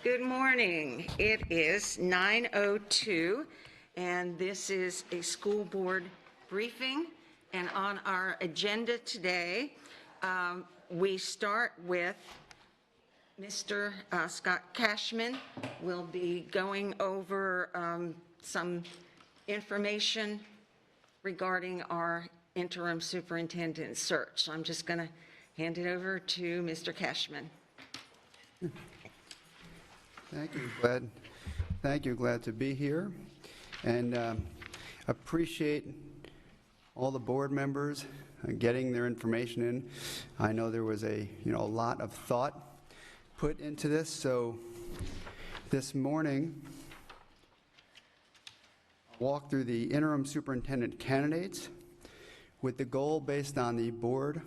Good morning. It is 9:02, and this is a school board briefing. And on our agenda today, we start with Mr. Scott Cashman will be going over some information regarding our interim superintendent search. So I'm just going to hand it over to Mr. Cashman. Thank you, Glad. Thank you, glad to be here, and appreciate all the board members getting their information in. I know there was a lot of thought put into this, so this morning I'll walk through the interim superintendent candidates with the goal based on the board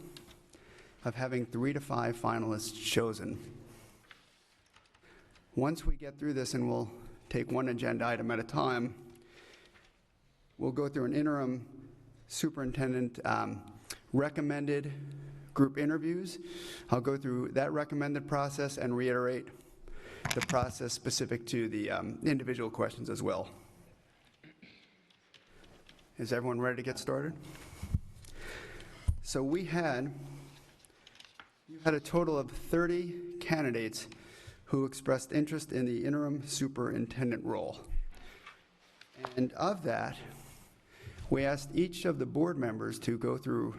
of having 3 to 5 finalists chosen. Once we get through this, and we'll take one agenda item at a time, we'll go through an interim superintendent recommended group interviews. I'll go through that recommended process and reiterate the process specific to the individual questions as well. Is everyone ready to get started? So you had a total of 30 candidates who expressed interest in the interim superintendent role. And of that, we asked each of the board members to go through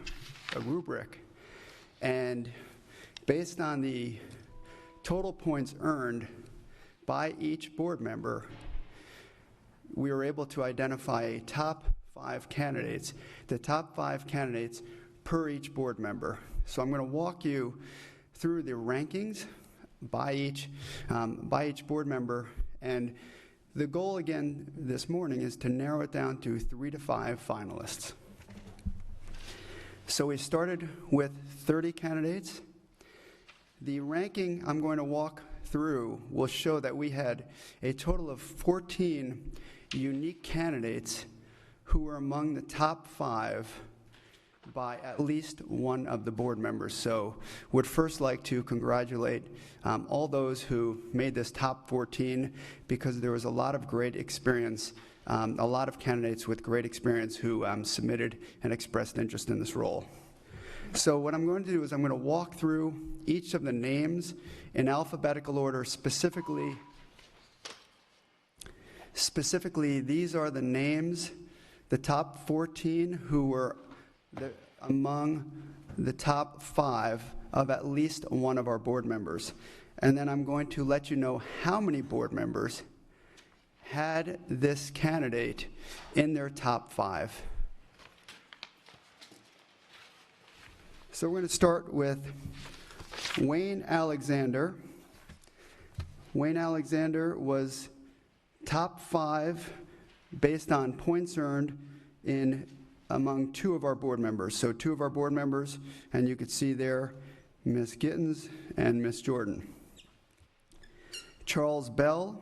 a rubric, and based on the total points earned by each board member, we were able to identify a top 5 candidates, the top 5 candidates per each board member. So I'm going to walk you through the rankings by each board member, and the goal again this morning is to narrow it down to 3 to 5 finalists. So we started with 30 candidates. The ranking I'm going to walk through will show that we had a total of 14 unique candidates who were among the top 5 by at least one of the board members. So would first like to congratulate all those who made this top 14, because there was a lot of great experience, a lot of candidates with great experience who submitted and expressed interest in this role. So what I'm going to do is I'm going to walk through each of the names in alphabetical order. Specifically, these are the names, the top 14 who were among the top 5 of at least one of our board members. And then I'm going to let you know how many board members had this candidate in their top 5. So we're going to start with Wayne Alexander. Wayne Alexander was top 5 based on points earned among 2 of our board members. So 2 of our board members, and you could see there Ms. Gittens and Ms. Jordan. Charles Bell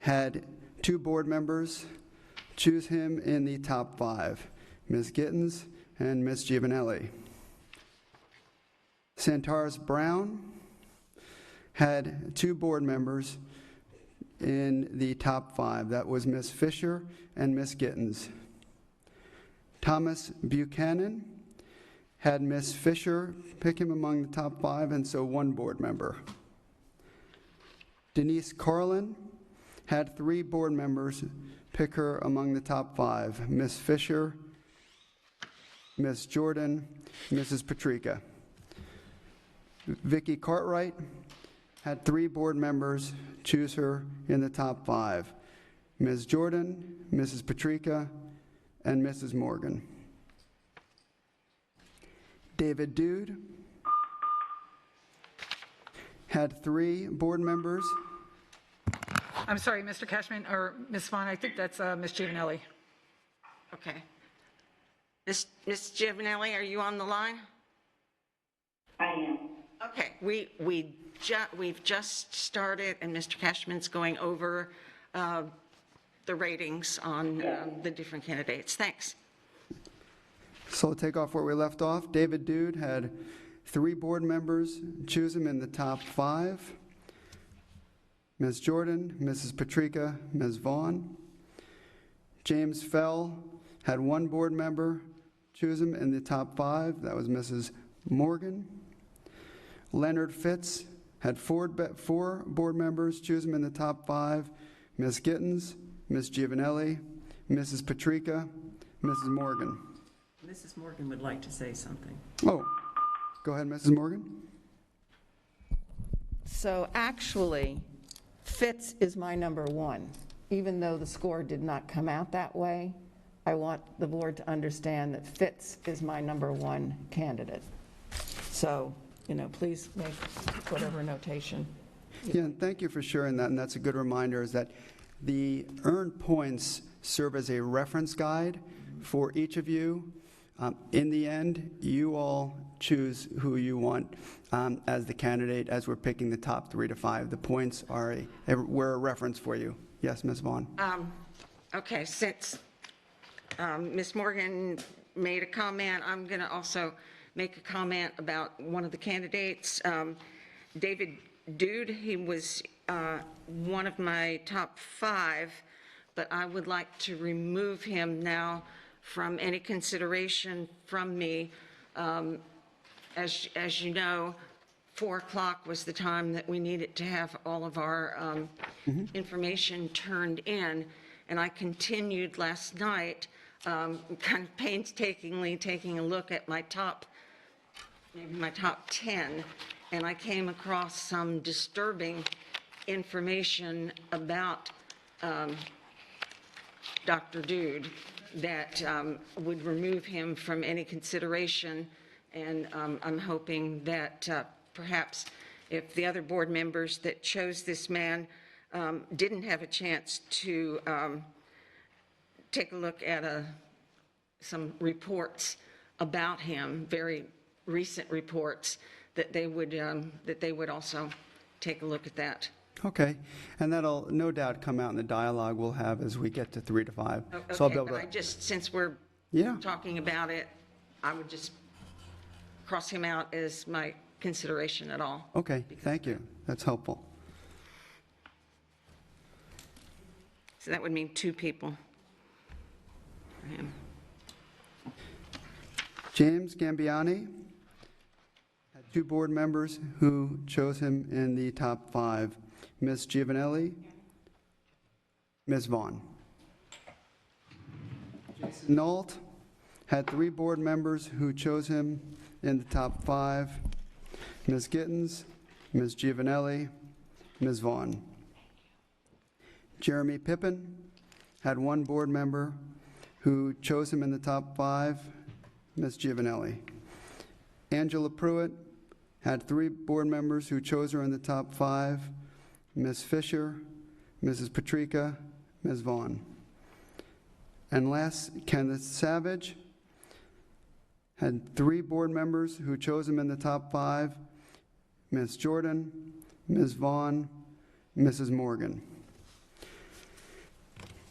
had 2 board members choose him in the top 5, Ms. Gittens and Ms. Giovanelli. Santaris Brown had 2 board members in the top 5. That was Ms. Fisher and Ms. Gittens. Thomas Buchanan had Ms. Fisher pick him among the top 5, and so 1 board member. Denise Carlin had 3 board members pick her among the top 5, Ms. Fisher, Ms. Jordan, Mrs. Patrica. Vicki Cartwright had 3 board members choose her in the top 5, Ms. Jordan, Mrs. Patrica, and Mrs. Morgan. David Dude had 3 board members. I'm sorry, Mr. Cashman, or Ms. Vaughn, I think that's Ms. Giovanelli. Okay. Ms. Giovanelli, are you on the line? I am. Okay, we've just started, and Mr. Cashman's going over the ratings on the different candidates. Thanks. So we'll take off where we left off. David Dude had 3 board members choose him in the top 5. Ms. Jordan, Mrs. Patrica, Ms. Vaughn. James Fell had one board member choose him in the top 5. That was Mrs. Morgan. Leonard Fitz had four board members choose him in the top 5. Ms. Gittens, Ms. Giovanelli, Mrs. Patrica, Mrs. Morgan. Mrs. Morgan would like to say something. Oh, go ahead, Mrs. Morgan. So actually, Fitz is my number 1. Even though the score did not come out that way, I want the board to understand that Fitz is my number 1 candidate. So, please make whatever notation. Yeah, and thank you for sharing that, and that's a good reminder, is that the earned points serve as a reference guide for each of you. In the end, you all choose who you want as the candidate as we're picking the top 3 to 5. The points were a reference for you. Yes, Ms. Vaughn. Okay, since Ms. Morgan made a comment, I'm going to also make a comment about one of the candidates, David Dude. He was one of my top 5, but I would like to remove him now from any consideration from me. As you know, 4 o'clock was the time that we needed to have all of our information turned in, and I continued last night kind of painstakingly taking a look at my top 10, and I came across some disturbing information about Dr. Dude that would remove him from any consideration, and I'm hoping that perhaps if the other board members that chose this man didn't have a chance to take a look at some reports about him, very recent reports, that they would also take a look at that. Okay, and that'll no doubt come out in the dialogue we'll have as we get to 3 to 5. Okay, So I'll be able but to. since we're Yeah. talking about it, I would just cross him out as my consideration at all. Okay, thank you. That's helpful. So that would mean 2 people for him. James Gambiani had 2 board members who chose him in the top 5. Ms. Giovanelli, Ms. Vaughn. Jason Nault had 3 board members who chose him in the top 5. Ms. Gittens, Ms. Giovanelli, Ms. Vaughn. Jeremy Pippin had 1 board member who chose him in the top 5, Ms. Giovanelli. Angela Pruitt had 3 board members who chose her in the top 5, Ms. Fisher, Mrs. Patrica, Ms. Vaughn. And last, Kenneth Savage had 3 board members who chose him in the top 5, Ms. Jordan, Ms. Vaughn, Mrs. Morgan.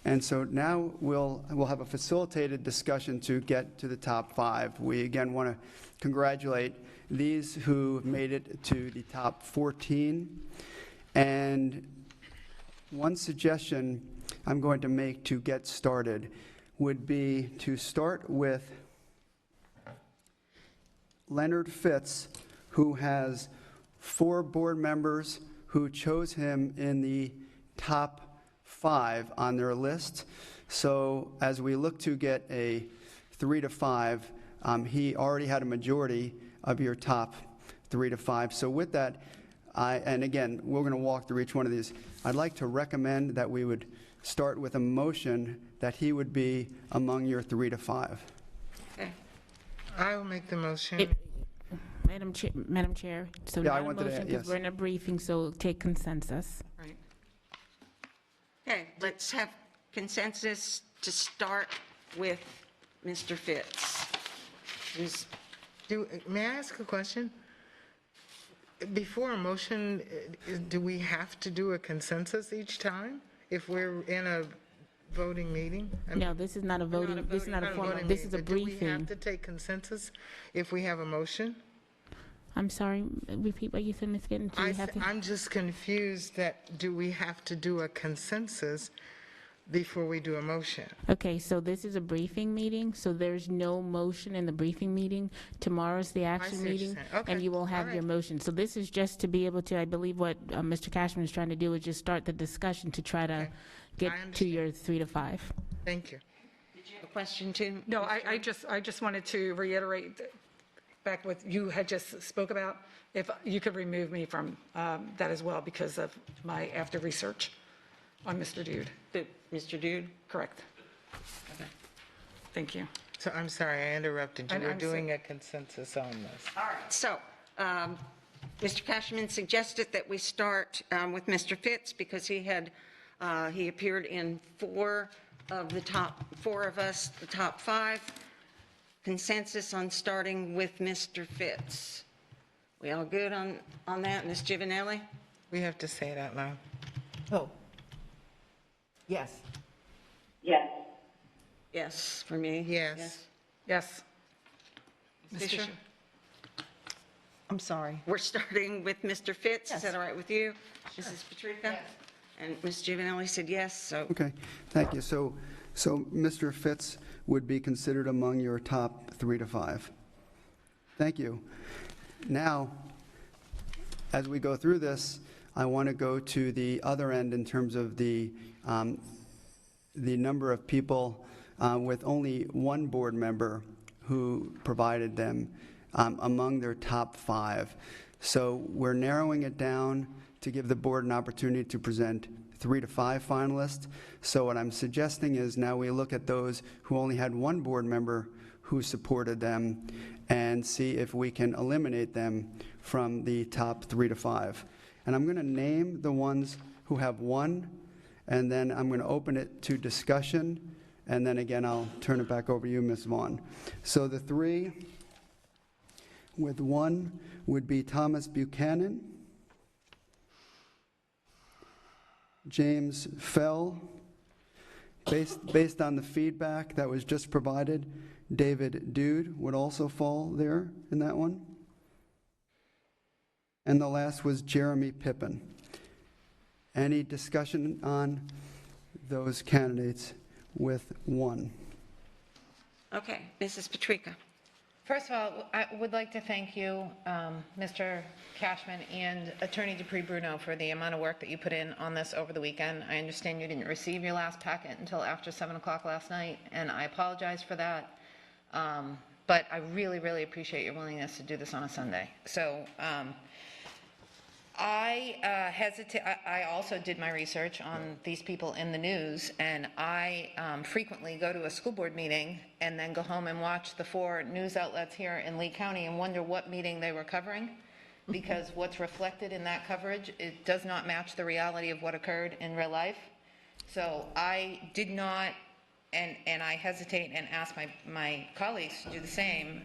And so now we'll have a facilitated discussion to get to the top 5. We again want to congratulate these who made it to the top 14. And one suggestion I'm going to make to get started would be to start with Leonard Fitz, who has 4 board members who chose him in the top 5 on their list. So as we look to get a 3 to 5, he already had a majority of your top 3 to 5. So with that, and again, we're going to walk through each one of these. I'd like to recommend that we would start with a motion that he would be among your 3 to 5. Okay. I will make the motion. Madam Chair, so Yeah, I not a wanted to- motion yes. because we're in a briefing, so take consensus. Right. Okay, let's have consensus to start with Mr. Fitz. May I ask a question? Before a motion, do we have to do a consensus each time if we're in a voting meeting? No, this is not a voting, this is not a Not a formal, voting this is a meeting, but do we have briefing. to take consensus if we have a motion? I'm sorry, repeat what you said, Ms. Gittens. Do you have to? I'm just confused that, do we have to do a consensus before we do a motion? Okay, so this is a briefing meeting, so there's no motion in the briefing meeting. Tomorrow's the see action what you're meeting, saying. Okay, and you will have all your right. motion. So this is just to be able to, I believe what Mr. Cashman is trying to do is just start the discussion to try to Okay, get I to understand. your 3 to 5. Thank you. A question too? No, I just wanted to reiterate back what you had just spoke about. If you could remove me from that as well because of my after research on Mr. Dude. Mr. Dude? Correct. Thank you. So I'm sorry, I interrupted you. And We're I'm doing a consensus on this. All right, so Mr. Cashman suggested that we start with Mr. Fitz because he appeared in 4 of us, the top 5. Consensus on starting with Mr. Fitz. We all good on that, Ms. Giovanelli? We have to say it out loud. Oh. Yes. Yes. Yes, for me. Yes. Yes. Ms. Fisher? I'm sorry. We're starting with Mr. Fitz. Is Yes. that all right with you? Mrs. Patrica? And Ms. Giovanelli said yes, so Okay, thank you. So Mr. Fitz would be considered among your top 3 to 5. Thank you. Now, as we go through this, I want to go to the other end in terms of the number of people with only one board member who provided them among their top 5. So we're narrowing it down to give the board an opportunity to present 3 to 5 finalists. So what I'm suggesting is now we look at those who only had one board member who supported them and see if we can eliminate them from the top 3 to 5. And I'm going to name the ones who have one, and then I'm going to open it to discussion, and then again I'll turn it back over to you, Ms. Vaughn. So the 3 with 1 would be Thomas Buchanan, James Fell. Based on the feedback that was just provided, David Dude would also fall there in that one. And the last was Jeremy Pippin. Any discussion on those candidates with 1? okay, Mrs. Patrica. First of all, I would like to thank you, Mr. Cashman and Attorney Dupree Bruno, for the amount of work that you put in on this over the weekend. I understand you didn't receive your last packet until after 7 o'clock last night, and I apologize for that. But I really, really appreciate your willingness to do this on a Sunday. So I also did my research on these people in the news, and I frequently go to a school board meeting and then go home and watch the 4 news outlets here in Lee County and wonder what meeting they were covering, because what's reflected in that coverage, it does not match the reality of what occurred in real life. So I did not, and I hesitate and ask my colleagues to do the same.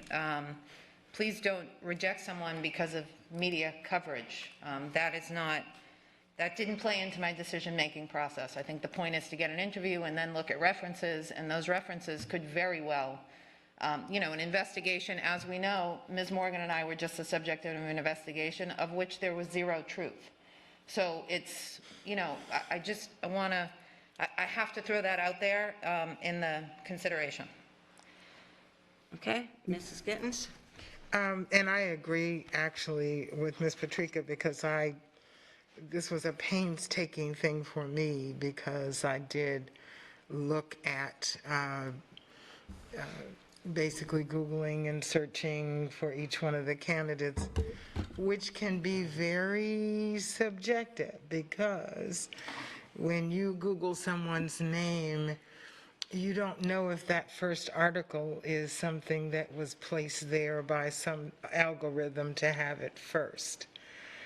Please don't reject someone because of media coverage. That didn't play into my decision-making process. I think the point is to get an interview and then look at references, and those references could very well, an investigation, as we know, Ms. Morgan and I were just the subject of an investigation of which there was 0 truth. So it's, I have to throw that out there in the consideration. Okay, Mrs. Gittens? And I agree, actually, with Ms. Patrica, because this was a painstaking thing for me, because I did look at basically Googling and searching for each one of the candidates, which can be very subjective, because when you Google someone's name, you don't know if that first article is something that was placed there by some algorithm to have it first.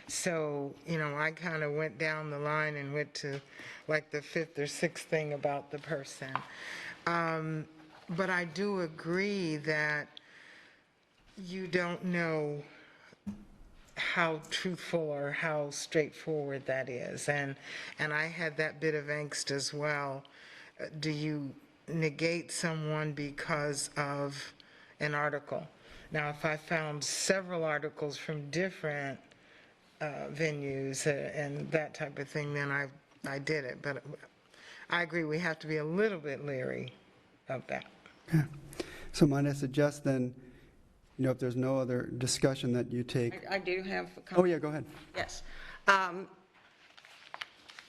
So, I kind of went down the line and went to like the 5th or 6th thing about the person. But I do agree that you don't know how truthful or how straightforward that is. And I had that bit of angst as well. Do you negate someone because of an article? Now, if I found several articles from different venues and that type of thing, then I did it. But I agree, we have to be a little bit leery of that. So might I suggest then, if there's no other discussion that you take. I do have a Oh, comment. yeah, go ahead. Yes.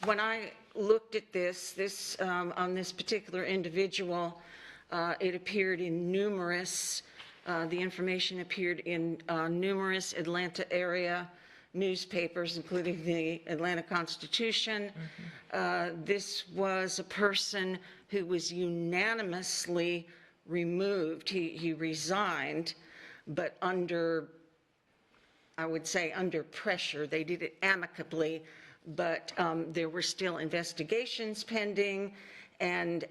When I looked at this on this particular individual, it appeared in numerous, the information appeared in numerous Atlanta area newspapers, including the Atlanta Constitution. This was a person who was unanimously removed. He resigned, but I would say under pressure. They did it amicably, but there were still investigations pending, and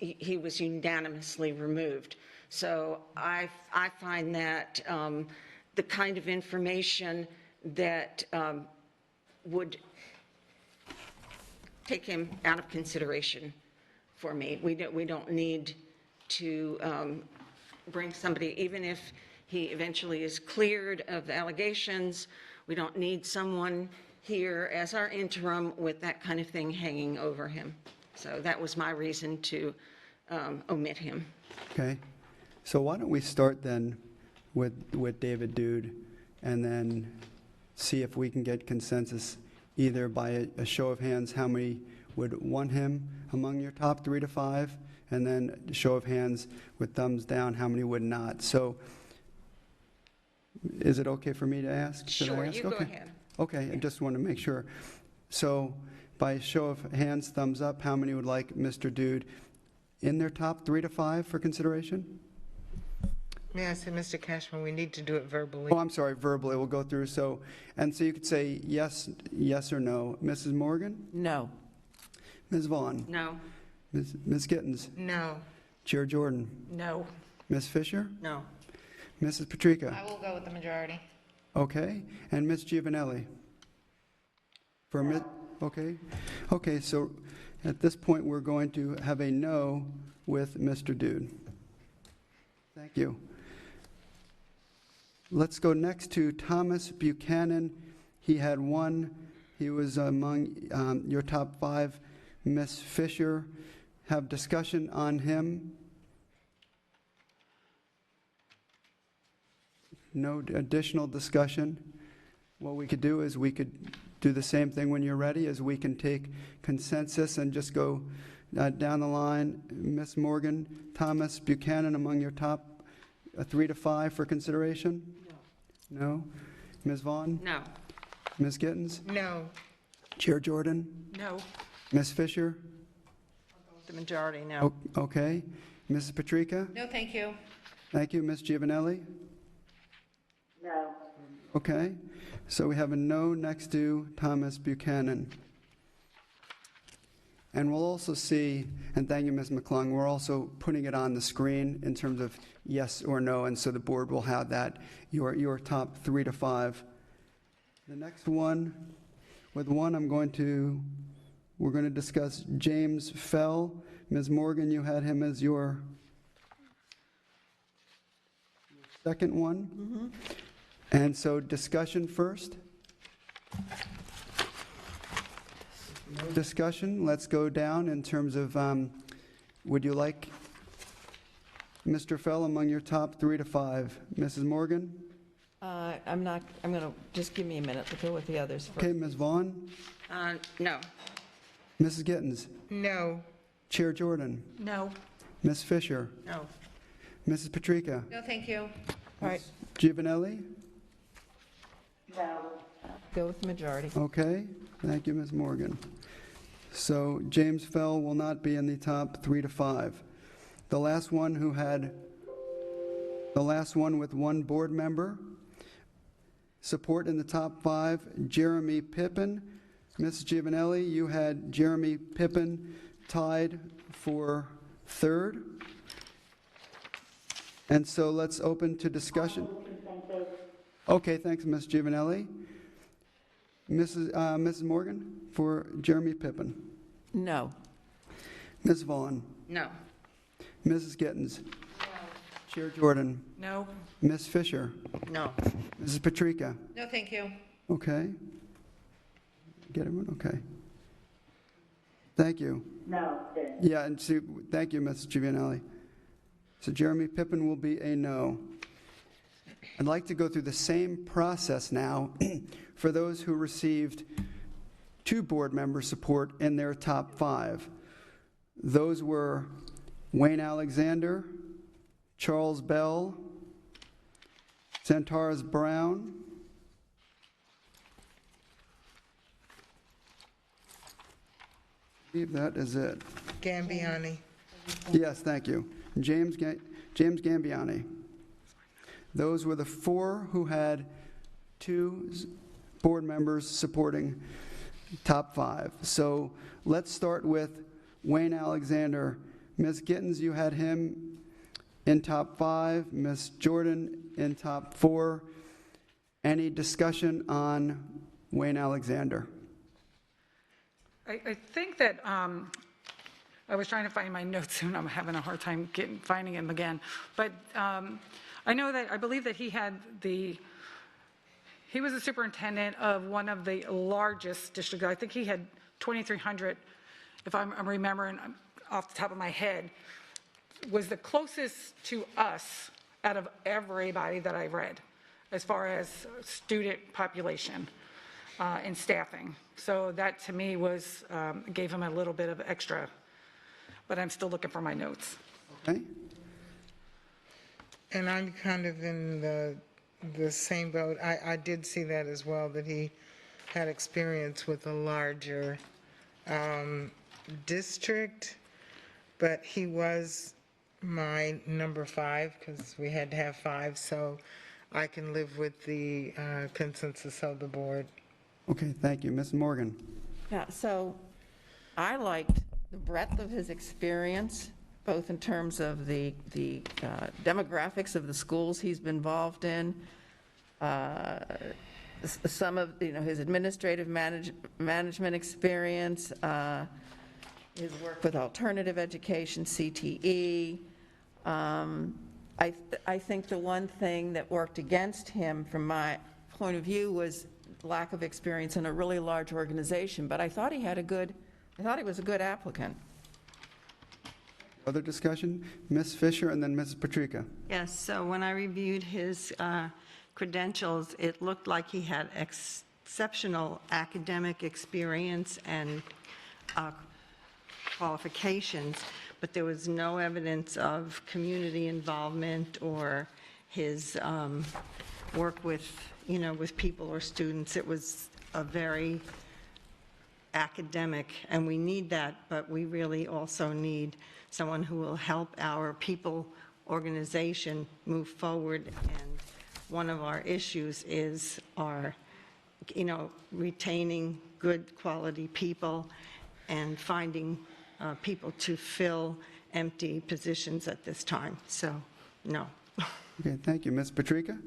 he was unanimously removed. So I find that the kind of information that would take him out of consideration for me. We don't need to bring somebody, even if he eventually is cleared of the allegations, we don't need someone here as our interim with that kind of thing hanging over him. So that was my reason to omit him. Okay. So why don't we start then with David Dude, and then see if we can get consensus either by a show of hands, how many would want him among your top 3 to 5, and then a show of hands with thumbs down, how many would not. So is it okay for me to ask? Should I Sure, ask? you go Okay. ahead. Okay, I just want to make sure. So by show of hands, thumbs up, how many would like Mr. Dude in their top 3 to 5 for consideration? May I say, Mr. Cashman, we need to do it verbally. Oh, I'm sorry, verbally, we'll go through. So you could say yes or no. Mrs. Morgan? No. Ms. Vaughn? No. Ms. Gittens? No. Chair Jordan? No. Ms. Fisher? No. Mrs. Patrica? I will go with the majority. Okay, and Ms. Giovanelli? Okay, so at this point, we're going to have a no with Mr. Dude. Thank you. Let's go next to Thomas Buchanan. He had 1. He was among your top 5. Ms. Fisher, have discussion on him. No additional discussion. What we could do is we could do the same thing when you're ready, is we can take consensus and just go down the line. Ms. Morgan, Thomas Buchanan among your top 3 to 5 for consideration? No. Ms. Vaughn? No. Ms. Gittens? No. Chair Jordan? No. Ms. Fisher? The majority, no. Okay. Mrs. Patrica? No, thank you. Thank you. Ms. Giovanelli? No. Okay. So we have a no next to Thomas Buchanan. And we'll also see, and thank you, Ms. McClung, we're also putting it on the screen in terms of yes or no, and so the board will have that, your top 3 to 5. The next one, with 1, we're going to discuss James Fell. Ms. Morgan, you had him as your second one. Mm-hmm. And so discussion first. No discussion. Let's go down in terms of, would you like Mr. Fell among your top 3 to 5? Mrs. Morgan? I'm going to, just give me a minute to go with the others first. Okay, Ms. Vaughn? No. Mrs. Gittens? No. Chair Jordan? No. Ms. Fisher? No. Mrs. Patrica? No, thank you. All right, Giovanelli? No. go with the majority. Okay, thank you, Ms. Morgan. So James Fell will not be in the top 3 to 5. The last one with 1 board member. Support in the top 5, Jeremy Pippin. Ms. Giovanelli, you had Jeremy Pippin tied for 3rd. And so let's open to discussion. Okay, thanks, Ms. Giovanelli. Mrs. Morgan for Jeremy Pippin. No. Ms. Vaughn. No. Mrs. Gittens. Chair Jordan, No? Ms. Fisher, No. Mrs. Patrica. No, thank you. Okay. Get everyone? Okay. Thank you. No, then. Yeah, and thank you, Ms. Giovanelli. So Jeremy Pippin will be a no. I'd like to go through the same process now for those who received 2 board member support in their top 5. Those were Wayne Alexander, Charles Bell, Santaris Brown, I believe that is it. Gambiani. Yes, thank you. James Gambiani. Those were the 4 who had 2 board members supporting top 5. So let's start with Wayne Alexander. Ms. Gittens, you had him in top 5. Ms. Jordan in top 4. Any discussion on Wayne Alexander? I think that, I was trying to find my notes and I'm having a hard time finding them again. But I know that, I believe that he was a superintendent of one of the largest districts. I think he had 2,300, if I'm remembering off the top of my head, was the closest to us out of everybody that I read, as far as student population and staffing. So that to me was, gave him a little bit of extra, but I'm still looking for my notes. Okay. And I'm kind of in the same boat. I did see that as well, that he had experience with a larger district, but he was my number 5 because we had to have 5, so I can live with the consensus of the board. Okay, thank you. Ms. Morgan. Yeah, so I liked the breadth of his experience, both in terms of the demographics of the schools he's been involved in, some of, his administrative management experience, his work with alternative education, CTE. I think the one thing that worked against him from my point of view was lack of experience in a really large organization, but I thought he was a good applicant. Other discussion? Ms. Fisher and then Mrs. Patrica. Yes, so when I reviewed his credentials, it looked like he had exceptional academic experience and qualifications, but there was no evidence of community involvement or his work with, with people or students. It was a very academic, and we need that, but we really also need someone who will help our people organization move forward. And one of our issues is our, retaining good quality people and finding people to fill empty positions at this time. So, no. Okay, thank you. Ms. Patrica?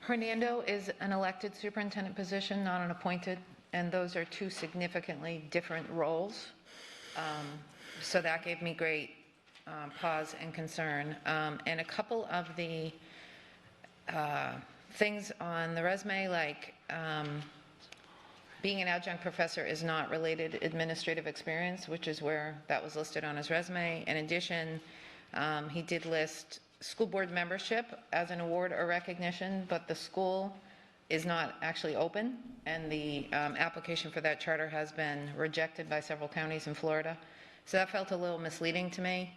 Hernando is an elected superintendent position, not an appointed, and those are 2 significantly different roles. So that gave me great pause and concern. And a couple of the things on the resume, like being an adjunct professor is not related administrative experience, which is where that was listed on his resume. In addition, he did list school board membership as an award or recognition, but the school is not actually open, and the application for that charter has been rejected by several counties in Florida. So that felt a little misleading to me.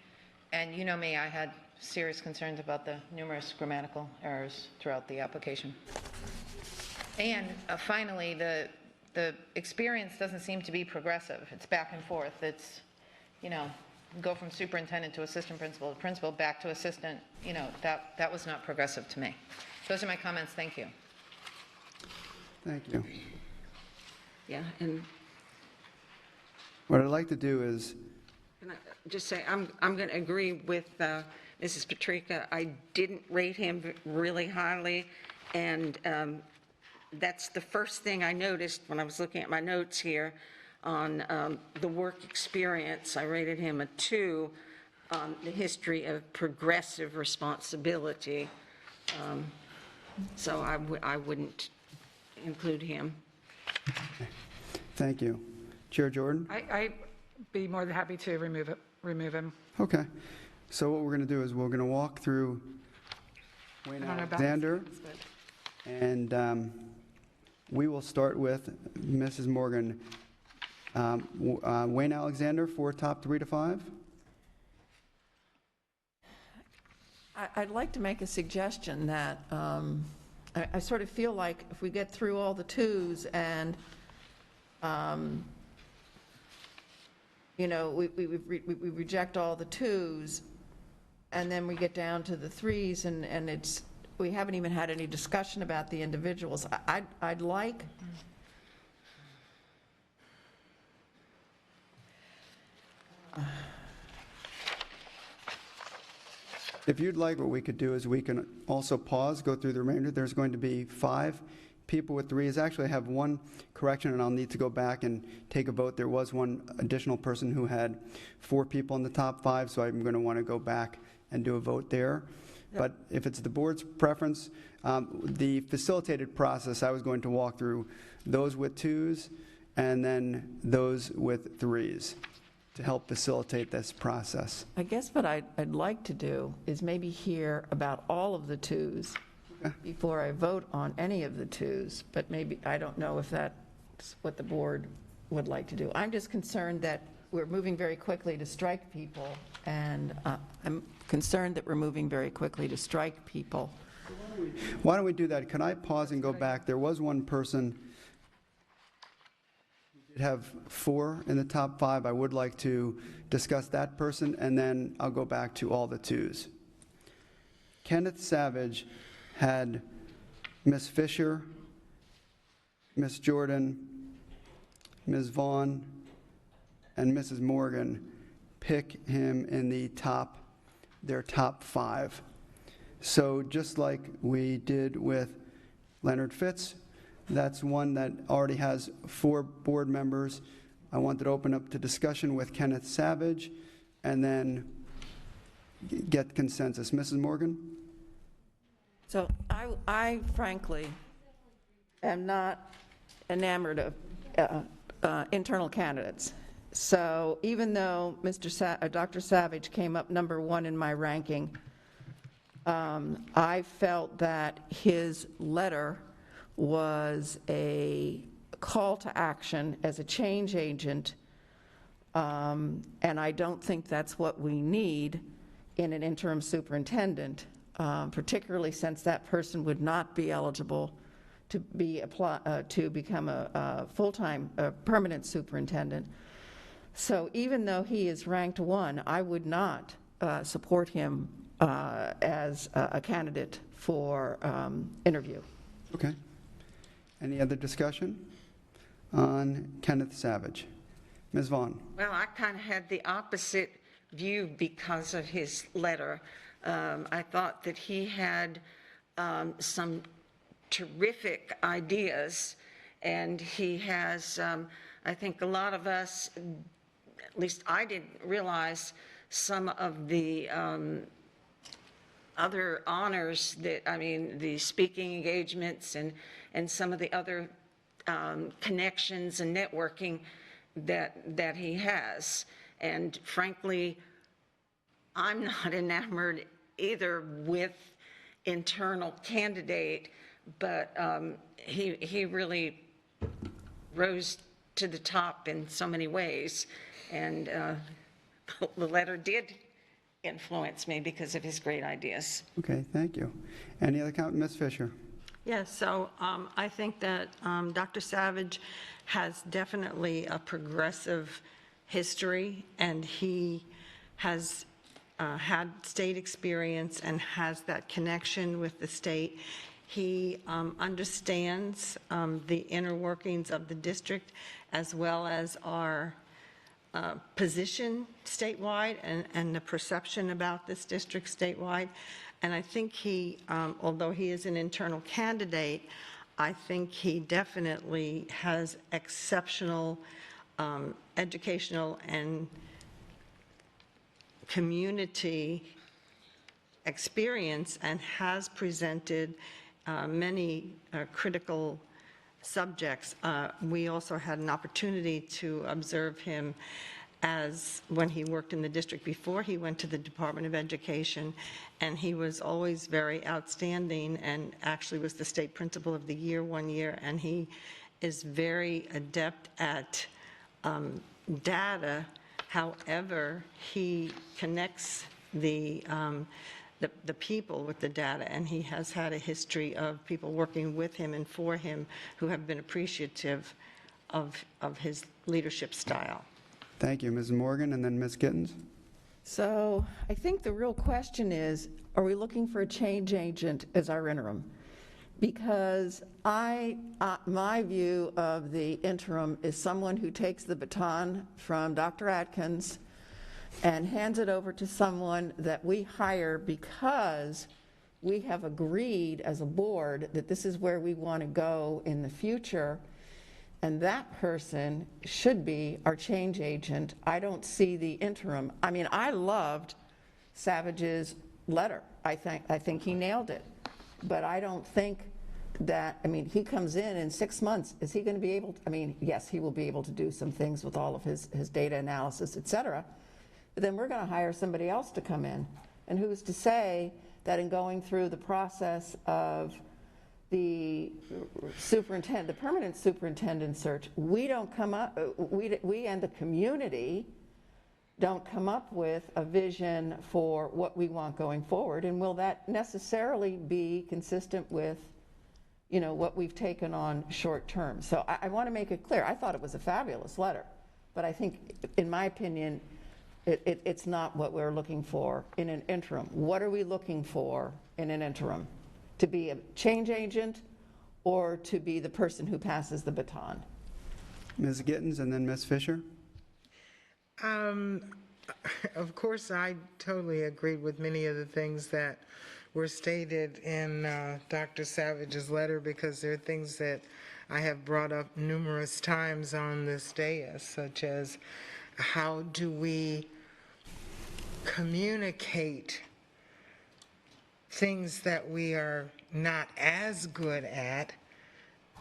And you know me, I had serious concerns about the numerous grammatical errors throughout the application. And finally, the experience doesn't seem to be progressive. It's back and forth. It's, go from superintendent to assistant principal to principal, back to assistant. That was not progressive to me. Those are my comments. Thank you. Thank you. Yeah, and What I'd like to do is, can I just say, I'm going to agree with Mrs. Patrica. I didn't rate him really highly, and that's the first thing I noticed when I was looking at my notes here on the work experience. I rated him a 2, the history of progressive responsibility. So I wouldn't include him. Thank you. Chair Jordan? I'd be more than happy to remove him. Okay. So what we're going to do is we're going to walk through Wayne I don't know about Alexander, this, but- and we will start with Mrs. Morgan. Wayne Alexander for top 3 to 5. I'd like to make a suggestion that I sort of feel like if we get through all the 2s and, we reject all the 2s, and then we get down to the 3s, and we haven't even had any discussion about the individuals. I'd like, If you'd like, what we could do is we can also pause, go through the remainder. There's going to be 5 people with 3s. Actually, I have one correction, and I'll need to go back and take a vote. There was one additional person who had 4 people in the top 5, so I'm going to want to go back and do a vote there. But if it's the board's preference, the facilitated process, I was going to walk through those with 2s and then those with 3s to help facilitate this process. I guess what I'd like to do is maybe hear about all of the 2s before I vote on any of the 2s, but maybe, I don't know if that's what the board would like to do. I'm just concerned that we're moving very quickly to strike people, and I'm concerned that we're moving very quickly to strike people. Why don't we do that? Can I pause and go back? There was one person who did have 4 in the top 5. I would like to discuss that person, and then I'll go back to all the 2s. Kenneth Savage had Ms. Fisher, Ms. Jordan, Ms. Vaughn, and Mrs. Morgan pick him in their top 5. So just like we did with Leonard Fitz, that's one that already has 4 board members. I wanted to open up to discussion with Kenneth Savage and then get consensus. Mrs. Morgan? So I frankly am not enamored of internal candidates. So even though Dr. Savage came up number 1 in my ranking, I felt that his letter was a call to action as a change agent, and I don't think that's what we need in an interim superintendent, particularly since that person would not be eligible to become a full-time, permanent superintendent. So even though he is ranked 1, I would not support him as a candidate for interview. Okay. Any other discussion on Kenneth Savage? Ms. Vaughn? Well, I kind of had the opposite view because of his letter. I thought that he had some terrific ideas, and he has, I think a lot of us, at least I didn't realize some of the other honors that, the speaking engagements and some of the other connections and networking that he has. And frankly, I'm not enamored either with internal candidate, but he really rose to the top in so many ways. And the letter did influence me because of his great ideas. Okay, thank you. Any other comment? Ms. Fisher? Yes, so I think that Dr. Savage has definitely a progressive history, and he has had state experience and has that connection with the state. He understands the inner workings of the district as well as our position statewide and the perception about this district statewide. And I think he, although he is an internal candidate, I think he definitely has exceptional educational and community experience and has presented many critical subjects. We also had an opportunity to observe him as when he worked in the district before he went to the Department of Education, and he was always very outstanding and actually was the state principal of the year one year, and he is very adept at data. However, he connects the people with the data, and he has had a history of people working with him and for him who have been appreciative of his leadership style. Thank you, Ms. Morgan, and then Ms. Gittens. So I think the real question is, are we looking for a change agent as our interim? Because my view of the interim is someone who takes the baton from Dr. Atkins and hands it over to someone that we hire because we have agreed as a board that this is where we want to go in the future, and that person should be our change agent. I don't see the interim. I mean, I loved Savage's letter. I think he nailed it. But I don't think that, I mean, he comes in 6 months. Is he going to be able to, I mean, yes, he will be able to do some things with all of his data analysis, et cetera. But then we're going to hire somebody else to come in. And who's to say that in going through the process of the superintendent, the permanent superintendent search, we don't come up, we and the community don't come up with a vision for what we want going forward, and will that necessarily be consistent with, you know, what we've taken on short term? So I want to make it clear, I thought it was a fabulous letter, but I think, in my opinion, it's not what we're looking for in an interim. What are we looking for in an interim? To be a change agent or to be the person who passes the baton? Ms. Gittens and then Ms. Fisher. Of course, I totally agreed with many of the things that were stated in Dr. Savage's letter, because there are things that I have brought up numerous times on this dais, such as how do we communicate things that we are not as good at,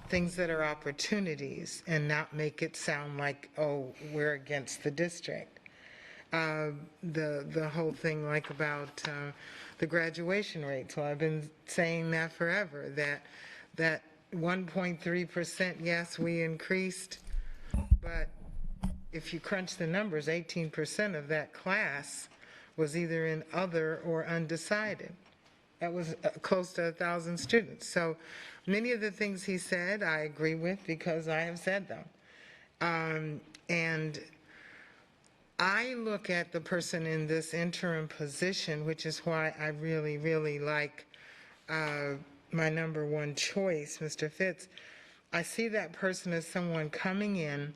things that are opportunities, and not make it sound like, oh, we're against the district. The whole thing like about the graduation rate. So I've been saying that forever, that 1.3%, yes, we increased, but if you crunch the numbers, 18% of that class was either in other or undecided. That was close to 1,000 students. So many of the things he said I agree with because I have said them. And I look at the person in this interim position, which is why I really, really like my number one choice, Mr. Fitz. I see that person as someone coming in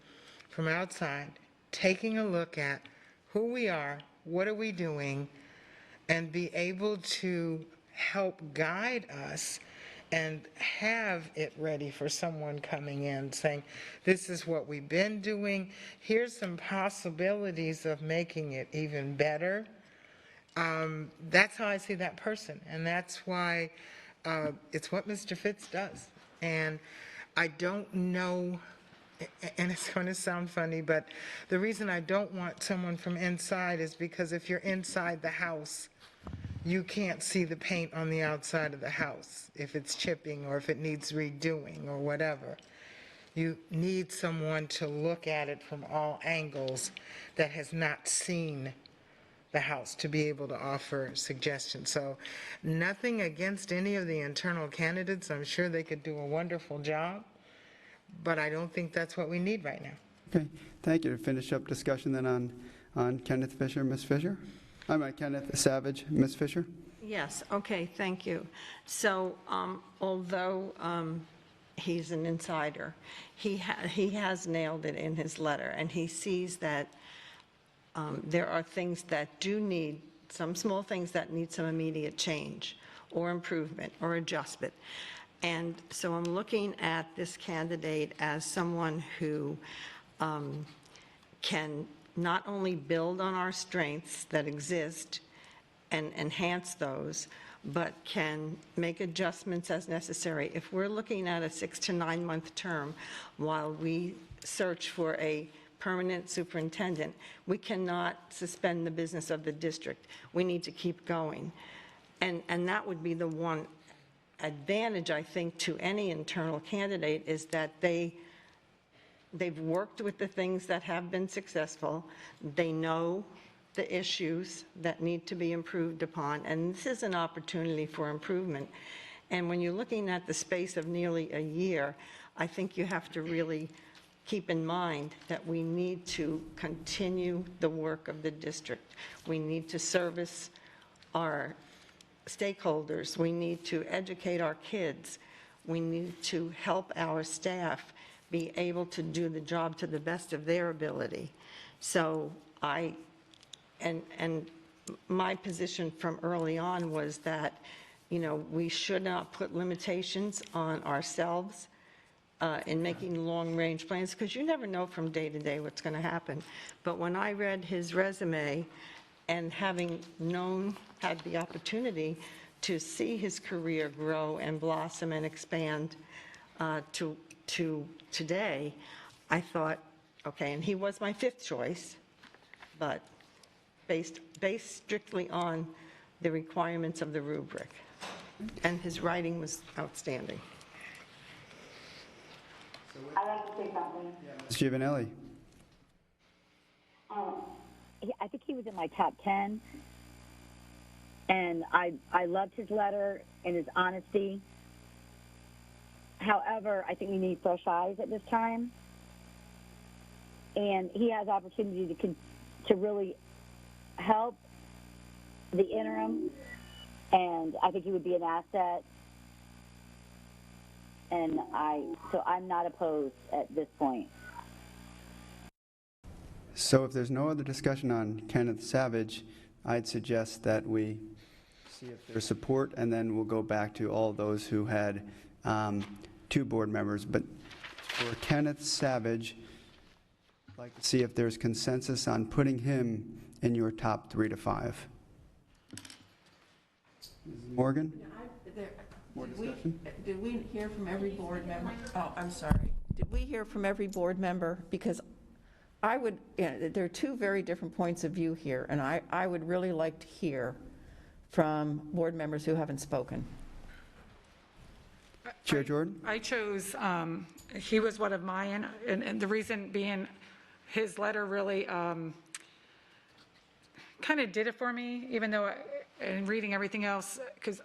from outside, taking a look at who we are, what are we doing, and be able to help guide us and have it ready for someone coming in saying, this is what we've been doing, here's some possibilities of making it even better. That's how I see that person, and that's why it's what Mr. Fitz does. And I don't know, and it's going to sound funny, but the reason I don't want someone from inside is because if you're inside the house, you can't see the paint on the outside of the house, if it's chipping or if it needs redoing or whatever. You need someone to look at it from all angles that has not seen the house to be able to offer suggestions. So nothing against any of the internal candidates. I'm sure they could do a wonderful job, but I don't think that's what we need right now. Okay, thank you. To finish up discussion then on Kenneth Fisher, Ms. Fisher. Kenneth Savage, Ms. Fisher. Yes, okay, thank you. So although he's an insider, he has nailed it in his letter, and he sees that there are things that do need, some small things that need some immediate change or improvement or adjustment. And so I'm looking at this candidate as someone who can not only build on our strengths that exist and enhance those, but can make adjustments as necessary. If we're looking at a 6 to 9 month term while we search for a permanent superintendent, we cannot suspend the business of the district. We need to keep going. And that would be the one advantage, I think, to any internal candidate, is that they've worked with the things that have been successful. They know the issues that need to be improved upon, and this is an opportunity for improvement. And when you're looking at the space of nearly a year, I think you have to really keep in mind that we need to continue the work of the district. We need to service our stakeholders. We need to educate our kids. We need to help our staff be able to do the job to the best of their ability. So and my position from early on was that, we should not put limitations on ourselves in making long-range plans, because you never know from day to day what's going to happen. But when I read his resume, and having had the opportunity to see his career grow and blossom and expand to today, I thought, okay, and he was my 5th choice, but based strictly on the requirements of the rubric. And his writing was outstanding. I'd like to say something. Ms. Giovanelli? I think he was in my top 10, and I loved his letter and his honesty. However, I think we need fresh eyes at this time, and he has opportunity to really help the interim, and I think he would be an asset. And so I'm not opposed at this point. So if there's no other discussion on Kenneth Savage, I'd suggest that we see if there's support, and then we'll go back to all those who had 2 board members. But for Kenneth Savage, I'd like to see if there's consensus on putting him in your top 3 to 5. Mrs. Morgan? Did we hear from every board member? Oh, I'm sorry. Did we hear from every board member? Because there are 2 very different points of view here, and I would really like to hear from board members who haven't spoken. Chair Jordan? I chose, he was one of mine, and the reason being, his letter really kind of did it for me, even though, in reading everything else, because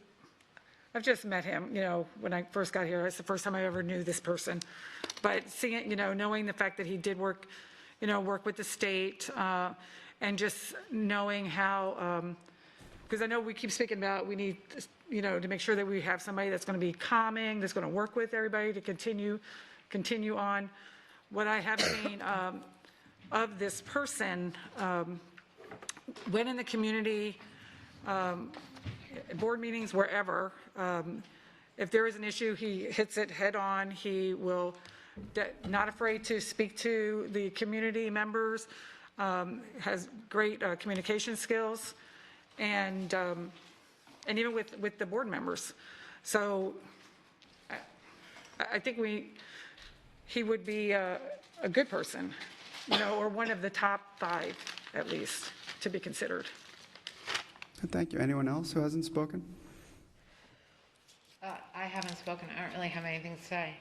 I've just met him, when I first got here. It's the first time I ever knew this person. But seeing, knowing the fact that he did work with the state, and just knowing how, because I know we keep speaking about we need, to make sure that we have somebody that's going to be calming, that's going to work with everybody to continue on. What I have seen of this person, when in the community, board meetings, wherever, if there is an issue, he hits it head on. He will, not afraid to speak to the community members, has great communication skills, and even with the board members. So I think he would be a good person, or one of the top 5, at least, to be considered. Thank you. Anyone else who hasn't spoken? I haven't spoken. I don't really have anything to say.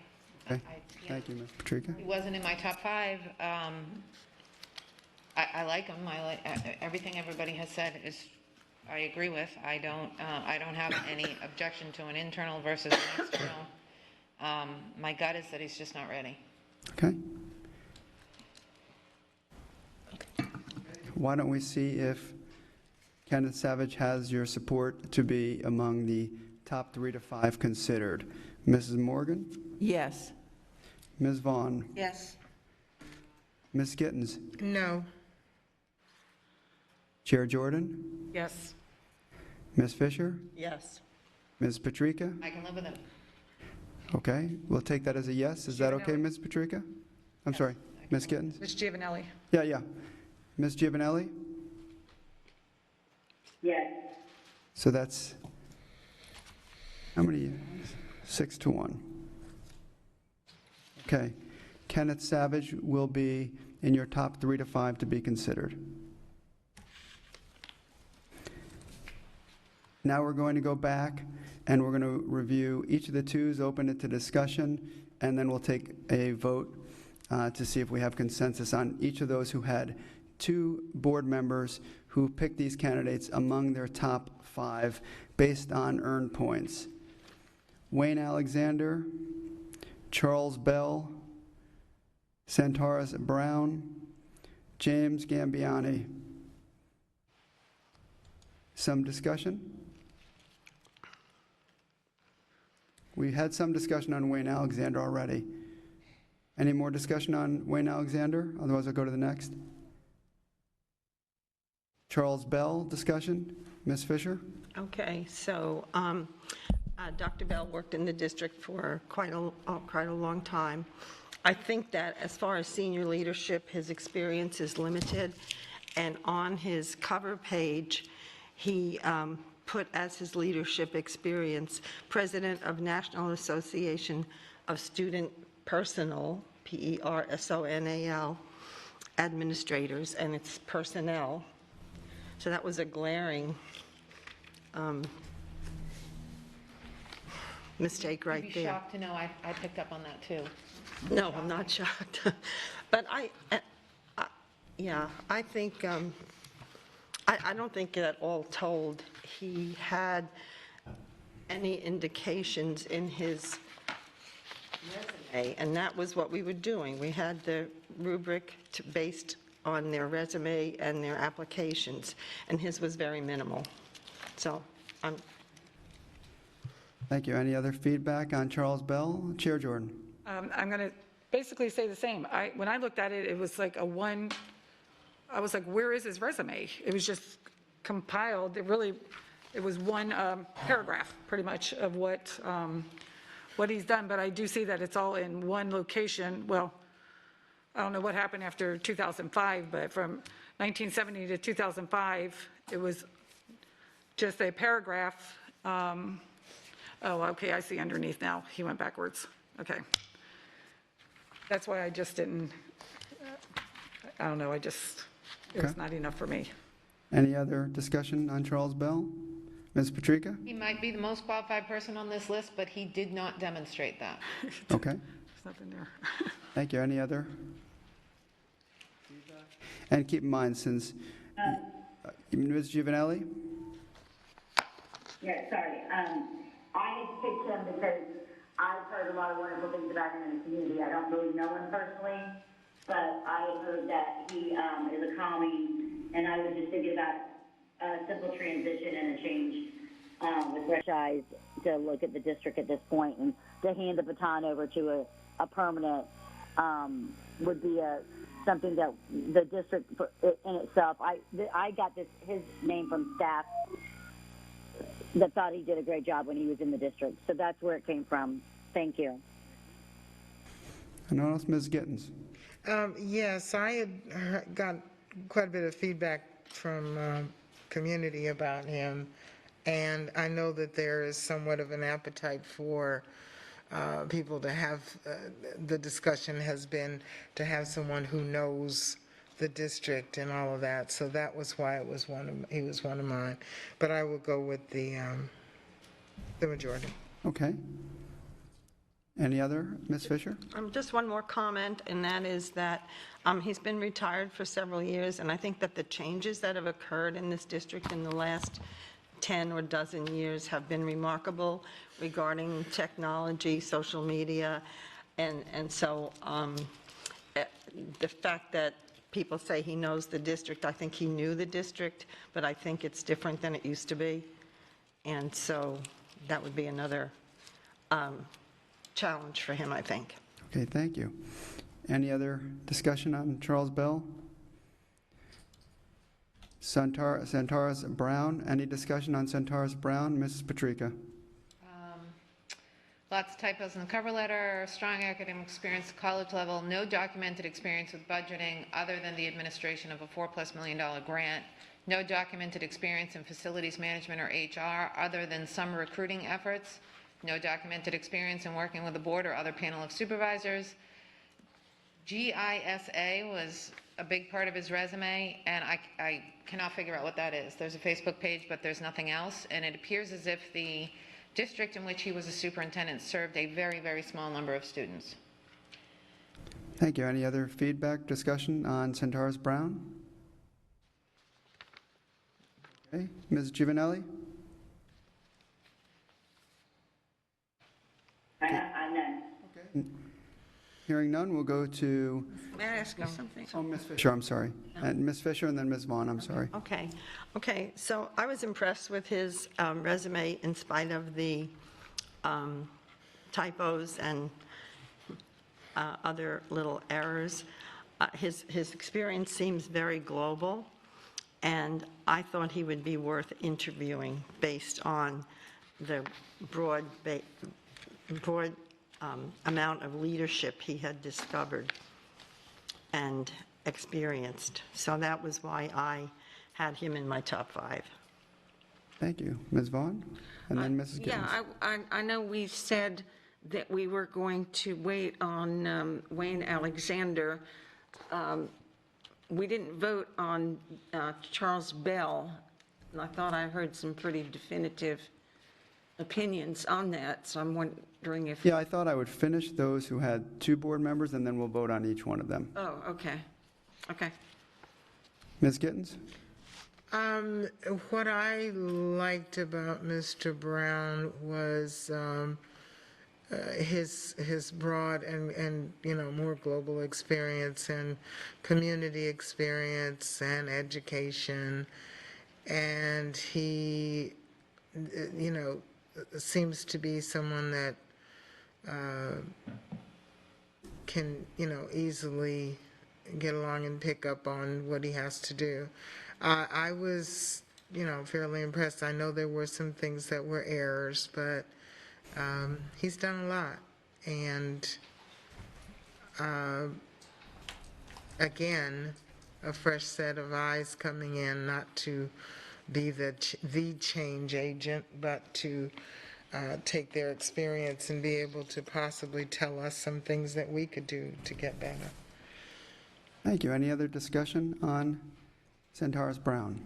Okay. Thank you, Ms. Patrica. He wasn't in my top 5. I like him. I like everything everybody has said. I agree with. I don't have any objection to an internal versus an external. My gut is that he's just not ready. Okay. Why don't we see if Kenneth Savage has your support to be among the top 3 to 5 considered. Mrs. Morgan? Yes. Ms. Vaughn? Yes. Ms. Gittens? No. Chair Jordan? Yes. Ms. Fisher? Yes. Ms. Patrica? I can live with him. Okay, we'll take that as a yes. Is that okay, Ms. Patrica? I'm sorry, Ms. Gittens? Ms. Giovanelli. Yeah. Ms. Giovanelli? Yes. So that's, how many? 6-1. Okay. Kenneth Savage will be in your top 3 to 5 to be considered. Now we're going to go back and we're going to review each of the twos, open it to discussion, and then we'll take a vote to see if we have consensus on each of those who had 2 board members who picked these candidates among their top 5 based on earned points. Wayne Alexander, Charles Bell, Santaris Brown, James Gambiani. Some discussion? We had some discussion on Wayne Alexander already. Any more discussion on Wayne Alexander? Otherwise, I'll go to the next. Charles Bell, discussion. Ms. Fisher? Okay, so Dr. Bell worked in the district for quite a long time. I think that as far as senior leadership, his experience is limited, and on his cover page, he put as his leadership experience, President of National Association of Student Personnel, PERSONAL, administrators, and it's personnel. So that was a glaring mistake right You'd be there. shocked to know I picked up on that too. No, I'm not shocked. But yeah, I think, I don't think that all told, he had any indications in his resume, and that was what we were doing. We had the rubric based on their resume and their applications, and his was very minimal. So I'm... Thank you. Any other feedback on Charles Bell? Chair Jordan. I'm going to basically say the same. When I looked at it, it was like I was like, where is his resume? It was just compiled. It was one paragraph, pretty much, of what he's done. But I do see that it's all in one location. Well, I don't know what happened after 2005, but from 1970 to 2005, it was just a paragraph. Oh, okay, I see underneath now. He went backwards. Okay. That's why I just didn't, I don't know, it was not enough for me. Any other discussion on Charles Bell? Ms. Patrica? He might be the most qualified person on this list, but he did not demonstrate that. Okay. There's nothing there. Thank you. Any other? And keep in mind, since Ms. Giovanelli? Yeah, sorry. I picked him because I've heard a lot of wonderful things about him in the community. I don't really know him personally, but I heard that he is a calming, and I was just thinking about a simple transition and a change with fresh eyes to look at the district at this point, and to hand the baton over to a permanent would be something that the district in itself. I got his name from staff that thought he did a great job when he was in the district. So that's where it came from. Thank you. Anyone else? Ms. Gittens? Yes, I had got quite a bit of feedback from community about him, and I know that there is somewhat of an appetite for people to have, the discussion has been to have someone who knows the district and all of that. So that was why he was one of mine. But I will go with the majority. Okay. Any other? Ms. Fisher? Just one more comment, and that is that he's been retired for several years, and I think that the changes that have occurred in this district in the last 10 or dozen years have been remarkable regarding technology, social media, and so the fact that people say he knows the district, I think he knew the district, but I think it's different than it used to be, and so that would be another challenge for him, I think. Okay, thank you. Any other discussion on Charles Bell? Santaris Brown, any discussion on Santaris Brown? Mrs. Patrica? Lots of typos in the cover letter, strong academic experience at college level, no documented experience with budgeting other than the administration of a $4+ million grant, no documented experience in facilities management or HR other than some recruiting efforts, no documented experience in working with a board or other panel of supervisors. GISA was a big part of his resume, and I cannot figure out what that is. There's a Facebook page, but there's nothing else, and it appears as if the district in which he was a superintendent served a very, very small number of students. Thank you. Any other feedback, discussion on Centaurus Brown? Okay, Ms. Giovanelli? I'm none. Okay. Hearing none, we'll go to, May I ask you something? oh, Ms. Fisher, I'm sorry. And Ms. Fisher and then Ms. Vaughn, I'm sorry. Okay, so I was impressed with his resume in spite of the typos and other little errors. His experience seems very global, and I thought he would be worth interviewing based on the broad amount of leadership he had discovered and experienced. So that was why I had him in my top 5. Thank you. Ms. Vaughn? And then Mrs. Gibbons. Yeah, I know we said that we were going to wait on Wayne Alexander. We didn't vote on Charles Bell, and I thought I heard some pretty definitive opinions on that, so I'm wondering if... Yeah, I thought I would finish those who had 2 board members, and then we'll vote on each one of them. Oh, okay. Okay. Ms. Gittens? What I liked about Mr. Brown was his broad and more global experience and community experience and education, and he seems to be someone that can easily get along and pick up on what he has to do. I was fairly impressed. I know there were some things that were errors, but he's done a lot. And again, a fresh set of eyes coming in, not to be the change agent, but to take their experience and be able to possibly tell us some things that we could do to get better. Thank you. Any other discussion on Centaurus Brown?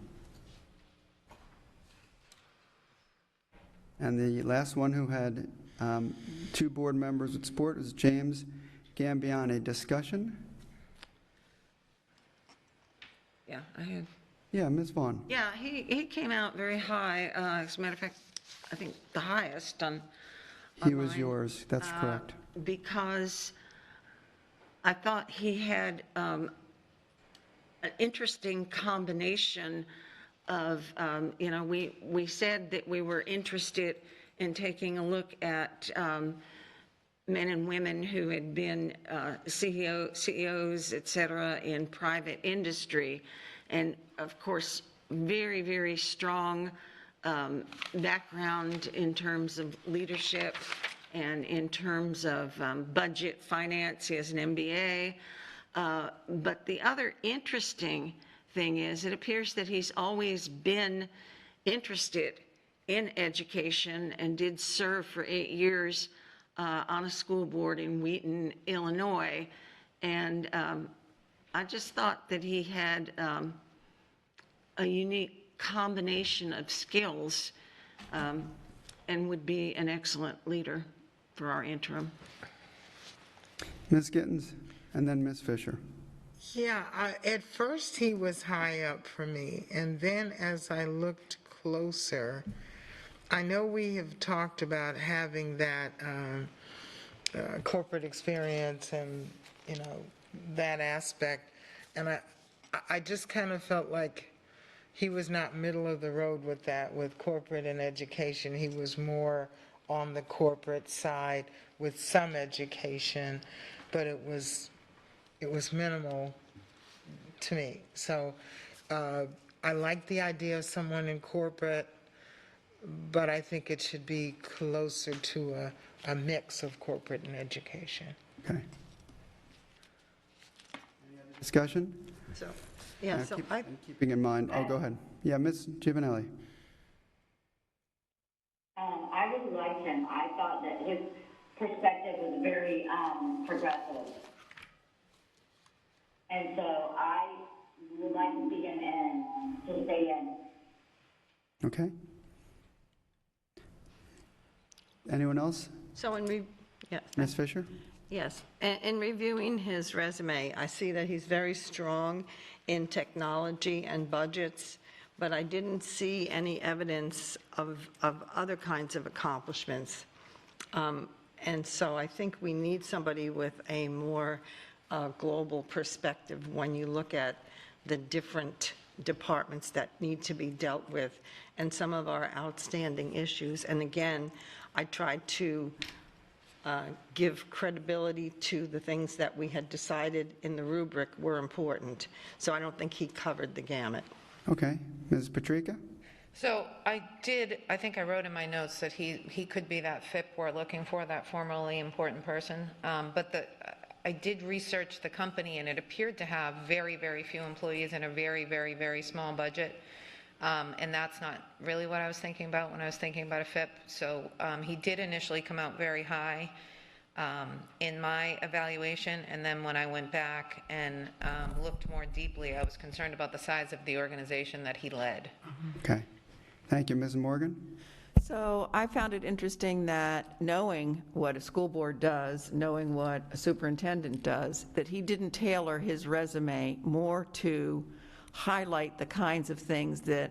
And the last one who had 2 board members with support was James Gambiani. Discussion? Yeah, I had... Yeah, Ms. Vaughn. Yeah, he came out very high. As a matter of fact, I think the highest on He was mine, yours. That's correct. Because I thought he had an interesting combination of, we said that we were interested in taking a look at men and women who had been CEOs, et cetera, in private industry. And of course, very, very strong background in terms of leadership and in terms of budget finance. He has an MBA. But the other interesting thing is it appears that he's always been interested in education and did serve for 8 years on a school board in Wheaton, Illinois. And I just thought that he had a unique combination of skills and would be an excellent leader for our interim. Ms. Gittens, and then Ms. Fisher. Yeah, at first he was high up for me, and then as I looked closer, I know we have talked about having that corporate experience and, that aspect, and I just kind of felt like he was not middle of the road with that, with corporate and education. He was more on the corporate side with some education, but it was minimal to me. So I like the idea of someone in corporate but I think it should be closer to a mix of corporate and education. Okay. Any other discussion? So, yeah, so I, And keeping in mind, oh, go ahead. Yeah, Ms. Giovanelli. I really liked him. I thought that his perspective was very progressive. And so I would like to see him in, to stay in. Okay. Anyone else? so yeah. Ms. Fisher? Yes, in reviewing his resume, I see that he's very strong in technology and budgets, but I didn't see any evidence of other kinds of accomplishments. And so I think we need somebody with a more global perspective when you look at the different departments that need to be dealt with and some of our outstanding issues. And again, I tried to give credibility to the things that we had decided in the rubric were important. So I don't think he covered the gamut. Okay. Ms. Patrica? So I think I wrote in my notes that he could be that FIP we're looking for, that formally important person. But I did research the company, and it appeared to have very, very few employees and a very, very, very small budget. And that's not really what I was thinking about when I was thinking about a FIP. So he did initially come out very high in my evaluation, and then when I went back and looked more deeply, I was concerned about the size of the organization that he led. Okay. Thank you. Ms. Morgan? So I found it interesting that knowing what a school board does, knowing what a superintendent does, that he didn't tailor his resume more to highlight the kinds of things that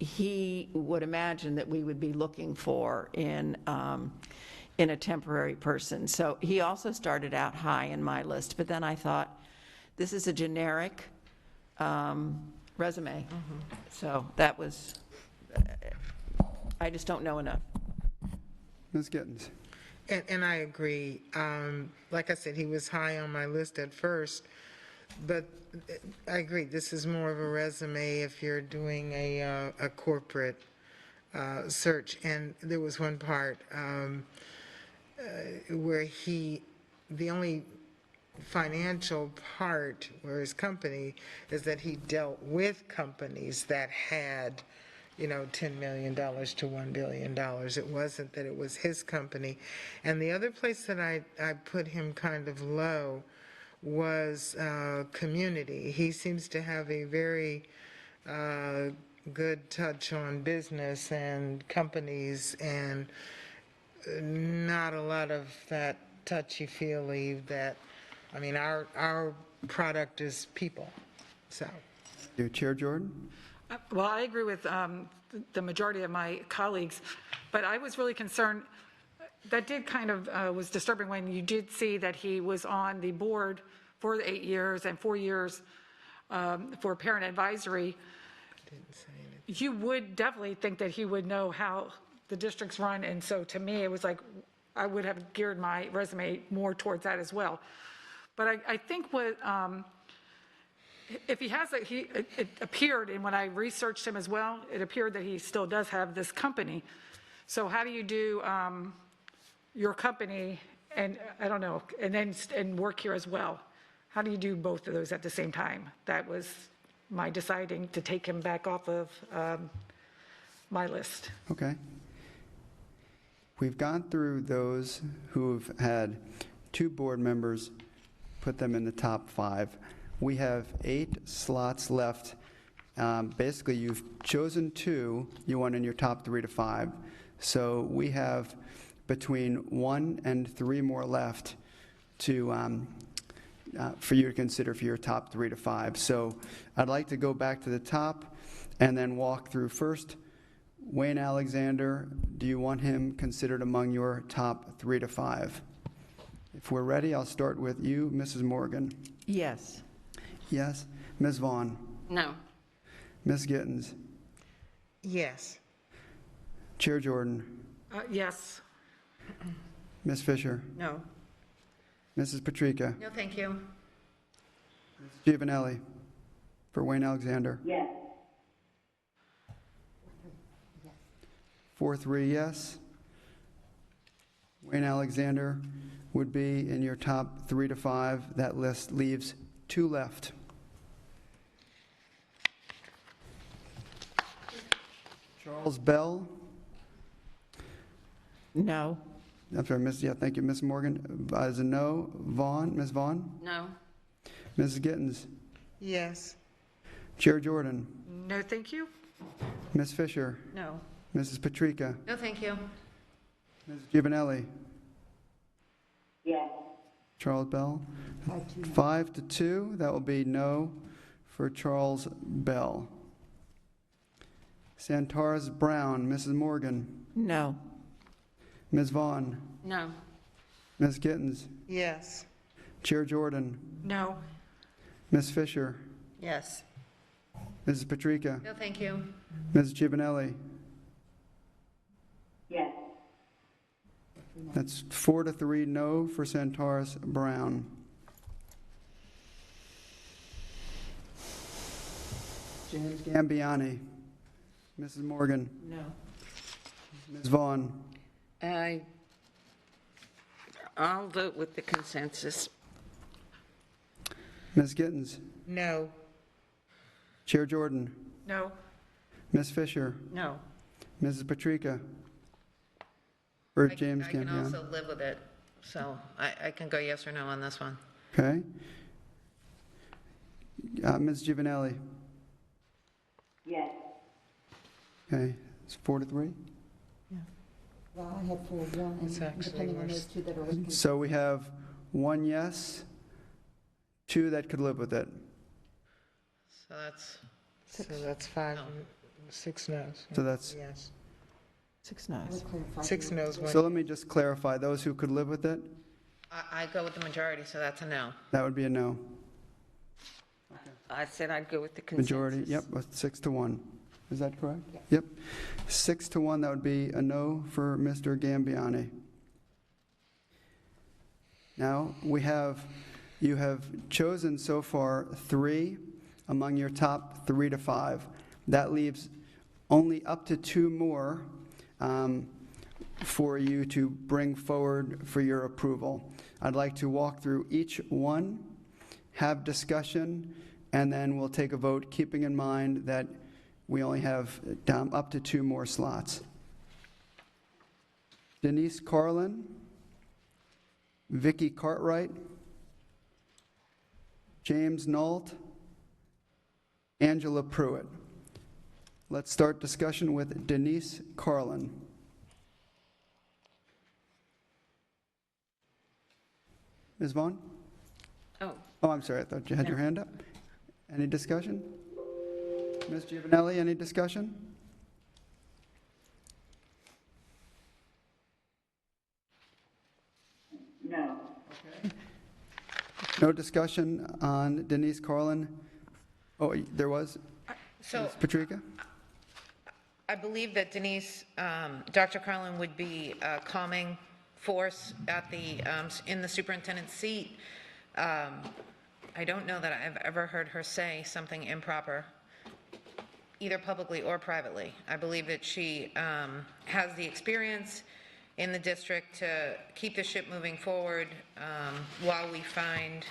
he would imagine that we would be looking for in a temporary person. So he also started out high in my list, but then I thought, this is a generic resume. So that was, I just don't know enough. Ms. Gittens? And I agree. Like I said, he was high on my list at first, but I agree, this is more of a resume if you're doing a corporate search. And there was one part where the only financial part where his company is that he dealt with companies that had, $10 million to $1 billion. It wasn't that it was his company. And the other place that I put him kind of low was community. He seems to have a very good touch on business and companies, and not a lot of that touchy-feely that, our product is people, so. You, Chair Jordan? Well, I agree with the majority of my colleagues, but I was really concerned, that did kind of was disturbing when you did see that he was on the board for the 8 years and 4 years for parent advisory. You would definitely think that he would know how the districts run, and so to me, it was like, I would have geared my resume more towards that as well. But I think what, if he has, it appeared, and when I researched him as well, it appeared that he still does have this company. So how do you do your company and, I don't know, and work here as well? How do you do both of those at the same time? That was my deciding to take him back off of my list. Okay. We've gone through those who've had 2 board members, put them in the top 5. We have 8 slots left. Basically, you've chosen 2 you want in your top 3 to 5. So we have between 1 and 3 more left to for you to consider for your top 3 to 5. So I'd like to go back to the top and then walk through first. Wayne Alexander, do you want him considered among your top 3 to 5? If we're ready, I'll start with you, Mrs. Morgan. Yes. Yes. Ms. Vaughn? No. Ms. Gittens? Yes. Chair Jordan? Yes. Ms. Fisher? No. Mrs. Patrica? No, thank you. Giovanelli? For Wayne Alexander? Yes. 4-3 yes. Wayne Alexander would be in your top 3 to 5. That list leaves 2 left. Charles Bell. No. I'm sorry, thank you, Ms. Morgan. As a no. Ms. Vaughn? No. Mrs. Gittens? Yes. Chair Jordan? No, thank you. Ms. Fisher? No. Mrs. Patrica? No, thank you. Mrs. Giovanelli? Yes. Charles Bell? 5 to 2, that will be no for Charles Bell. Santaris Brown, Mrs. Morgan? No. Ms. Vaughn? No. Ms. Gittens? Yes. Chair Jordan? No. Ms. Fisher? Yes. Mrs. Patrica? No, thank you. Mrs. Giovanelli? Yes. That's 4 to 3 no for Santaris Brown. James Gambiani? Mrs. Morgan? No. Ms. Vaughn? I'll vote with the consensus. Ms. Gittens? No. Chair Jordan? No. Ms. Fisher? No. Mrs. Patrica? Or James I can Gambiani? also live with it, so I can go yes or no on this one. Okay. Ms. Giovanelli? Yes. Okay, it's 4 to 3. Well, I had 4-1, It's actually worse. two that are So we have 1 yes, 2 that could live with it. So that's, So that's 5, No. 6 no's. So that's, Yes. 6 noes. 6 no's, 1 so let me just clarify, those who could live with it, I go with the majority, so that's a no. that would be a no. I said I'd go with the consensus. Majority, yep, 6 to 1. Is that correct? Yep. 6 to 1, that would be a no for Mr. Gambiani. Now, you have chosen so far 3 among your top 3 to 5. That leaves only up to 2 more for you to bring forward for your approval. I'd like to walk through each one, have discussion, and then we'll take a vote, keeping in mind that we only have up to 2 more slots. Denise Carlin, Vicky Cartwright, James Nault, Angela Pruitt. Let's start discussion with Denise Carlin. Ms. Vaughn? Oh, Oh, I'm sorry, I thought you had your hand up. Any discussion? Ms. Giovanelli, any discussion? No. No discussion on Denise Carlin? Oh, there was? So Ms. Patrica? I believe that Denise, Dr. Carlin would be a calming force at in the superintendent's seat. I don't know that I've ever heard her say something improper, either publicly or privately. I believe that she has the experience in the district to keep the ship moving forward while we find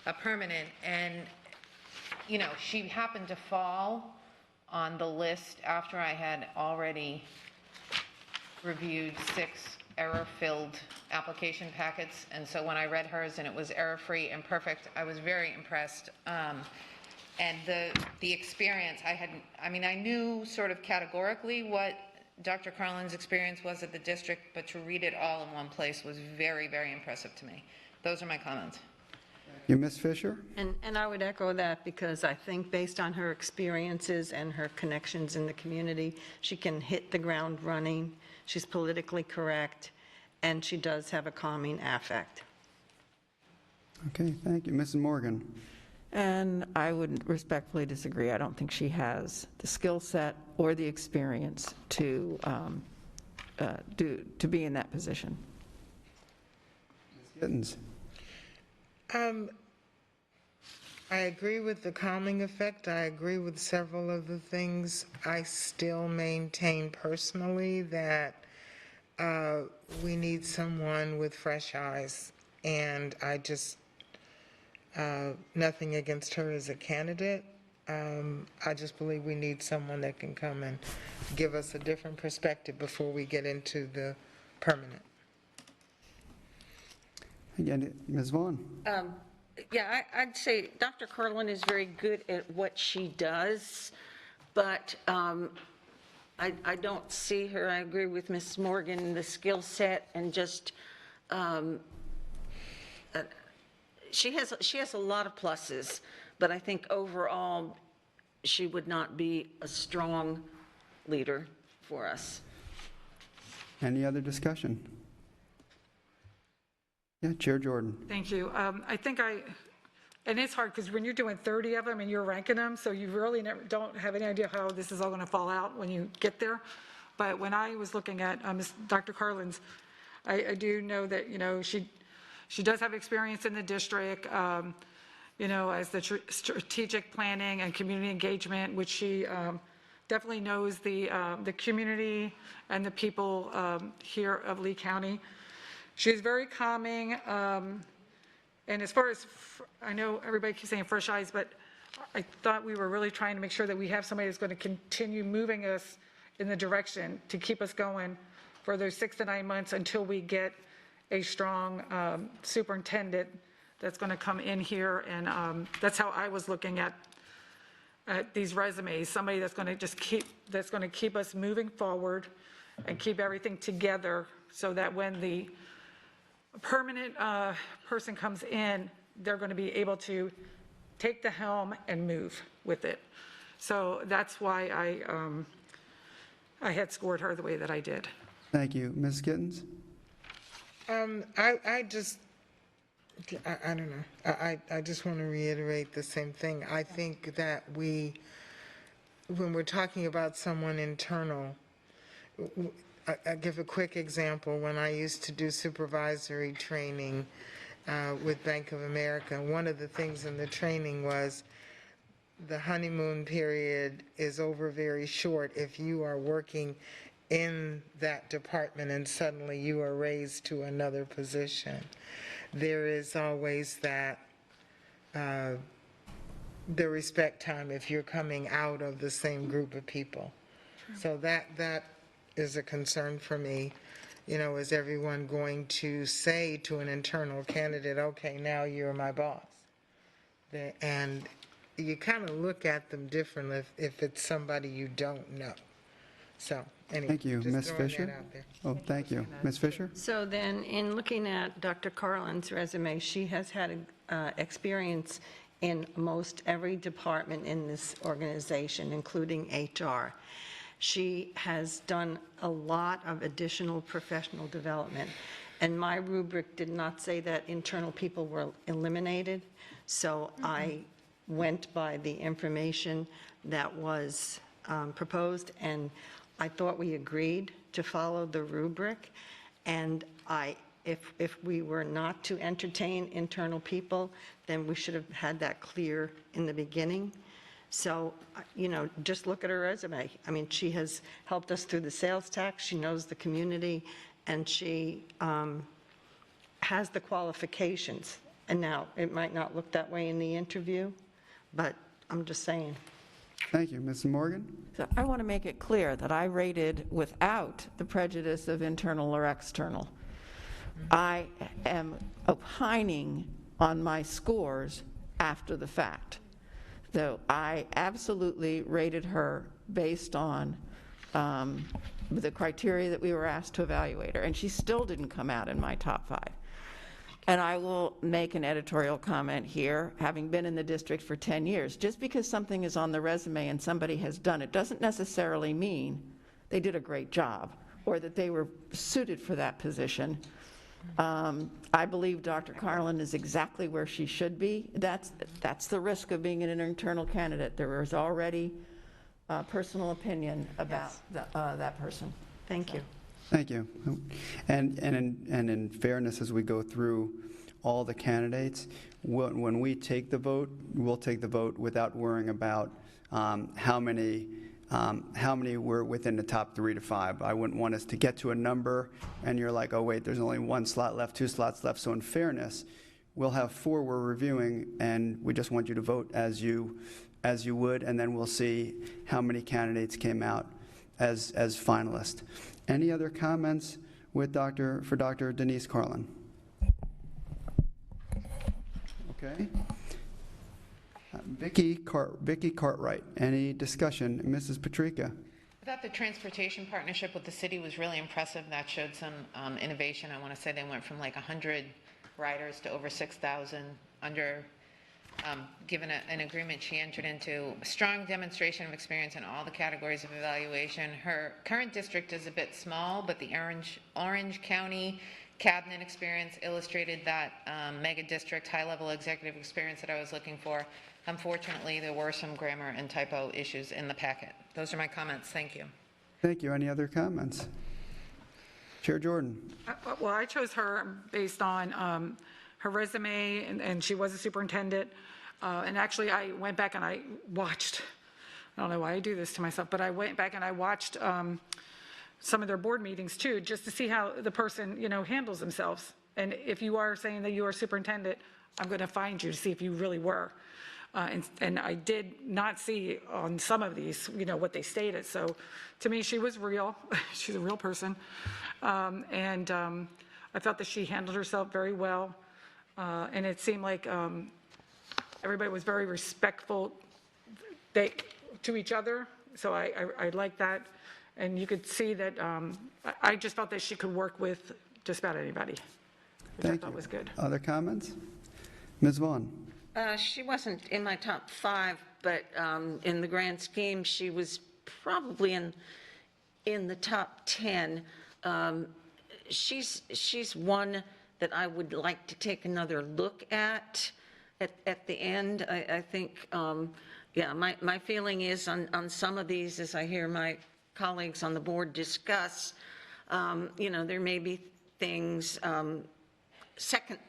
a permanent. And, you know, she happened to fall on the list after I had already reviewed 6 error-filled application packets. And so when I read hers and it was error-free and perfect, I was very impressed. And the experience, I knew sort of categorically what Dr. Carlin's experience was at the district, but to read it all in one place was very, very impressive to me. Those are my comments. You, Ms. Fisher? And I would echo that because I think based on her experiences and her connections in the community, she can hit the ground running. She's politically correct, and she does have a calming affect. Okay, thank you. Mrs. Morgan? And I would respectfully disagree. I don't think she has the skill set or the experience to be in that position. Ms. Gittens? I agree with the calming effect. I agree with several of the things. I still maintain personally that we need someone with fresh eyes. And I just, nothing against her as a candidate. I just believe we need someone that can come and give us a different perspective before we get into the permanent. Again, Ms. Vaughn? Yeah, I'd say Dr. Carlin is very good at what she does, but I don't see her, I agree with Ms. Morgan, the skill set and just, she has a lot of pluses, but I think overall, she would not be a strong leader for us. Any other discussion? Yeah, Chair Jordan. Thank you. I think and it's hard because when you're doing 30 of them and you're ranking them, so you really don't have any idea how this is all going to fall out when you get there. But when I was looking at Dr. Carlin's, I do know that, she does have experience in the district, as the strategic planning and community engagement, which she definitely knows the community and the people here of Lee County. She's very calming, and as far as, I know everybody keeps saying fresh eyes, but I thought we were really trying to make sure that we have somebody that's going to continue moving us in the direction to keep us going for those 6 to 9 months until we get a strong superintendent that's going to come in here, and that's how I was looking at these resumes, somebody that's going to keep us moving forward and keep everything together so that when the permanent person comes in, they're going to be able to take the helm and move with it. So that's why I had scored her the way that I did. Thank you. Ms. Gittens? I don't know. I just want to reiterate the same thing. I think that when we're talking about someone internal, I give a quick example. When I used to do supervisory training with Bank of America, one of the things in the training was the honeymoon period is over very short if you are working in that department and suddenly you are raised to another position. There is always that the respect time if you're coming out of the same group of people. So that is a concern for me. Is everyone going to say to an internal candidate, okay, now you're my boss? And you kind of look at them differently if it's somebody you don't know. So anyway, Thank you. just Ms. throwing Fisher? that out there. Oh, thank you. Ms. Fisher? So then, in looking at Dr. Carlin's resume, she has had experience in most every department in this organization, including HR. She has done a lot of additional professional development. And my rubric did not say that internal people were eliminated, so I went by the information that was proposed, and I thought we agreed to follow the rubric. And if we were not to entertain internal people, then we should have had that clear in the beginning. So, just look at her resume. I mean, she has helped us through the sales tax, she knows the community, and she has the qualifications. And now, it might not look that way in the interview, but I'm just saying. Thank you. Ms. Morgan? So I want to make it clear that I rated without the prejudice of internal or external. I am opining on my scores after the fact. So I absolutely rated her based on the criteria that we were asked to evaluate her, and she still didn't come out in my top 5. And I will make an editorial comment here, having been in the district for 10 years. Just because something is on the resume and somebody has done it doesn't necessarily mean they did a great job or that they were suited for that position. I believe Dr. Carlin is exactly where she should be. That's the risk of being an internal candidate. There is already a personal opinion about that person. Thank you. Thank you. And in fairness, as we go through all the candidates. When we take the vote, we'll take the vote without worrying about how many were within the top 3 to 5. I wouldn't want us to get to a number and you're like, oh wait, there's only 1 slot left, 2 slots left. So in fairness, we'll have 4 we're reviewing, and we just want you to vote as you would, and then we'll see how many candidates came out as finalists. Any other comments for Dr. Denise Carlin? Okay. Vicky Cartwright, any discussion? Mrs. Patrica? I thought the transportation partnership with the city was really impressive. That showed some innovation. I want to say they went from like 100 riders to over 6,000 under, given an agreement she entered into. A strong demonstration of experience in all the categories of evaluation. Her current district is a bit small, but the Orange County cabinet experience illustrated that mega district high-level executive experience that I was looking for. Unfortunately, there were some grammar and typo issues in the packet. Those are my comments. Thank you. Thank you. Any other comments? Chair Jordan. Well, I chose her based on her resume, and she was a superintendent. And actually, I went back and I watched, I don't know why I do this to myself, but I went back and I watched some of their board meetings too, just to see how the person, handles themselves. And if you are saying that you are superintendent, I'm going to find you to see if you really were. And I did not see on some of these, what they stated. So to me, she was real. She's a real person. And I thought that she handled herself very well. And it seemed like everybody was very respectful to each other. So I like that. And you could see that I just felt that she could work with just about anybody, which I thought was good. Other comments? Ms. Vaughn. She wasn't in my top 5, but in the grand scheme, she was probably in the top 10. She's one that I would like to take another look at the end. I think, my feeling is on some of these, as I hear my colleagues on the board discuss, there may be things, second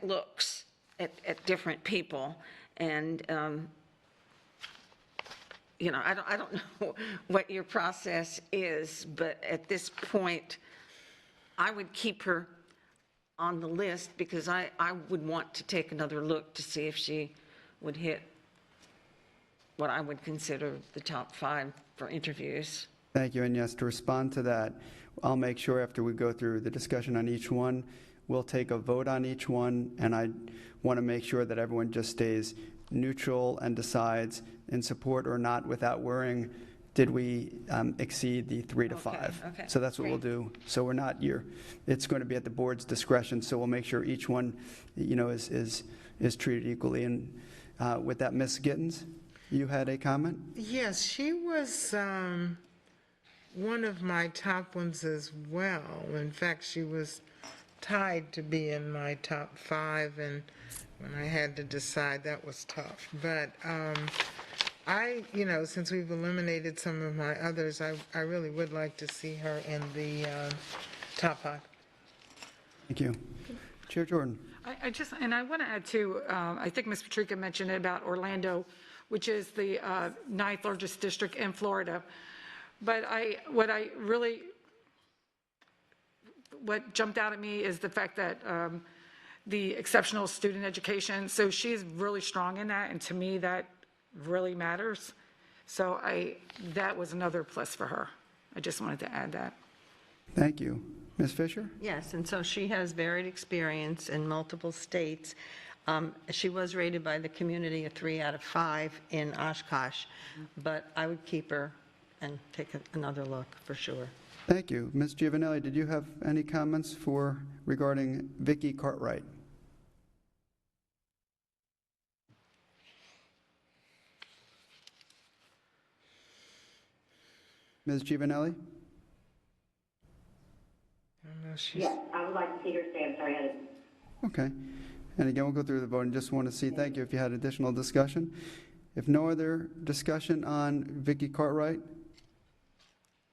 looks at different people, and I don't know what your process is, but at this point, I would keep her on the list because I would want to take another look to see if she would hit what I would consider the top 5 for interviews. Thank you, and yes, to respond to that, I'll make sure after we go through the discussion on each one, we'll take a vote on each one, and I want to make sure that everyone just stays neutral and decides in support or not without worrying, did we exceed the 3 to 5? Okay. So that's what we'll do. So we're not it's going to be at the board's discretion, so we'll make sure each one, is treated equally. And with that, Ms. Gittens, you had a comment? Yes, she was one of my top ones as well. In fact, she was tied to be in my top 5, and when I had to decide, that was tough. But since we've eliminated some of my others, I really would like to see her in the top 5. Thank you. Chair Jordan. I want to add too, I think Ms. Patrica mentioned it about Orlando, which is the 9th largest district in Florida. But what jumped out at me is the fact that the exceptional student education, so she's really strong in that, and to me that really matters. So that was another plus for her. I just wanted to add that. Thank you. Ms. Fisher? Yes, and so she has varied experience in multiple states. She was rated by the community a 3 out of 5 in Oshkosh, but I would keep her and take another look for sure. Thank you. Ms. Giovanelli, did you have any comments regarding Vicky Cartwright? Ms. Giovanelli? Yes, I would like to see her stay. I'm sorry, Okay. And again, we'll go through the vote and just want to see, thank you if you had additional discussion. If no other discussion on Vicky Cartwright,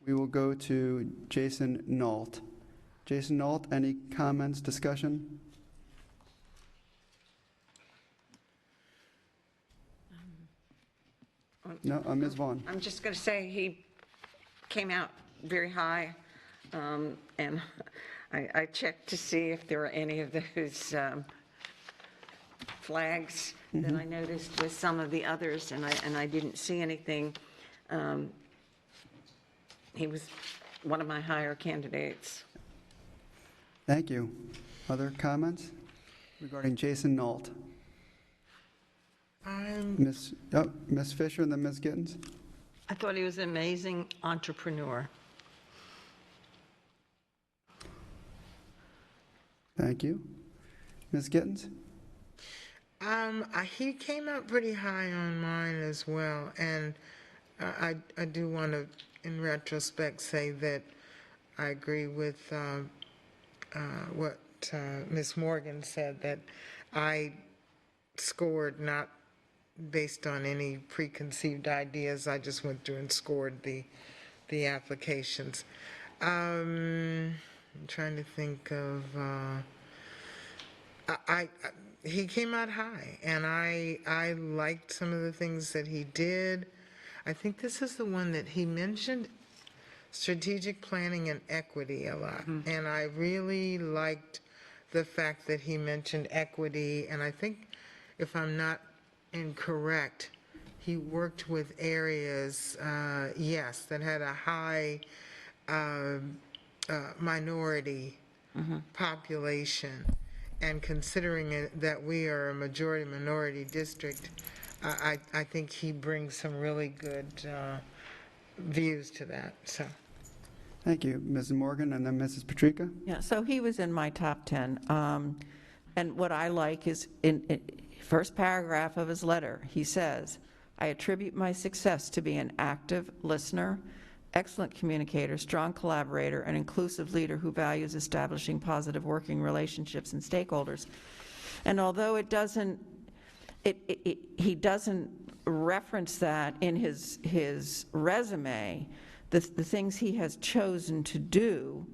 we will go to Jason Nault. Jason Nault, any comments, discussion? No, Ms. Vaughn. I'm just going to say he came out very high, and I checked to see if there were any of those flags that I noticed with some of the others, and I didn't see anything. He was one of my higher candidates. Thank you. Other comments regarding Jason Nault? Ms. Fisher and then Ms. Gittens? I thought he was an amazing entrepreneur. Thank you. Ms. Gittens? He came out pretty high on mine as well, and I do want to, in retrospect, say that I agree with what Ms. Morgan said, that I scored not based on any preconceived ideas. I just went through and scored the applications. I'm trying to think of. He came out high, and I liked some of the things that he did. I think this is the one that he mentioned, strategic planning and equity a lot. And I really liked the fact that he mentioned equity, and I think, if I'm not incorrect, he worked with areas, yes, that had a high minority population. And considering that we are a majority minority district, I think he brings some really good views to that. So, Thank you. Mrs. Morgan and then Mrs. Patrica? Yeah, so he was in my top 10. And what I like is in first paragraph of his letter, he says, I attribute my success to be an active listener, excellent communicator, strong collaborator, and inclusive leader who values establishing positive working relationships and stakeholders. And although it doesn't, he doesn't reference that in his resume, the things he has chosen to do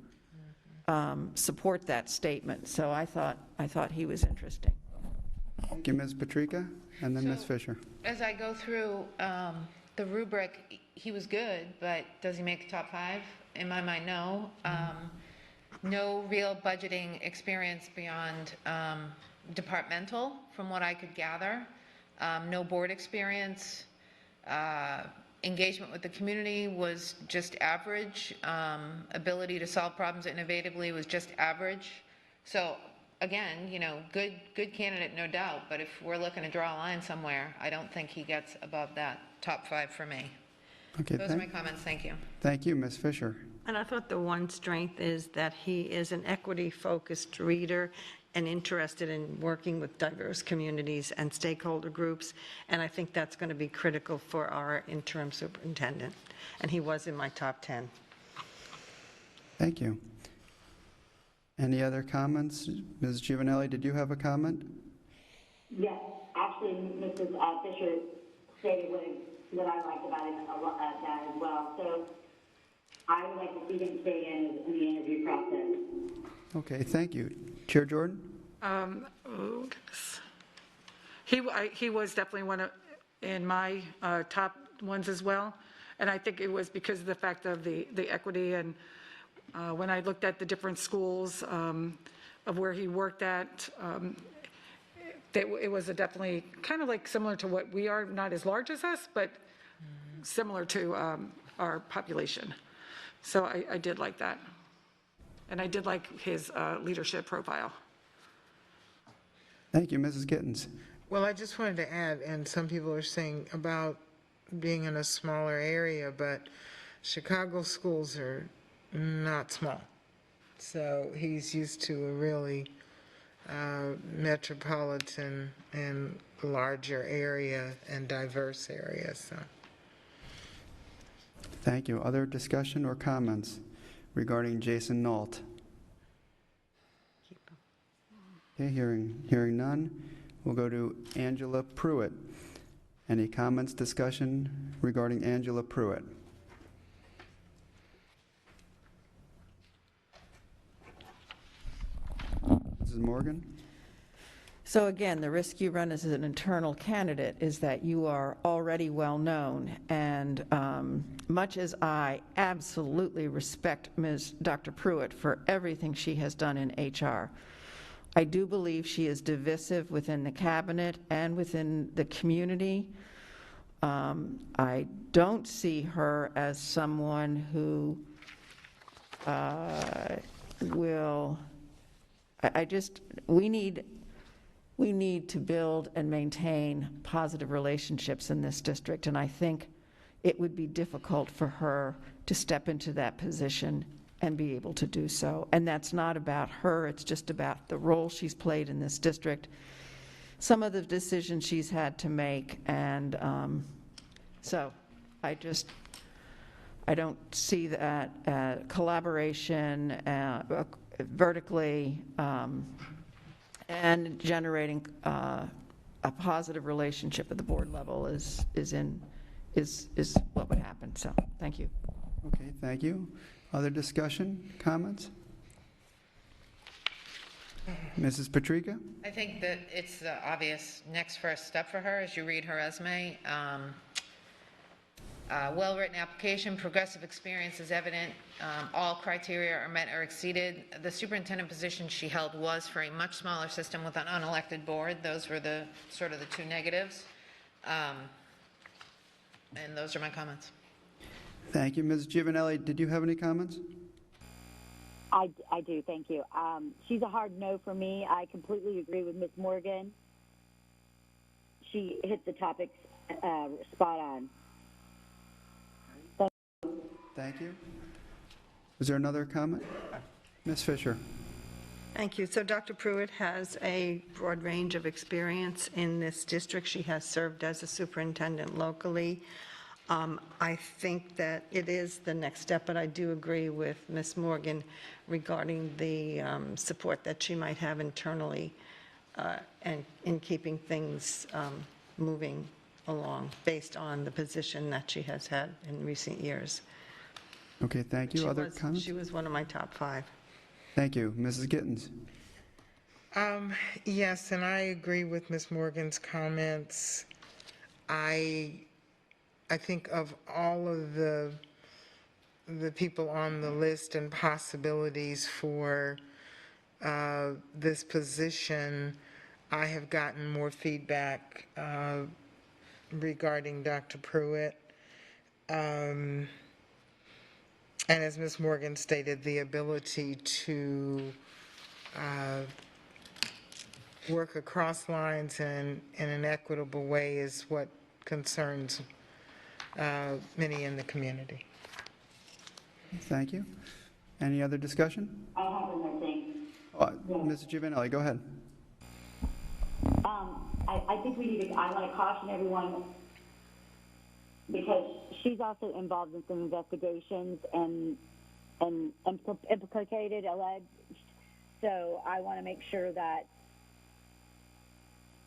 support that statement. So I thought he was interesting. Thank you, Ms. Patrica, and then Ms. Fisher. As I go through the rubric, he was good, but does he make the top 5? In my mind, no. No real budgeting experience beyond departmental, from what I could gather. No board experience. Engagement with the community was just average. Ability to solve problems innovatively was just average. So again, good candidate, no doubt, but if we're looking to draw a line somewhere, I don't think he gets above that top 5 for me. Okay, Those are my comments. Thank you. Thank you, Ms. Fisher. And I thought the one strength is that he is an equity-focused reader and interested in working with diverse communities and stakeholder groups, and I think that's going to be critical for our interim superintendent, and he was in my top 10. Thank you. Any other comments? Ms. Giovanelli, did you have a comment? Yes, actually, Mrs. Fisher stated what I liked about it, that as well. So I would like to see him stay in the interview process. Okay, thank you. Chair Jordan? Oh, goodness. He was definitely one of, in my top ones as well. And I think it was because of the fact of the equity, and when I looked at the different schools of where he worked at, it was definitely kind of like similar to what we are, not as large as us, but similar to our population. So I did like that. And I did like his leadership profile. Thank you, Mrs. Gittens. well, I just wanted to add, and some people are saying about being in a smaller area, but Chicago schools are not small. So he's used to a really metropolitan and larger area and diverse area, so. Thank you. Other discussion or comments regarding Jason Nault? Okay, hearing none, we'll go to Angela Pruitt. Any comments, discussion regarding Angela Pruitt? Mrs. Morgan? So again, the risk you run as an internal candidate is that you are already well-known, and much as I absolutely respect Dr. Pruitt for everything she has done in HR, I do believe she is divisive within the cabinet and within the community. I don't see her as someone who will, we need to build and maintain positive relationships in this district, and I think it would be difficult for her to step into that position and be able to do so. And that's not about her, it's just about the role she's played in this district, some of the decisions she's had to make, and so I don't see that collaboration vertically and generating a positive relationship at the board level is what would happen. So thank you. Okay, thank you. Other discussion, comments? Mrs. Patrica? I think that it's the obvious next first step for her as you read her resume. Well-written application, progressive experience is evident, all criteria are met or exceeded. The superintendent position she held was for a much smaller system with an unelected board. Those were the sort of the two negatives. And those are my comments. Thank you. Ms. Giovanelli, did you have any comments? I do, thank you. She's a hard no for me. I completely agree with Ms. Morgan. She hit the topic spot on. Thank you. Is there another comment? Ms. Fisher? Thank you. So Dr. Pruitt has a broad range of experience in this district. She has served as a superintendent locally. I think that it is the next step, but I do agree with Ms. Morgan regarding the support that she might have internally and in keeping things moving along based on the position that she has had in recent years. Okay, thank you. Other comments? She was one of my top 5. Thank you. Mrs. Gittens? Yes, and I agree with Ms. Morgan's comments. I think of all of the people on the list and possibilities for this position, I have gotten more feedback regarding Dr. Pruitt. And as Ms. Morgan stated, the ability to work across lines in an equitable way is what concerns many in the community. Thank you. Any other discussion? I have one more thing. Mrs. Giovanelli, go ahead. I think we need to, I want to caution everyone because she's also involved in some investigations and implicated, alleged. So I want to make sure that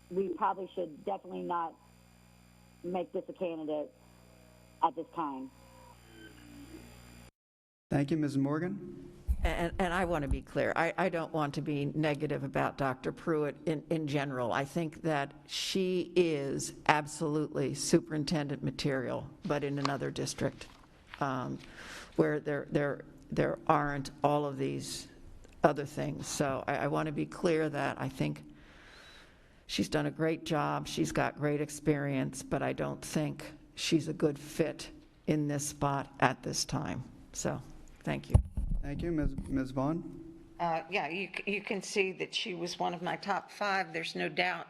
we probably should definitely not make this a candidate at this time. Thank you, Ms. Morgan. And I want to be clear, I don't want to be negative about Dr. Pruitt in general. I think that she is absolutely superintendent material, but in another district where there aren't all of these other things. So I want to be clear that I think she's done a great job, she's got great experience, but I don't think she's a good fit in this spot at this time. So, thank you. Thank you. Ms. Vaughn? Yeah, you can see that she was one of my top 5. There's no doubt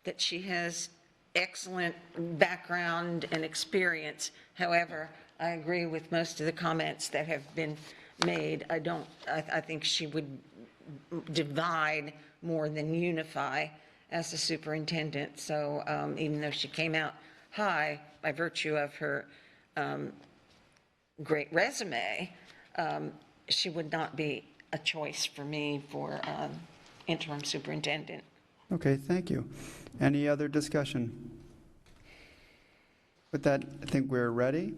that she has excellent background and experience. However, I agree with most of the comments that have been made. I think she would divide more than unify as a superintendent. So even though she came out high by virtue of her great resume, she would not be a choice for me for interim superintendent. Okay, thank you. Any other discussion? With that, I think we're ready,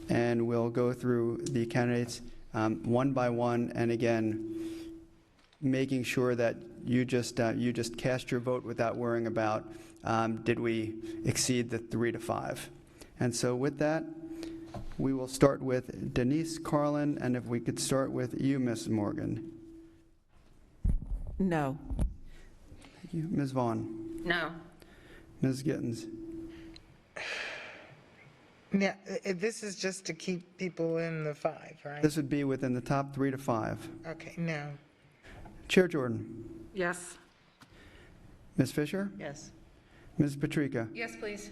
and we'll go through the candidates one by one. And again, making sure that you just cast your vote without worrying about, did we exceed the 3 to 5? And so with that, we will start with Denise Carlin, and if we could start with you, Ms. Morgan. No. Thank you. Ms. Vaughn. No. Ms. Gittens. Now, this is just to keep people in the 5, right? This would be within the top 3 to 5. Okay, no. Chair Jordan. Yes. Ms. Fisher. Yes. Ms. Patrica. Yes, please.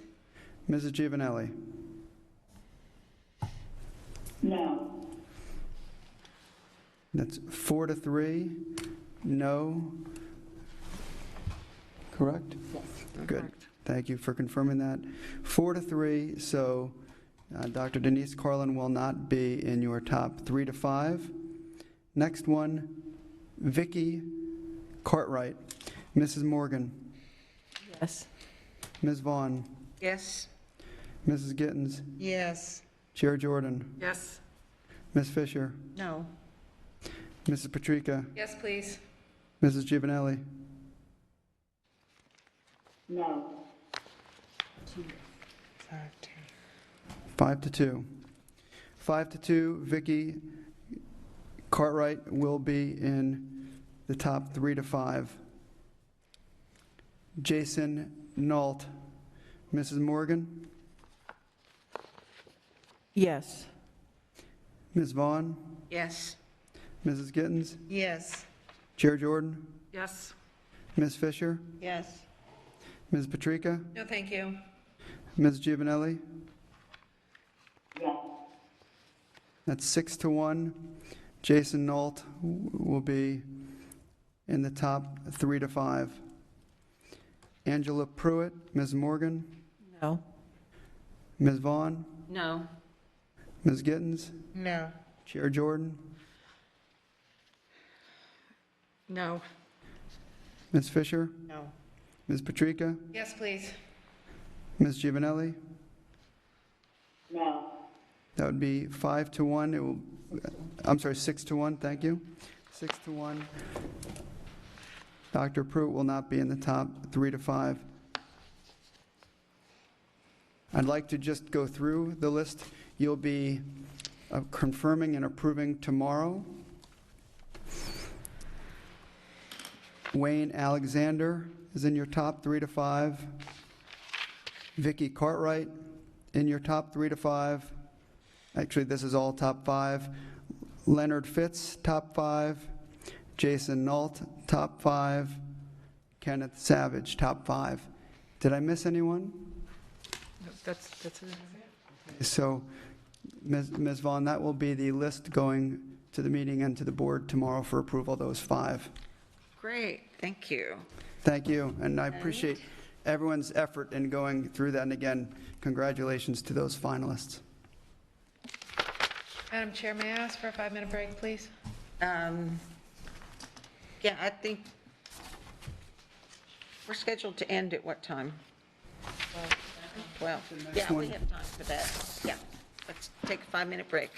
Mrs. Giovanelli. No. That's 4 to 3. No. Correct? Yes. Good. Thank you for confirming that. 4 to 3, so Dr. Denise Carlin will not be in your top 3 to 5. Next one, Vicky Cartwright. Mrs. Morgan. Yes. Ms. Vaughn. Yes. Mrs. Gittens. Yes. Chair Jordan. Yes. Ms. Fisher. No. Mrs. Patrica. Yes, please. Mrs. Giovanelli. No. 5 to 2. 5 to 2, Vicky Cartwright will be in the top 3 to 5. Jason Nault. Mrs. Morgan. Yes. Ms. Vaughn. Yes. Mrs. Gittens. Yes. Chair Jordan. Yes. Ms. Fisher. Yes. Ms. Patrica. No, thank you. Ms. Giovanelli. Yes. That's 6 to 1. Jason Nault will be in the top 3 to 5. Angela Pruitt. Ms. Morgan. No. Ms. Vaughn. No. Ms. Gittens. No. Chair Jordan. No. Ms. Fisher. No. Ms. Patrica. Yes, please. Ms. Giovanelli. No. That would be 5 to 1. It will, I'm sorry, 6 to 1. Thank you. 6 to 1. Dr. Pruitt will not be in the top 3 to 5. I'd like to just go through the list. You'll be confirming and approving tomorrow. Wayne Alexander is in your top 3 to 5. Vicky Cartwright in your top 3 to 5. Actually, this is all top 5. Leonard Fitz, top 5. Jason Nault, top 5. Kenneth Savage, top 5. Did I miss anyone? That's it. So, Ms. Vaughn, that will be the list going to the meeting and to the board tomorrow for approval, those 5. Great, thank you. Thank you, and I appreciate everyone's effort in going through that. And again, congratulations to those finalists. Madam Chair, may I ask for a 5-minute break, please? Yeah, I think we're scheduled to end at what time? 12. Yeah, we one. have time for that. Yeah, let's take a 5-minute break.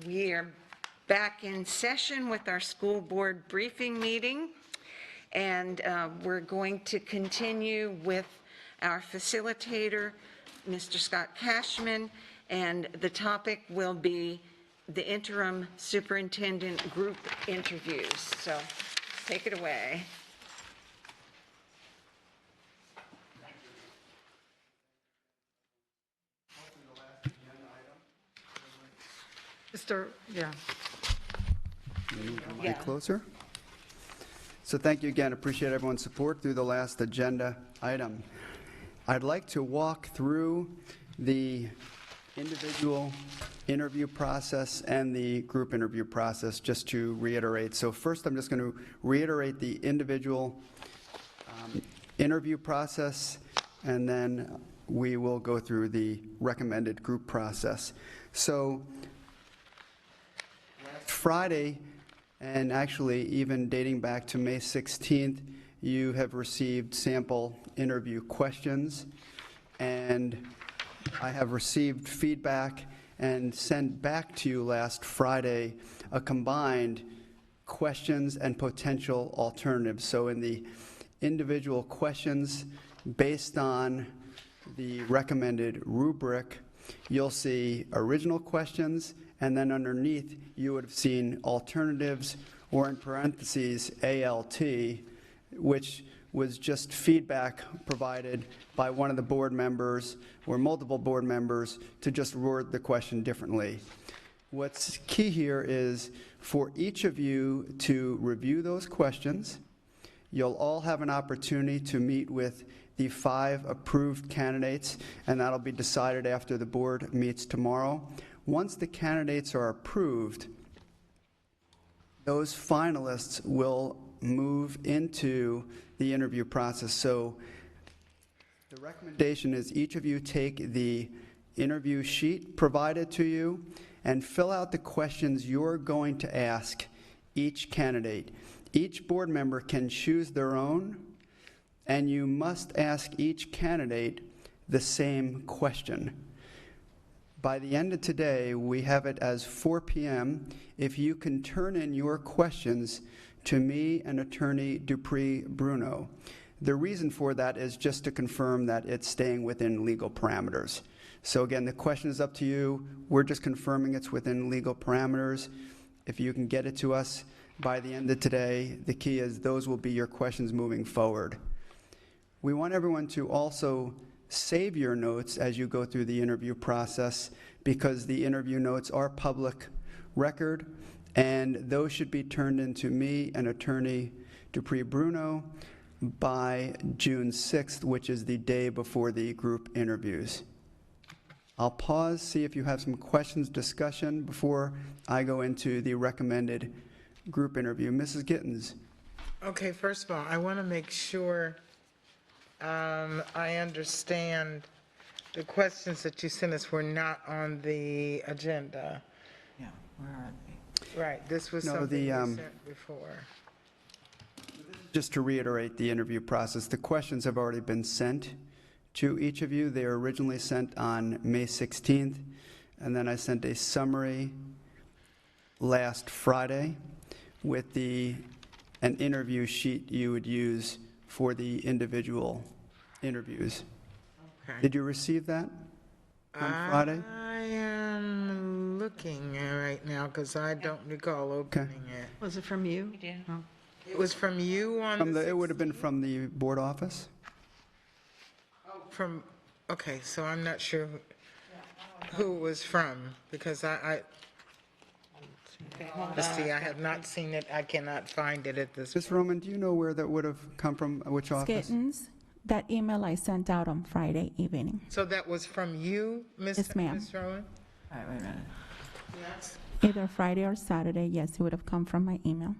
We are back in session with our school board briefing meeting, and we're going to continue with our facilitator, Mr. Scott Cashman, and the topic will be the interim superintendent group interviews. So take it away. Yeah. Be closer. So thank you again. Appreciate everyone's support through the last agenda item. I'd like to walk through the individual interview process and the group interview process just to reiterate. So first, I'm just going to reiterate the individual interview process, and then we will go through the recommended group process. So last Friday, and actually even dating back to May 16th, you have received sample interview questions, and I have received feedback and sent back to you last Friday a combined questions and potential alternatives. So in the individual questions, based on the recommended rubric, you'll see original questions, and then underneath you would have seen alternatives, or in parentheses, ALT, which was just feedback provided by one of the board members or multiple board members to just word the question differently. What's key here is for each of you to review those questions. You'll all have an opportunity to meet with the 5 approved candidates, and that'll be decided after the board meets tomorrow. Once the candidates are approved, those finalists will move into the interview process. So the recommendation is each of you take the interview sheet provided to you and fill out the questions you're going to ask each candidate. Each board member can choose their own, and you must ask each candidate the same question. By the end of today, we have it as 4 p.m. If you can turn in your questions to me and Attorney Dupree Bruno. The reason for that is just to confirm that it's staying within legal parameters. So again, the question is up to you. We're just confirming it's within legal parameters. If you can get it to us by the end of today, the key is those will be your questions moving forward. We want everyone to also save your notes as you go through the interview process, because the interview notes are public record, and those should be turned into me and Attorney Dupree Bruno by June 6th, which is the day before the group interviews. I'll pause, see if you have some questions, discussion before I go into the recommended group interview. Mrs. Gittens. Okay, first of all, I want to make sure I understand the questions that you sent us were not on the agenda. Yeah, where are they? Right, this was No, something the, you sent before. Just to reiterate the interview process, the questions have already been sent to each of you. They were originally sent on May 16th, and then I sent a summary last Friday with an interview sheet you would use for the individual interviews. Okay. Did you receive that on Friday? I am looking right now because I don't recall opening it. Was it from you? You do. Oh. It was from you on the It would have been from the board office. From, okay, so I'm not sure who it was from, because let's see, I have not seen it, I cannot find it at this. Ms. Roman, do you know where that would have come from, which office? Skittens, that email I sent out on Friday evening. So that was from you, Ms. Yes, ma'am. Ms. Rowan? All right, wait a minute. Yes. Either Friday or Saturday, yes, it would have come from my email.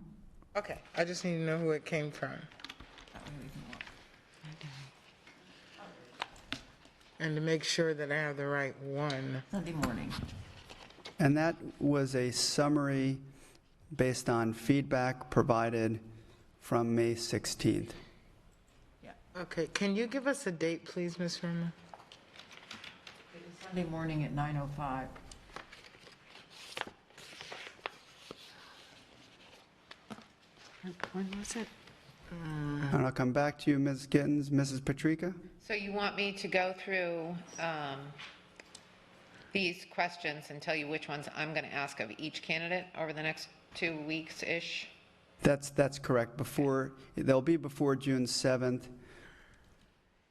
Okay, I just need to know who it came from. And to make sure that I have the right one. Sunday morning. And that was a summary based on feedback provided from May 16th. Okay, can you give us a date, please, Ms. Roman? Sunday morning at 9:05. When was it? And I'll come back to you, Ms. Gittens. Mrs. Patrica? So you want me to go through these questions and tell you which ones I'm going to ask of each candidate over the next 2 weeks-ish? That's correct. They'll be before June 7th.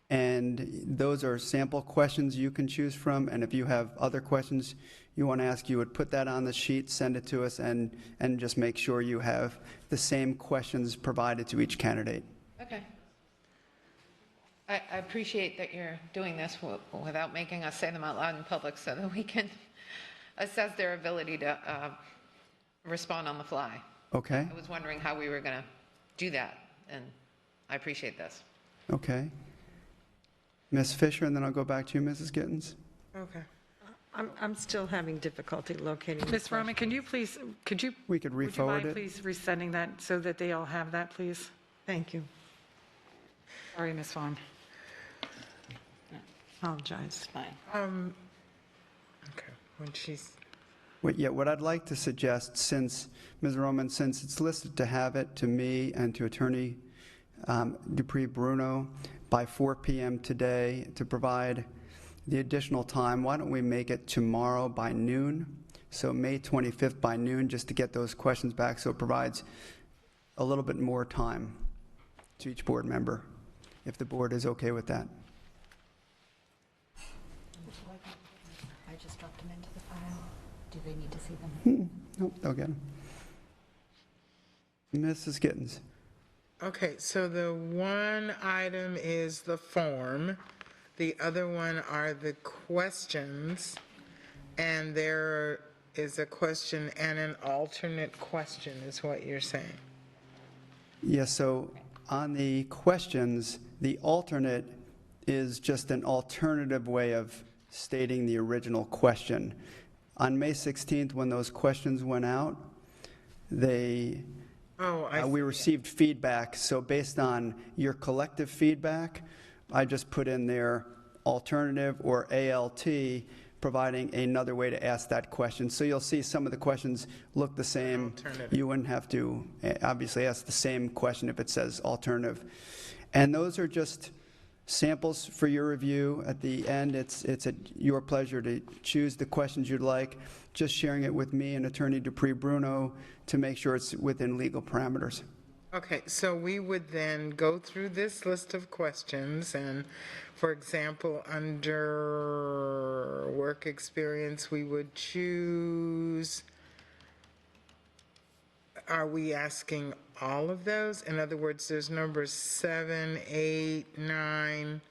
And those are sample questions you can choose from. And if you have other questions you want to ask, you would put that on the sheet, send it to us, and just make sure you have the same questions provided to each candidate. Okay. I appreciate that you're doing this without making us say them out loud in public so that we can assess their ability to respond on the fly. Okay? I was wondering how we were going to do that, and I appreciate this. Okay. Ms. Fisher, and then I'll go back to you, Mrs. Gittens. Okay. I'm still having difficulty locating. Ms. Roman, can you please, We could would you re-forward mind it. please resending that so that they all have that, please? Thank you. Sorry, Ms. Vaughn. Apologize. Okay, when she's, What I'd like to suggest, since, Ms. Roman, since it's listed to have it to me and to Attorney Dupree Bruno by 4 p.m. today to provide the additional time, why don't we make it tomorrow by noon? So May 25th by noon, just to get those questions back, so it provides a little bit more time to each board member, if the board is okay with that. I just dropped them into the file. Do they need to see them? Nope, they'll get them. Mrs. Gittens. okay, so the one item is the form. The other one are the questions. And there is a question and an alternate question, is what you're saying. Yes, so on the questions, the alternate is just an alternative way of stating the original question. On May 16th, when those questions went out, we received feedback. So based on your collective feedback, I just put in there alternative or ALT, providing another way to ask that question. So you'll see some of the questions look the same. Alternative. You wouldn't have to obviously ask the same question if it says alternative. And those are just samples for your review. At the end, it's at your pleasure to choose the questions you'd like, just sharing it with me and Attorney Dupree Bruno to make sure it's within legal parameters. Okay, so we would then go through this list of questions, and for example, under work experience, we would choose, are we asking all of those? In other words, there's numbers 7, 8, 9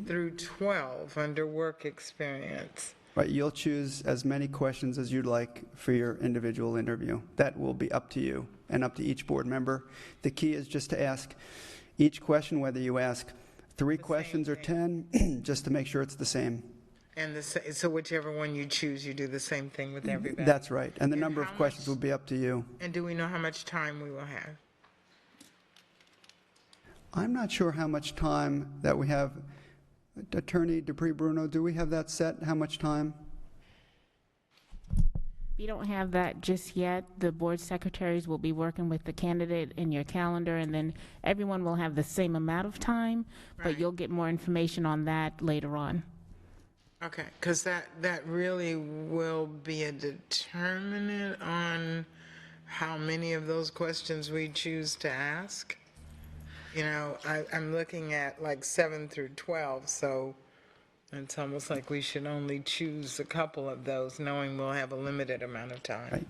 through 12 under work experience. Right, you'll choose as many questions as you'd like for your individual interview. That will be up to you and up to each board member. The key is just to ask each question, whether you ask 3 questions or 10, just to make sure it's the same. And so whichever one you choose, you do the same thing with everybody? That's right, and the And number of how questions much- will be up to you. And do we know how much time we will have? I'm not sure how much time that we have. Attorney Dupree Bruno, do we have that set? How much time? We don't have that just yet. The board secretaries will be working with the candidate in your calendar, and then everyone will have the same amount of time, but Right. you'll get more information on that later on. Okay, because that really will be a determinant on how many of those questions we choose to ask. You know, I'm looking at like 7 through 12, so it's almost like we should only choose a couple of those, knowing we'll have a limited amount of time. Right.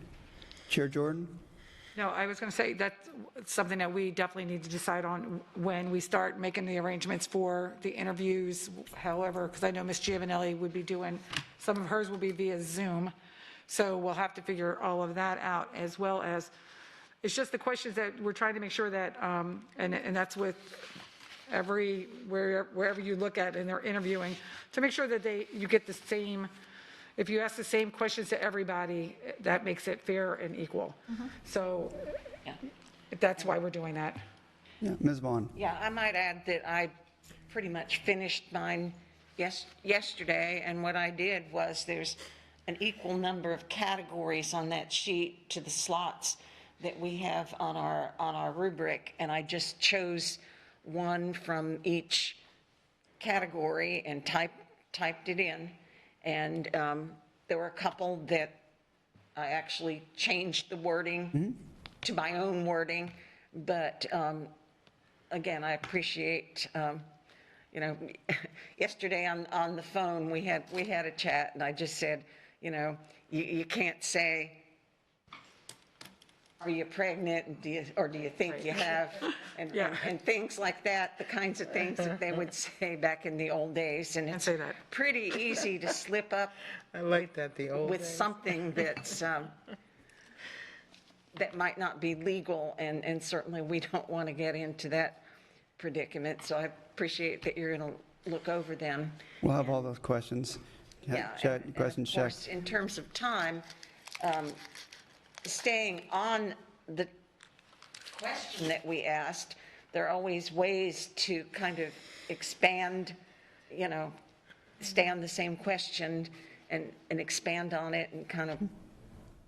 Chair Jordan? No, I was going to say that's something that we definitely need to decide on when we start making the arrangements for the interviews. However, because I know Ms. Giovanelli would be doing, some of hers will be via Zoom. So we'll have to figure all of that out, as well as, it's just the questions that we're trying to make sure that, and that's with wherever you look at and they're interviewing, to make sure that you get the same, if you ask the same questions to everybody, that makes it fair and equal. So that's why we're doing that. Yeah, Ms. Vaughn? Yeah, I might add that I pretty much finished mine yesterday, and what I did was there's an equal number of categories on that sheet to the slots that we have on our rubric, and I just chose one from each category and typed it in. And there were a couple that I actually changed the wording to my own wording. But again, I appreciate, yesterday on the phone, we had a chat, and I just said, you can't say, are you pregnant, or do you think you have, and things like that, the kinds of things that they would say back in the old days. And it's say that. pretty easy to slip up I like that, the old with days. something that's, that might not be legal, and certainly we don't want to get into that predicament. So I appreciate that you're going to look over them. We'll have all those questions. Yeah, Questions and of course, checked. in terms of time, staying on the question that we asked, there are always ways to kind of expand, stay on the same question and expand on it and kind of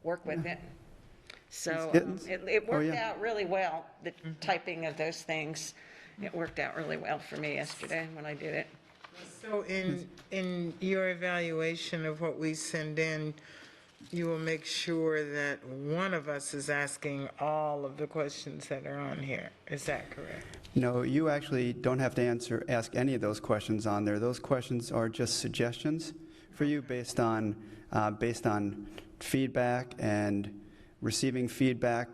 work with it. So it worked out really well, the typing of those things. It worked out really well for me yesterday when I did it. So in your evaluation of what we send in, you will make sure that one of us is asking all of the questions that are on here. Is that correct? No, you actually don't have to ask any of those questions on there. Those questions are just suggestions for you based on feedback and receiving feedback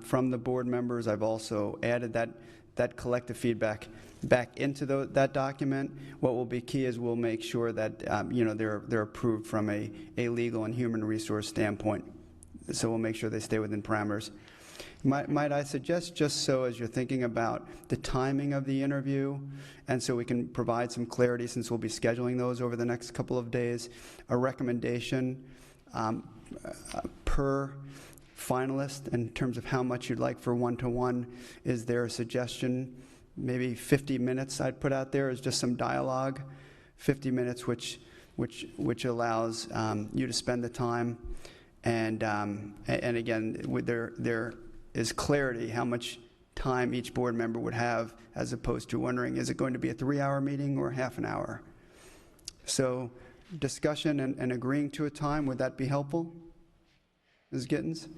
from the board members. I've also added that collective feedback back into that document. What will be key is we'll make sure that they're approved from a legal and human resource standpoint. So we'll make sure they stay within parameters. Might I suggest, just so as you're thinking about the timing of the interview, and so we can provide some clarity since we'll be scheduling those over the next couple of days, a recommendation per finalist in terms of how much you'd like for one-to-one. Is there a suggestion? Maybe 50 minutes I'd put out there as just some dialogue, 50 minutes which allows you to spend the time, and again, there is clarity how much time each board member would have, as opposed to wondering, is it going to be a 3-hour meeting or half an hour? So discussion and agreeing to a time, would that be helpful? Ms. Gittens?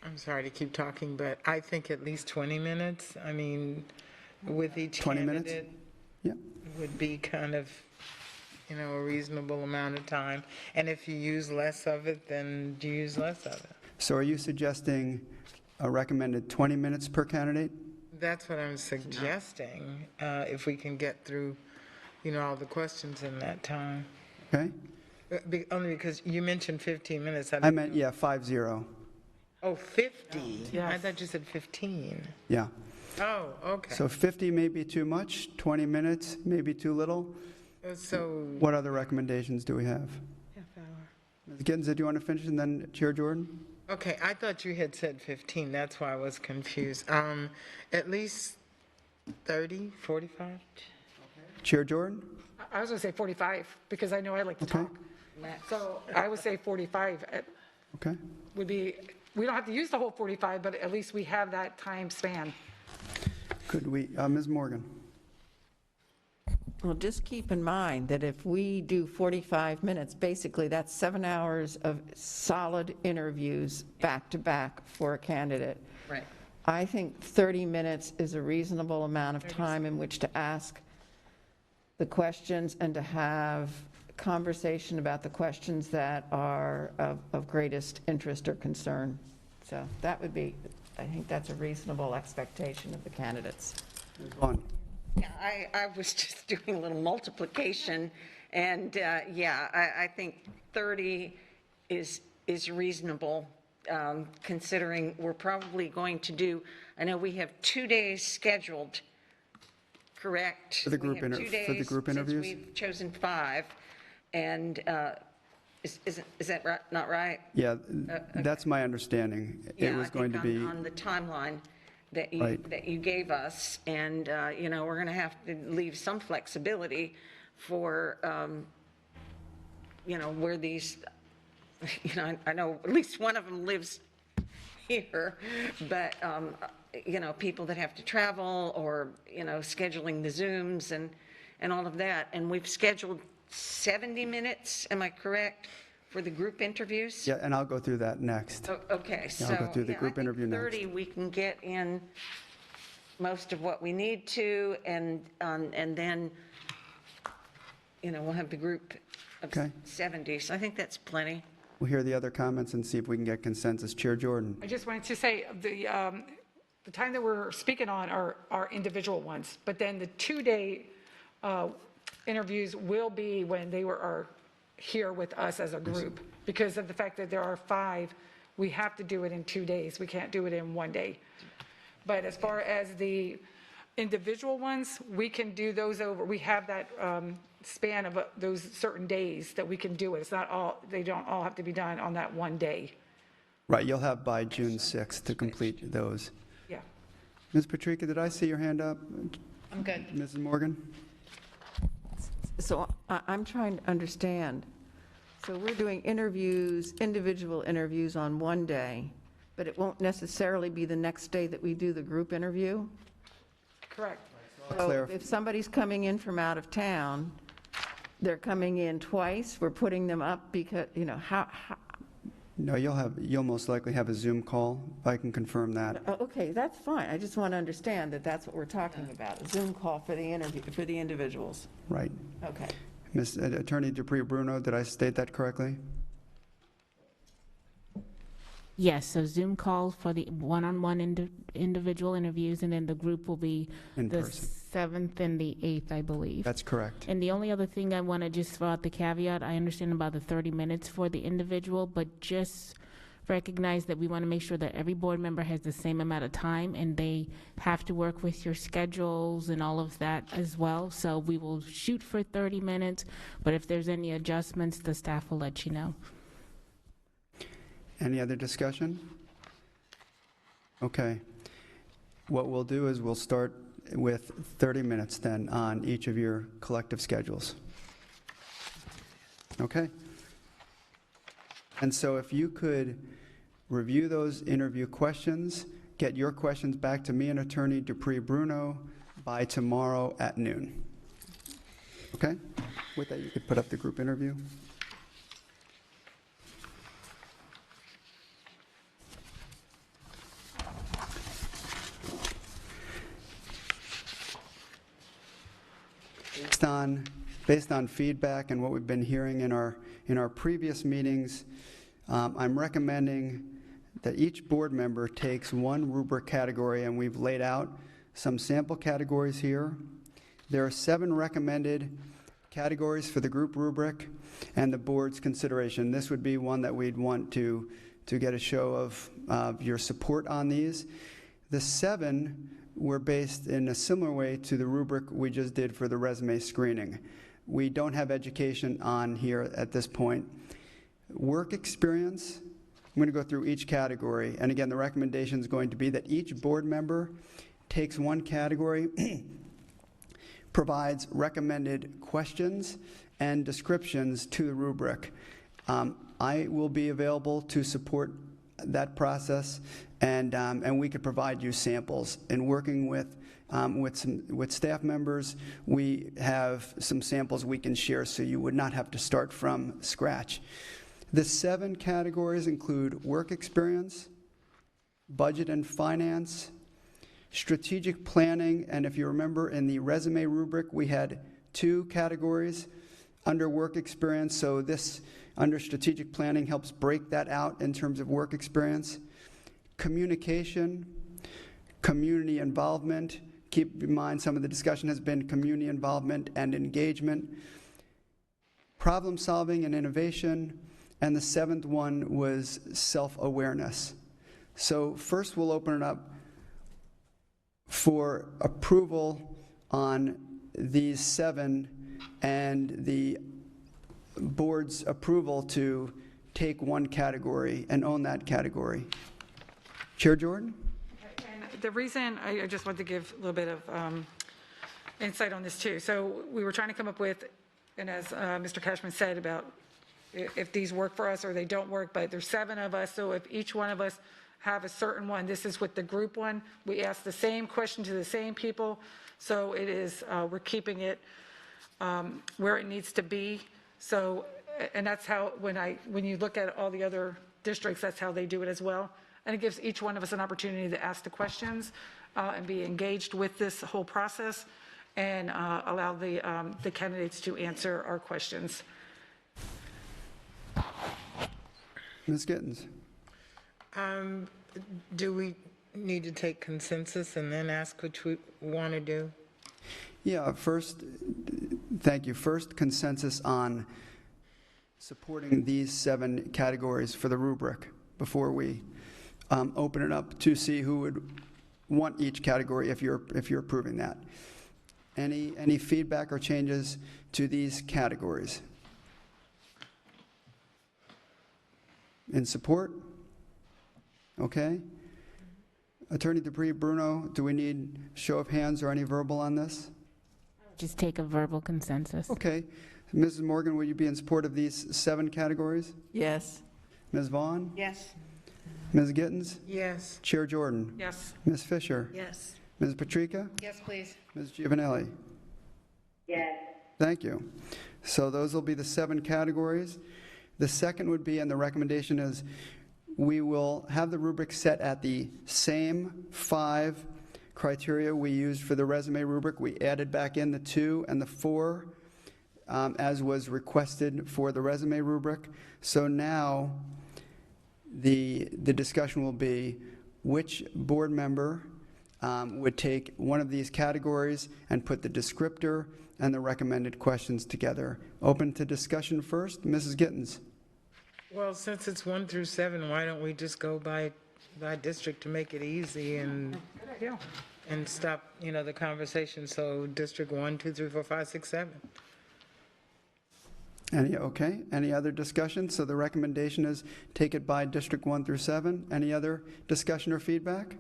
I'm sorry to keep talking, but I think at least 20 minutes. I mean, with each 20 minutes? candidate Yeah. would be kind of, a reasonable amount of time. And if you use less of it, then you use less of it. So are you suggesting a recommended 20 minutes per candidate? That's what I'm suggesting, if we can get through, all the questions in that time. Okay. Only because you mentioned 15 minutes. I meant, 50. Oh, 50? Yes. I thought you said 15. Yeah. Oh, okay. So 50 may be too much, 20 minutes may be too little. So, What other recommendations do we have? half hour. Ms. Gittens, did you want to finish, and then Chair Jordan? Okay, I thought you had said 15, that's why I was confused. At least 30, 45? Chair Jordan? I was going to say 45, because I know I like to Okay. talk. So I would say 45 Okay. would be, we don't have to use the whole 45, but at least we have that time span. Could we, Ms. Morgan? Well, just keep in mind that if we do 45 minutes, basically that's 7 hours of solid interviews back to back for a candidate. Right. I think 30 minutes is a reasonable amount of time in which to ask the questions and to have conversation about the questions that are of greatest interest or concern. So that would be, I think that's a reasonable expectation of the candidates. Ms. Vaughn? Yeah, I was just doing a little multiplication, and I think 30 is reasonable, considering we're probably going to do, I know we have 2 days scheduled, correct? For the group We have 2 days for the group interviews? Since we've chosen 5, and is that right, not right? Yeah, that's my understanding. It was going to be, on the timeline that Right. you gave us, and, we're going to have to leave some flexibility for, where these, I know at least one of them lives here, but, people that have to travel or, scheduling the Zooms and all of that. And we've scheduled 70 minutes, am I correct, for the group interviews? Yeah, and I'll go through that next. Okay, so. I'll go through the yeah, I group think interview next. 30, we can get in most of what we need to, and then, we'll have the group of Okay. 70. So I think that's plenty. We'll hear the other comments and see if we can get consensus. Chair Jordan. I just wanted to say, the time that we're speaking on are individual ones, but then the 2-day interviews will be when they are here with us as a group. Because of the fact that there are 5, we have to do it in 2 days. We can't do it in 1 day. But as far as the individual ones, we can do those over, we have that span of those certain days that we can do it. It's not all, they don't all have to be done on that 1 day. Right, you'll have by June 6th to complete those. Yeah. Ms. Patrica, did I see your hand up? I'm good. Mrs. Morgan? So I'm trying to understand. So we're doing interviews, individual interviews on 1 day, but it won't necessarily be the next day that we do the group interview? Correct. So if somebody's coming in from out of town, they're coming in twice, we're putting them up because, how No, you'll most likely have a Zoom call. I can confirm that. okay, that's fine. I just want to understand that that's what we're talking about, a Zoom call for the interview, for the individuals. Right. Okay. Ms. Attorney Dupree Bruno, did I state that correctly? Yes, so Zoom calls for the one-on-one individual interviews, and then the group will be In the person. 7th and the 8th, I believe. That's correct. And the only other thing I want to just throw out the caveat, I understand about the 30 minutes for the individual, but just recognize that we want to make sure that every board member has the same amount of time, and they have to work with your schedules and all of that as well. So we will shoot for 30 minutes, but if there's any adjustments, the staff will let you know. Any other discussion? Okay. What we'll do is we'll start with 30 minutes then on each of your collective schedules. Okay? And so if you could review those interview questions, get your questions back to me and Attorney Dupree Bruno by tomorrow at noon. Okay? With that, you could put up the group interview. Based on feedback and what we've been hearing in our previous meetings, I'm recommending that each board member takes one rubric category, and we've laid out some sample categories here. There are 7 recommended categories for the group rubric and the board's consideration. This would be one that we'd want to get a show of your support on these. The 7 were based in a similar way to the rubric we just did for the resume screening. We don't have education on here at this point. Work experience, I'm going to go through each category. And again, the recommendation is going to be that each board member takes one category, provides recommended questions and descriptions to the rubric. I will be available to support that process, and we could provide you samples. In working with staff members, we have some samples we can share, so you would not have to start from scratch. The 7 categories include work experience, budget and finance, strategic planning, and if you remember in the resume rubric, we had 2 categories under work experience, so this under strategic planning helps break that out in terms of work experience. Communication, community involvement. Keep in mind some of the discussion has been community involvement and engagement. Problem solving and innovation. And the 7th one was self-awareness. So first we'll open it up for approval on these 7 and the board's approval to take one category and own that category. Chair Jordan? And the reason I just want to give a little bit of insight on this too. So we were trying to come up with, and as Mr. Cashman said about if these work for us or they don't work, but there's 7 of us, so if each one of us have a certain one. This is with the group one. We ask the same question to the same people. So it is, we're keeping it where it needs to be. So, and that's how, when you look at all the other districts, that's how they do it as well. And it gives each one of us an opportunity to ask the questions and be engaged with this whole process and allow the candidates to answer our questions. Ms. Gittens? Do we need to take consensus and then ask what we want to do? Yeah, first, thank you. First, consensus on supporting these 7 categories for the rubric before we open it up to see who would want each category if you're approving that. Any feedback or changes to these categories? In support? Okay. Attorney Dupree, Bruno, do we need show of hands or any verbal on this? Just take a verbal consensus. Okay. Mrs. Morgan, will you be in support of these 7 categories? Yes. Ms. Vaughn? Yes. Ms. Gittens? Yes. Chair Jordan? Yes. Ms. Fisher? Yes. Ms. Patrica? Yes, please. Ms. Giovanelli? Yes. Thank you. So those will be the 7 categories. The second would be, and the recommendation is, we will have the rubric set at the same 5 criteria we used for the resume rubric. We added back in the 2 and the 4 as was requested for the resume rubric. So now the discussion will be which board member would take one of these categories and put the descriptor and the recommended questions together. Open to discussion first. Mrs. Gittens. Well, since it's 1 through 7, why don't we just go by district to make it easy and stop, the conversation? So District 1, 2, 3, 4, 5, 6, 7. Any other discussion? So the recommendation is take it by District 1 through 7. Any other discussion or feedback?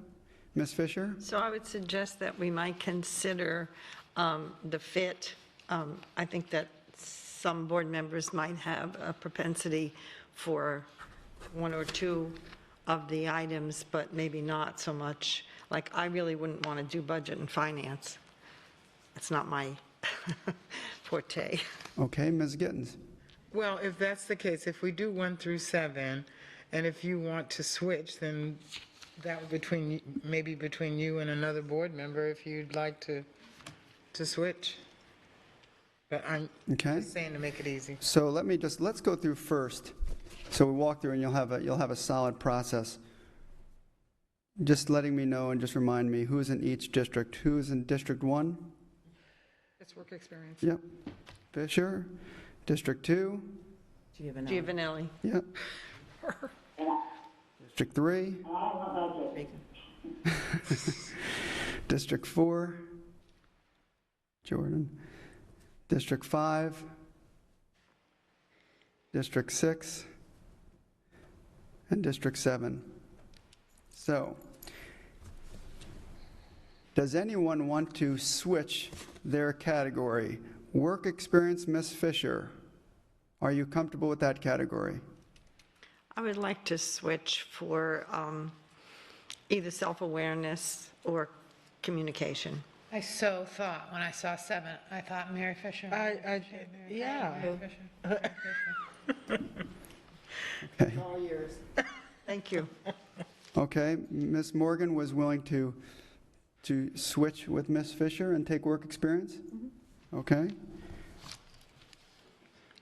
Ms. Fisher? So I would suggest that we might consider the fit. I think that some board members might have a propensity for 1 or 2 of the items, but maybe not so much. Like, I really wouldn't want to do budget and finance. It's not my forte. Okay, Ms. Gittens. Well, if that's the case, if we do 1 through 7, and if you want to switch, then that would maybe between you and another board member if you'd like to switch. But I'm just saying to make it easy. So let's go through first. So we walk through and you'll have a solid process. Just letting me know and just remind me who's in each district. Who's in District 1? It's work experience. Yep. Fisher. District 2? Giovanelli. Yep. District 3? District 4? Jordan. District 5? District 6? And District 7. So, does anyone want to switch their category? Work experience, Ms. Fisher. Are you comfortable with that category? I would like to switch for either self-awareness or communication. I so thought, when I saw 7, I thought Mary Fisher. Yeah. Mary Fisher. Okay. All yours. Thank you. Okay, Ms. Morgan was willing to switch with Ms. Fisher and take work experience? Okay.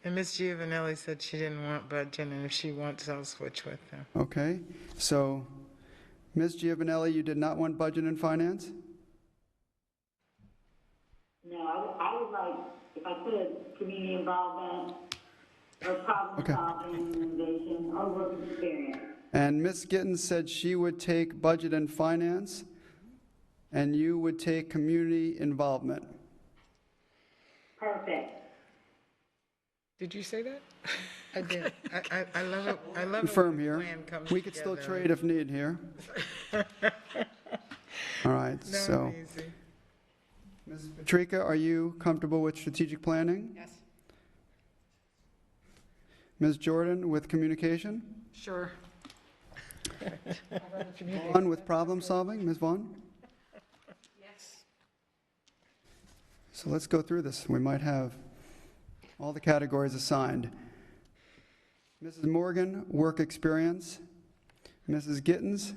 And Ms. Giovanelli said she didn't want budget, and if she wants, I'll switch with them. Okay, so Ms. Giovanelli, you did not want budget and finance? No, I would like, if I could, community involvement or problem solving, innovation, or work experience. And Ms. Gittens said she would take budget and finance, and you would take community involvement. Perfect. Did you say that? I did. I love it. I love Confirm it when a here. plan comes We could still together. trade if need here. All right, No, so, easy. Ms. Patrica, are you comfortable with strategic planning? Yes. Ms. Jordan with communication? Sure. Vaughn with problem solving, Ms. Vaughn? Yes. So let's go through this. We might have all the categories assigned. Mrs. Morgan, work experience. Mrs. Gittens,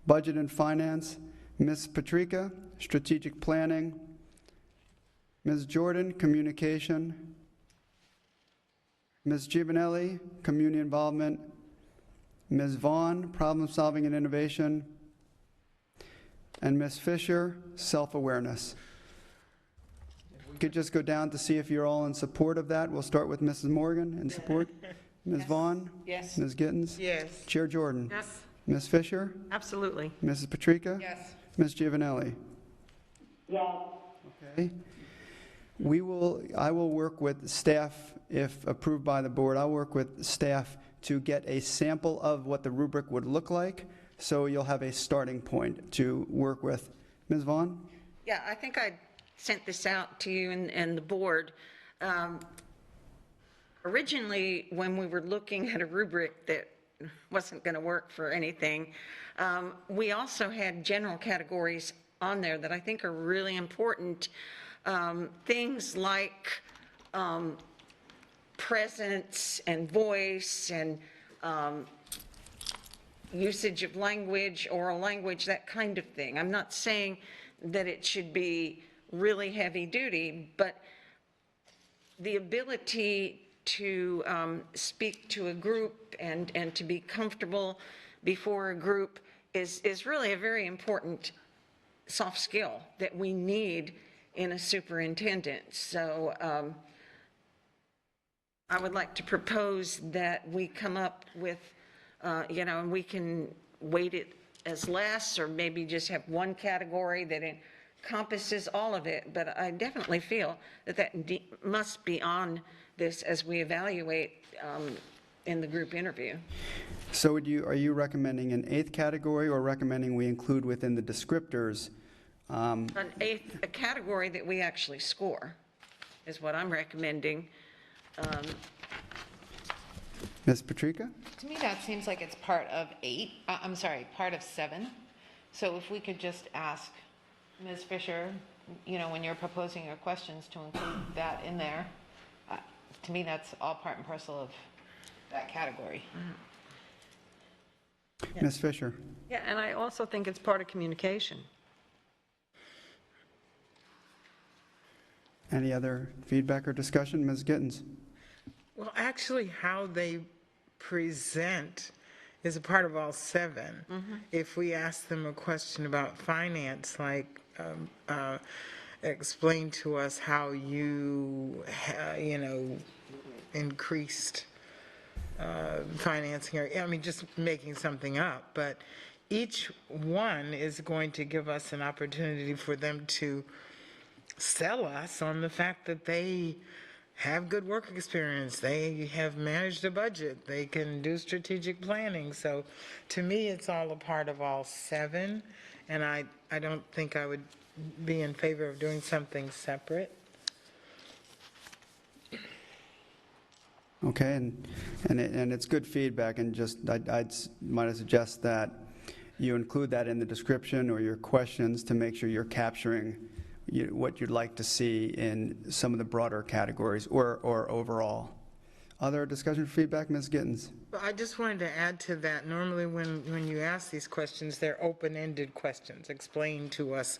budget and finance. Ms. Patrica, strategic planning. Ms. Jordan, communication. Ms. Giovanelli, community involvement. Ms. Vaughn, problem solving and innovation. And Ms. Fisher, self-awareness. We could just go down to see if you're all in support of that. We'll start with Mrs. Morgan in support. Ms. Vaughn? Yes. Ms. Gittens? Yes. Chair Jordan? Yes, Ms. Fisher? absolutely. Mrs. Patrica? Yes. Ms. Giovanelli? Yes. Okay. I will work with staff, if approved by the board, I'll work with staff to get a sample of what the rubric would look like, so you'll have a starting point to work with. Ms. Vaughn? Yeah, I think I sent this out to you and the board. Originally, when we were looking at a rubric that wasn't going to work for anything, we also had general categories on there that I think are really important. Things like presence and voice and usage of language, oral language, that kind of thing. I'm not saying that it should be really heavy duty, but the ability to speak to a group and to be comfortable before a group is really a very important soft skill that we need in a superintendent. So I would like to propose that we come up with, and we can weight it as less, or maybe just have one category that encompasses all of it. But I definitely feel that must be on this as we evaluate in the group interview. So are you recommending an 8th category, or recommending we include within the descriptors? A category that we actually score is what I'm recommending. Ms. Patrica? To me, that seems like it's part of part of 7. So if we could just ask Ms. Fisher, when you're proposing your questions, to include that in there. To me, that's all part and parcel of that category. Ms. Fisher? Yeah, and I also think it's part of communication. Any other feedback or discussion? Ms. Gittens? Well, actually, how they present is a part of all 7. If we ask them a question about finance, like explain to us how you, increased financing, or, just making something up, but each one is going to give us an opportunity for them to sell us on the fact that they have good work experience, they have managed a budget, they can do strategic planning. So to me, it's all a part of all 7, and I don't think I would be in favor of doing something separate. Okay, and it's good feedback, and just might suggest that you include that in the description or your questions to make sure you're capturing what you'd like to see in some of the broader categories or overall. Other discussion or feedback, Ms. Gittens? Well, I just wanted to add to that. Normally when you ask these questions, they're open-ended questions. Explain to us,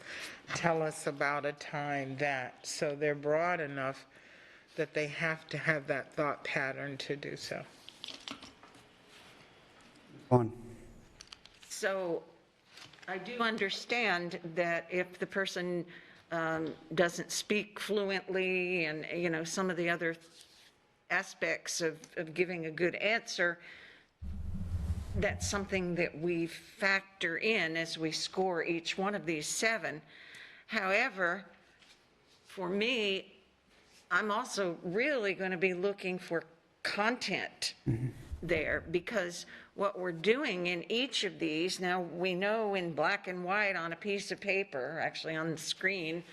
tell us about a time that. So they're broad enough that they have to have that thought pattern to do so. On. So I do understand that if the person doesn't speak fluently and, some of the other aspects of giving a good answer, that's something that we factor in as we score each one of these 7. However, for me, I'm also really going to be looking for content there, because what we're doing in each of these, now we know in black and white on a piece of paper, actually on the screen,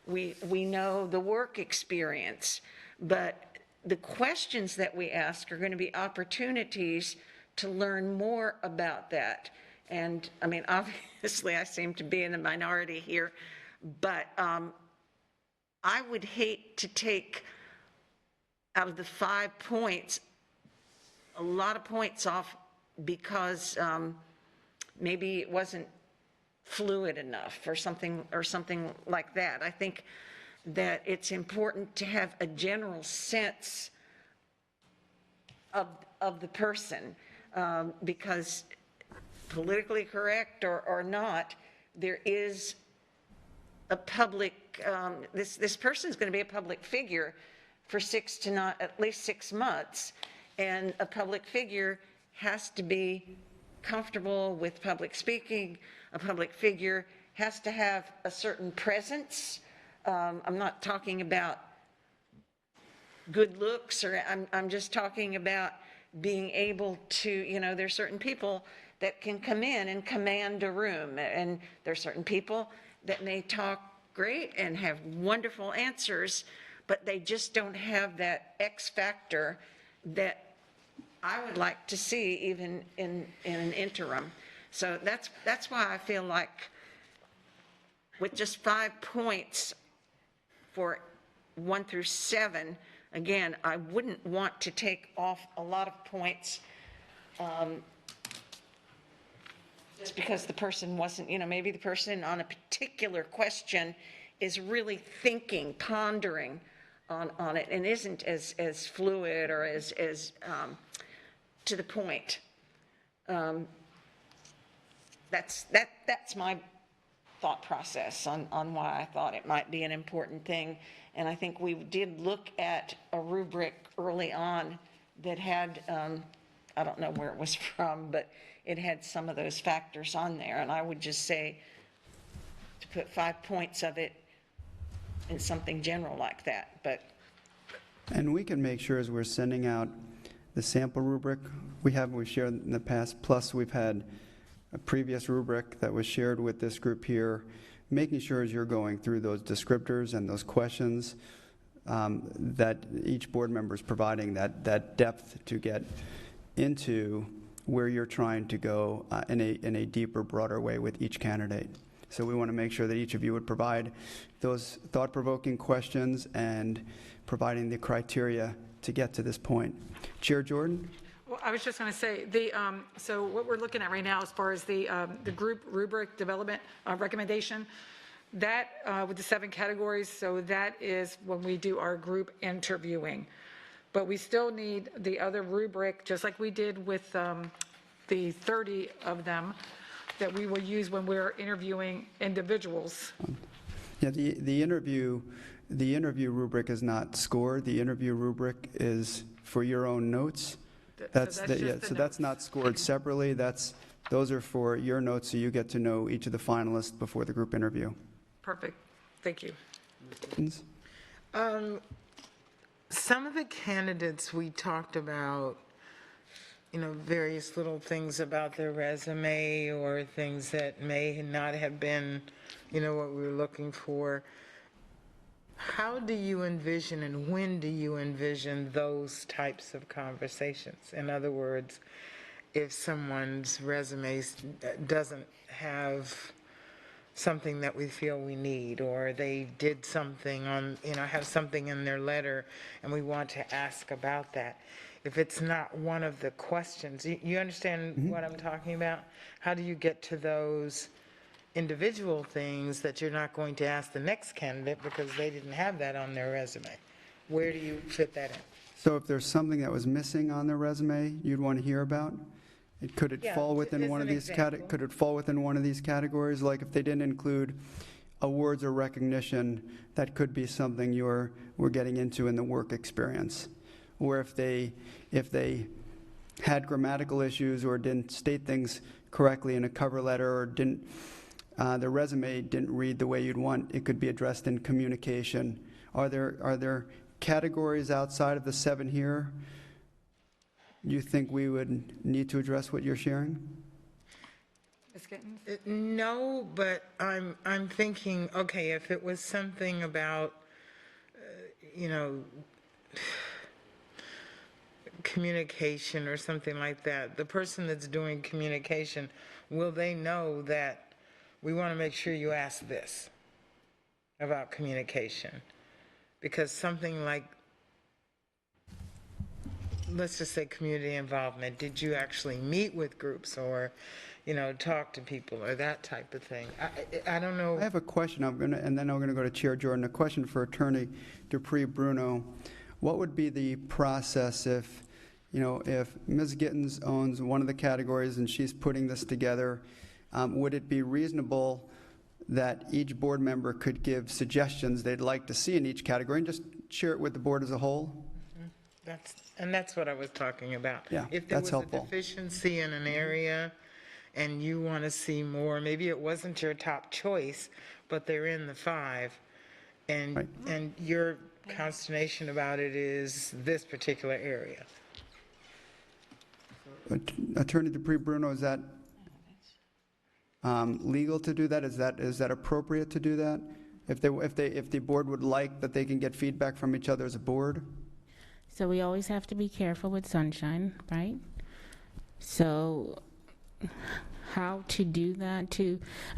we know the work experience, but the questions that we ask are going to be opportunities to learn more about that. And, I mean, obviously, I seem to be in the minority here, but I would hate to take, out of the 5 points, a lot of points off because maybe it wasn't fluid enough or something like that. I think that it's important to have a general sense of the person, because politically correct or not, there is a public, this person is going to be a public figure for at least 6 months, and a public figure has to be comfortable with public speaking. A public figure has to have a certain presence. I'm not talking about good looks, or I'm just talking about being able to, there's certain people that can come in and command a room, and there's certain people that may talk great and have wonderful answers, but they just don't have that X factor that I would like to see even in an interim. So that's why I feel like with just 5 points for 1 through 7, again, I wouldn't want to take off a lot of points just because the person wasn't, maybe the person on a particular question is really thinking, pondering on it, and isn't as fluid or as to the point. That's my thought process on why I thought it might be an important thing. And I think we did look at a rubric early on that had, I don't know where it was from, but it had some of those factors on there. And I would just say to put 5 points of it in something general like that. And we can make sure as we're sending out the sample rubric we've shared in the past, plus we've had a previous rubric that was shared with this group here, making sure as you're going through those descriptors and those questions that each board member is providing that depth to get into where you're trying to go in a deeper, broader way with each candidate. So we want to make sure that each of you would provide those thought-provoking questions and providing the criteria to get to this point. Chair Jordan? Well, I was just going to say, so what we're looking at right now as far as the group rubric development recommendation, that with the 7 categories, so that is when we do our group interviewing. But we still need the other rubric, just like we did with the 30 of them, that we will use when we're interviewing individuals. Yeah, the interview rubric is not scored. The interview rubric is for your own notes. So that's not scored separately. Those are for your notes, so you get to know each of the finalists before the group interview. Perfect. Thank you. Some of the candidates we talked about, various little things about their resume or things that may not have been, what we were looking for. How do you envision and when do you envision those types of conversations? In other words, if someone's resume doesn't have something that we feel we need, or they did something on, have something in their letter and we want to ask about that. If it's not one of the questions, you understand what I'm talking about? How do you get to those individual things that you're not going to ask the next candidate because they didn't have that on their resume? Where do you fit that in? So if there's something that was missing on their resume you'd want to hear about, could it fall within one of these could it fall within one of these categories? Like if they didn't include awards or recognition, that could be something we're getting into in the work experience. Or if they had grammatical issues or didn't state things correctly in a cover letter, or the resume didn't read the way you'd want, it could be addressed in communication. Are there categories outside of the 7 here you think we would need to address what you're sharing? Ms. Gittens? No, but I'm thinking, okay, if it was something about, communication or something like that, the person that's doing communication, will they know that we want to make sure you ask this about communication? Because something like, let's just say community involvement, did you actually meet with groups or, talk to people or that type of thing? I don't know. I have a question, and then I'm going to go to Chair Jordan. A question for Attorney Dupree Bruno. What would be the process if Ms. Gittens owns one of the categories and she's putting this together? Would it be reasonable that each board member could give suggestions they'd like to see in each category and just share it with the board as a whole? That's what I was talking about. Yeah, if there that's was helpful. a deficiency in an area and you want to see more, maybe it wasn't your top choice, but they're in the 5, and your consternation about it is this particular area. Attorney Dupree Bruno, is that legal to do that? Is that appropriate to do that? If the board would like that, they can get feedback from each other as a board? So we always have to be careful with sunshine, right? So how to do that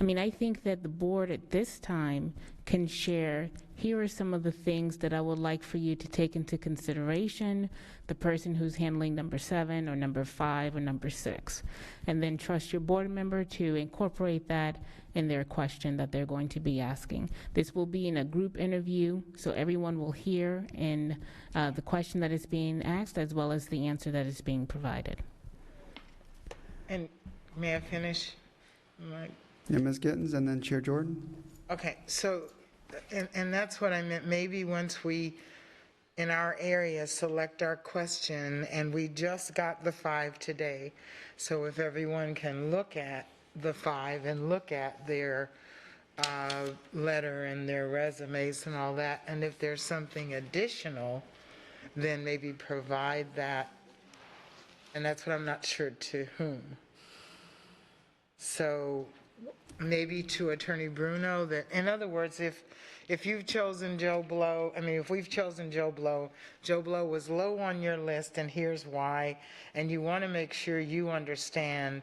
I think that the board at this time can share, here are some of the things that I would like for you to take into consideration, the person who's handling number 7 or number 5 or number 6, and then trust your board member to incorporate that in their question that they're going to be asking. This will be in a group interview, so everyone will hear in the question that is being asked as well as the answer that is being provided. And may I finish? Yeah, Ms. Gittens, and then Chair Jordan. Okay, so, and that's what I meant. Maybe once we, in our area, select our question, and we just got the 5 today, so if everyone can look at the 5 and look at their letter and their resumes and all that, and if there's something additional, then maybe provide that, and that's what I'm not sure to whom. So maybe to Attorney Bruno, that, in other words, if you've chosen Joe Blow, if we've chosen Joe Blow was low on your list and here's why, and you want to make sure you understand,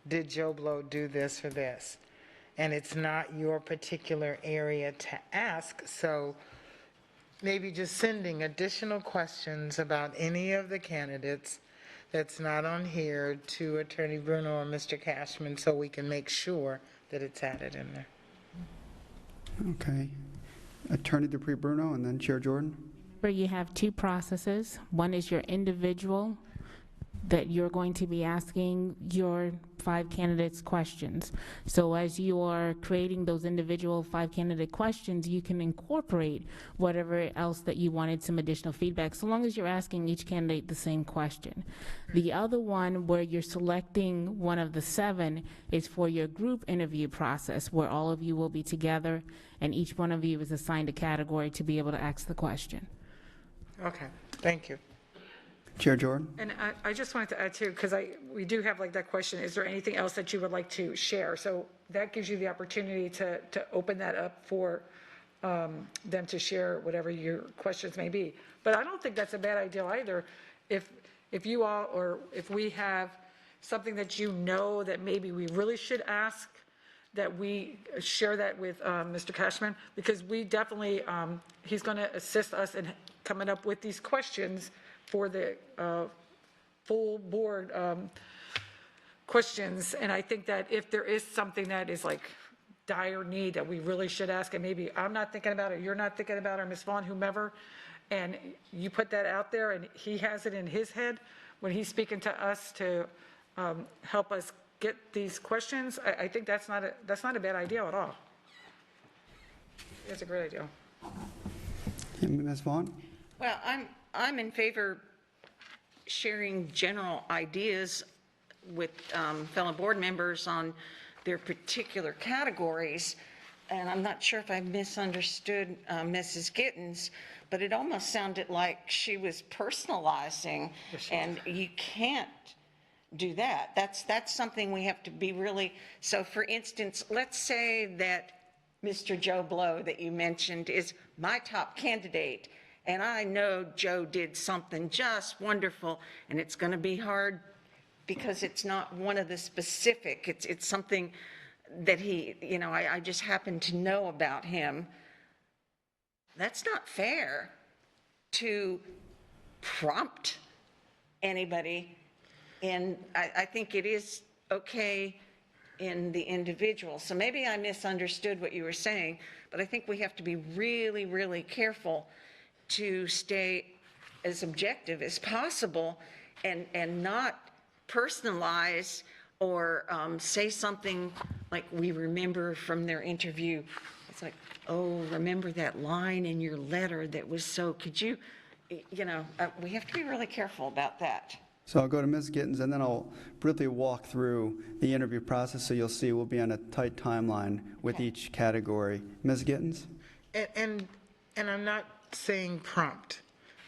did Joe Blow do this or this? And it's not your particular area to ask, so maybe just sending additional questions about any of the candidates that's not on here to Attorney Bruno or Mr. Cashman, so we can make sure that it's added in there. Okay. Attorney Dupree Bruno, and then Chair Jordan. Remember, you have 2 processes. One is your individual, that you're going to be asking your 5 candidates questions. So as you are creating those individual 5 candidate questions, you can incorporate whatever else that you wanted, some additional feedback, so long as you're asking each candidate the same question. The other one, where you're selecting one of the 7, is for your group interview process, where all of you will be together and each one of you is assigned a category to be able to ask the question. Okay, thank you. Chair Jordan. And I just wanted to add too, because we do have that question, is there anything else that you would like to share? So that gives you the opportunity to open that up for them to share whatever your questions may be. But I don't think that's a bad idea either. If you all, or if we have something that that maybe we really should ask, that we share that with Mr. Cashman, because we definitely, he's going to assist us in coming up with these questions for the full board questions. And I think that if there is something that is like dire need that we really should ask, and maybe I'm not thinking about it, you're not thinking about it, or Ms. Vaughn, whomever, and you put that out there and he has it in his head when he's speaking to us to help us get these questions, I think that's not a bad idea at all. It's a great idea. Ms. Vaughn? Well, I'm in favor sharing general ideas with fellow board members on their particular categories. And I'm not sure if I misunderstood Mrs. Gittens, but it almost sounded like she was personalizing, and you can't do that. That's something we have to be really, so for instance, let's say that Mr. Joe Blow that you mentioned is my top candidate, And I know Joe did something just wonderful, and it's going to be hard because it's not one of the specific, it's something that he, I just happen to know about him. That's not fair to prompt anybody, and I think it is okay in the individual. So maybe I misunderstood what you were saying, but I think we have to be really, really careful to stay as objective as possible and not personalize or say something like we remember from their interview. It's like, oh, remember that line in your letter that was so, could you, we have to be really careful about that. So I'll go to Ms. Gittens, and then I'll briefly walk through the interview process, so you'll see we'll be on a tight timeline with each category. Ms. Gittens? And I'm not saying prompt.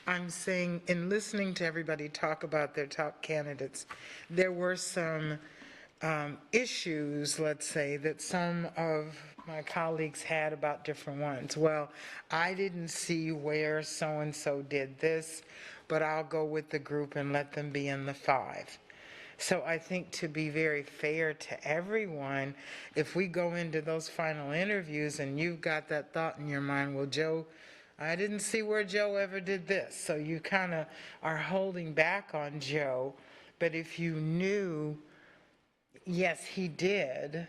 I'm saying, in listening to everybody talk about their top candidates, there were some issues, let's say, that some of my colleagues had about different ones. Well, I didn't see where so-and-so did this, but I'll go with the group and let them be in the 5. So I think, to be very fair to everyone, if we go into those final interviews and you've got that thought in your mind, well, Joe, I didn't see where Joe ever did this. So you kind of are holding back on Joe. But if you knew, yes, he did,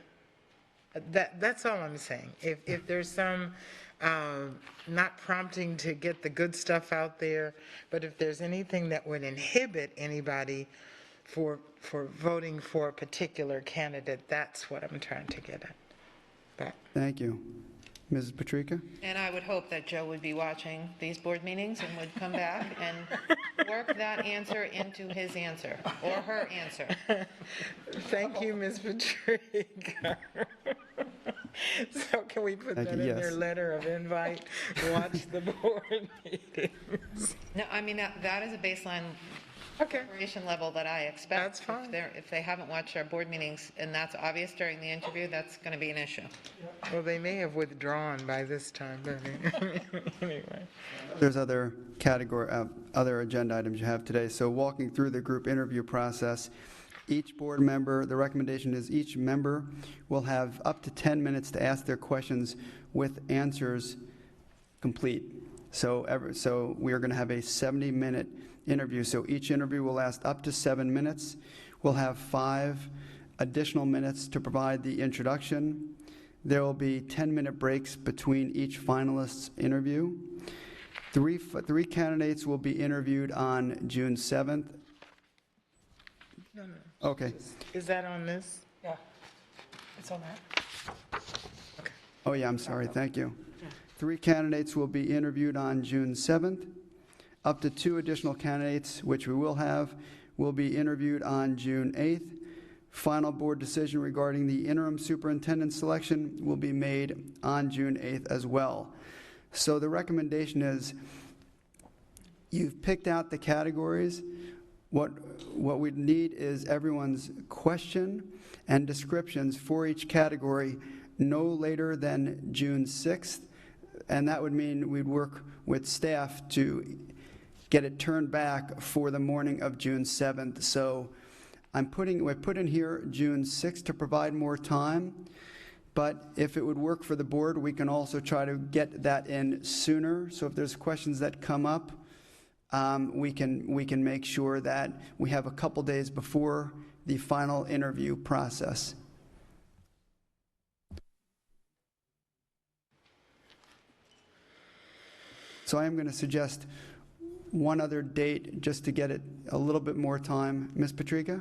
that's all I'm saying. If there's some, not prompting to get the good stuff out there, but if there's anything that would inhibit anybody for voting for a particular candidate, that's what I'm trying to get at. Back. Thank you. Mrs. Patrica? And I would hope that Joe would be watching these board meetings and would come back and work that answer into his answer, or her answer. Thank you, Ms. Patrica. So can we put that in their letter of invite? Watch the board meetings. No, I mean, that is a baseline preparation level that I expect. That's fine. If they haven't watched our board meetings and that's obvious during the interview, that's going to be an issue. Well, they may have withdrawn by this time, but anyway. There's other category, other agenda items you have today. So walking through the group interview process, each board member, the recommendation is each member will have up to 10 minutes to ask their questions with answers complete. So we are going to have a 70-minute interview. So each interview will last up to 7 minutes. We'll have 5 additional minutes to provide the introduction. There will be 10-minute breaks between each finalist's interview. Three candidates will be interviewed on June 7th. No. Okay. Is that on this? Yeah, it's on that. Oh, yeah, I'm sorry. Thank you. 3 candidates will be interviewed on June 7th. Up to 2 additional candidates, which we will have, will be interviewed on June 8th. Final board decision regarding the interim superintendent selection will be made on June 8th as well. So the recommendation is, you've picked out the categories. What we need is everyone's question and descriptions for each category no later than June 6th. And that would mean we'd work with staff to get it turned back for the morning of June 7th. So we put in here June 6th to provide more time, but if it would work for the board, we can also try to get that in sooner. So if there's questions that come up, we can make sure that we have a couple days before the final interview process. So I am going to suggest one other date just to get it a little bit more time. Ms. Patrica?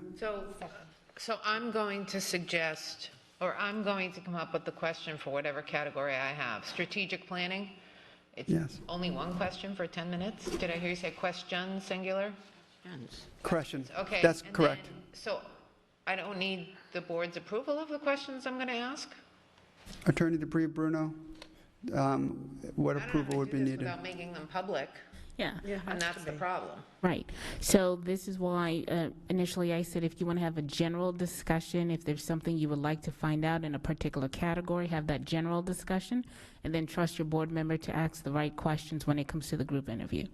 So I'm going to suggest, or I'm going to come up with the question for whatever category I have. Strategic planning? It's Yes. only one question for 10 minutes? Did I hear you say question, singular? Questions. Okay. That's and correct. then- So I don't need the board's approval of the questions I'm going to ask? Attorney DeBrie, Bruno, what approval would be I don't needed? know how to do this without making them public. Yeah. And that's the problem. Right. So this is why initially I said if you want to have a general discussion, if there's something you would like to find out in a particular category, have that general discussion, and then trust your board member to ask the right questions when it comes to the group interview.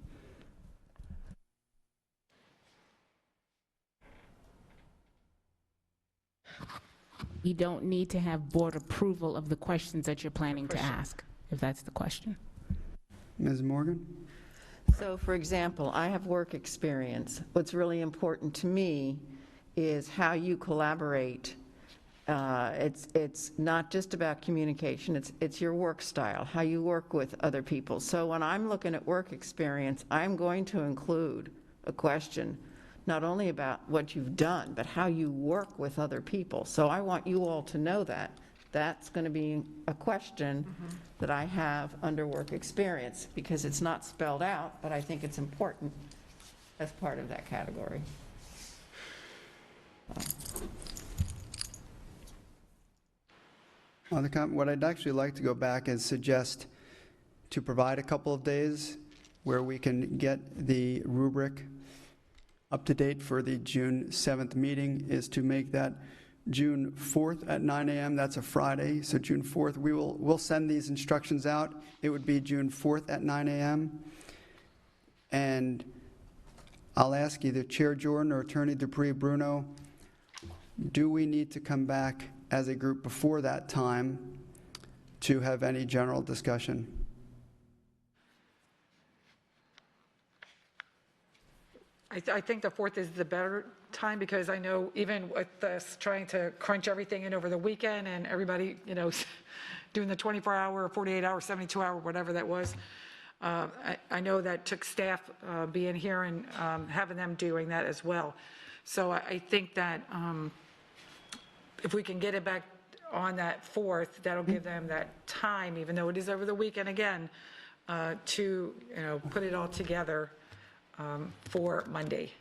You don't need to have board approval of the questions that you're planning to ask, if that's the question. Ms. Morgan? So, for example, I have work experience. What's really important to me is how you collaborate. It's not just about communication, it's your work style, how you work with other people. So when I'm looking at work experience, I'm going to include a question not only about what you've done, but how you work with other people. So I want you all to know that. That's going to be a question that I have under work experience, because it's not spelled out, but I think it's important as part of that category. What I'd actually like to go back is suggest to provide a couple of days where we can get the rubric up to date for the June 7th meeting, is to make that June 4th at 9 a.m. That's a Friday, so June 4th, we'll send these instructions out. It would be June 4th at 9 a.m. And I'll ask either Chair Jordan or Attorney Dupree Bruno, do we need to come back as a group before that time to have any general discussion? I think the 4th is the better time, because I know even with us trying to crunch everything in over the weekend and everybody, doing the 24-hour, 48-hour, 72-hour, whatever that was, I know that took staff being here and having them doing that as well. So I think that if we can get it back on that 4th, that'll give them that time, even though it is over the weekend again, to, put it all together for Monday.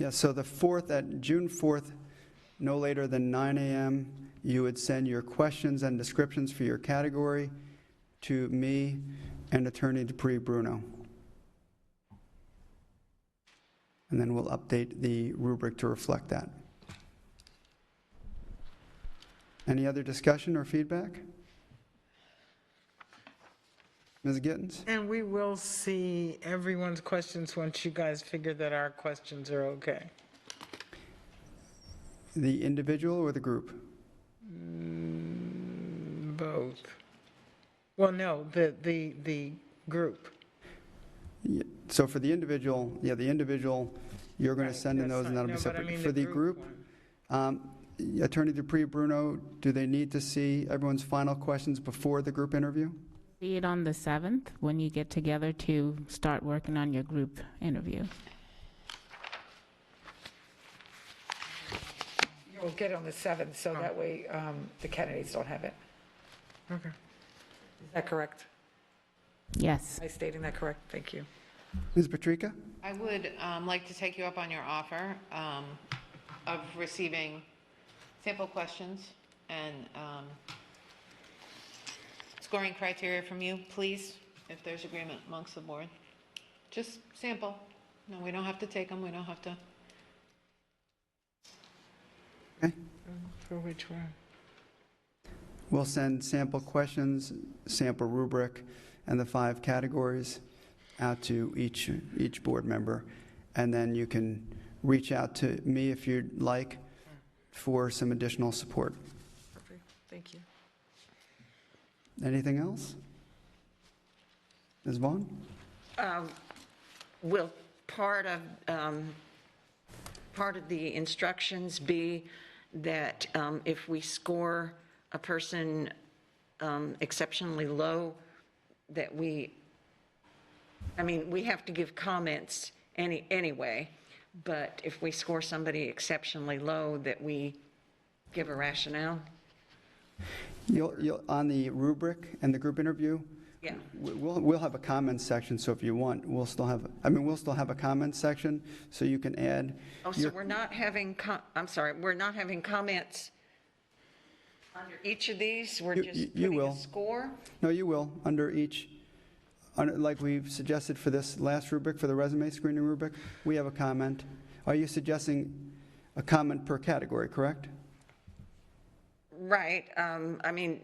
Yeah, so the 4th, at June 4th, no later than 9 a.m., you would send your questions and descriptions for your category to me and Attorney Dupree Bruno. And then we'll update the rubric to reflect that. Any other discussion or feedback? Ms. Gittens? And we will see everyone's questions once you guys figure that our questions are okay. The individual or the group? Both. Well, no, the group. Yeah, so for the individual, you're going to send in those, and that'll be separate. For the group, Attorney Dupree Bruno, do they need to see everyone's final questions before the group interview? See it on the 7th when you get together to start working on your group interview. You'll get it on the 7th, so that way the candidates don't have it. Okay. Is that correct? Yes. Am I stating that correct? Thank you. Ms. Patrica? I would like to take you up on your offer of receiving sample questions and scoring criteria from you, please, if there's agreement amongst the board. Just sample. No, we don't have to take them. We don't have to. Okay. For which one? We'll send sample questions, sample rubric, and the 5 categories out to each board member. And then you can reach out to me if you'd like for some additional support. Perfect. Thank you. Anything else? Ms. Vaughn? Will part of the instructions be that if we score a person exceptionally low, that we have to give comments anyway, but if we score somebody exceptionally low, that we give a rationale? You'll on the rubric and the group interview, Yeah. we'll have a comments section, so if you want, we'll still have a comments section, so you can add. Oh, so we're not having, we're not having comments under each of these? We're just you putting will. a score? No, you will, under each like we've suggested for this last rubric, for the resume screening rubric, we have a comment. Are you suggesting a comment per category, correct? Right, I mean,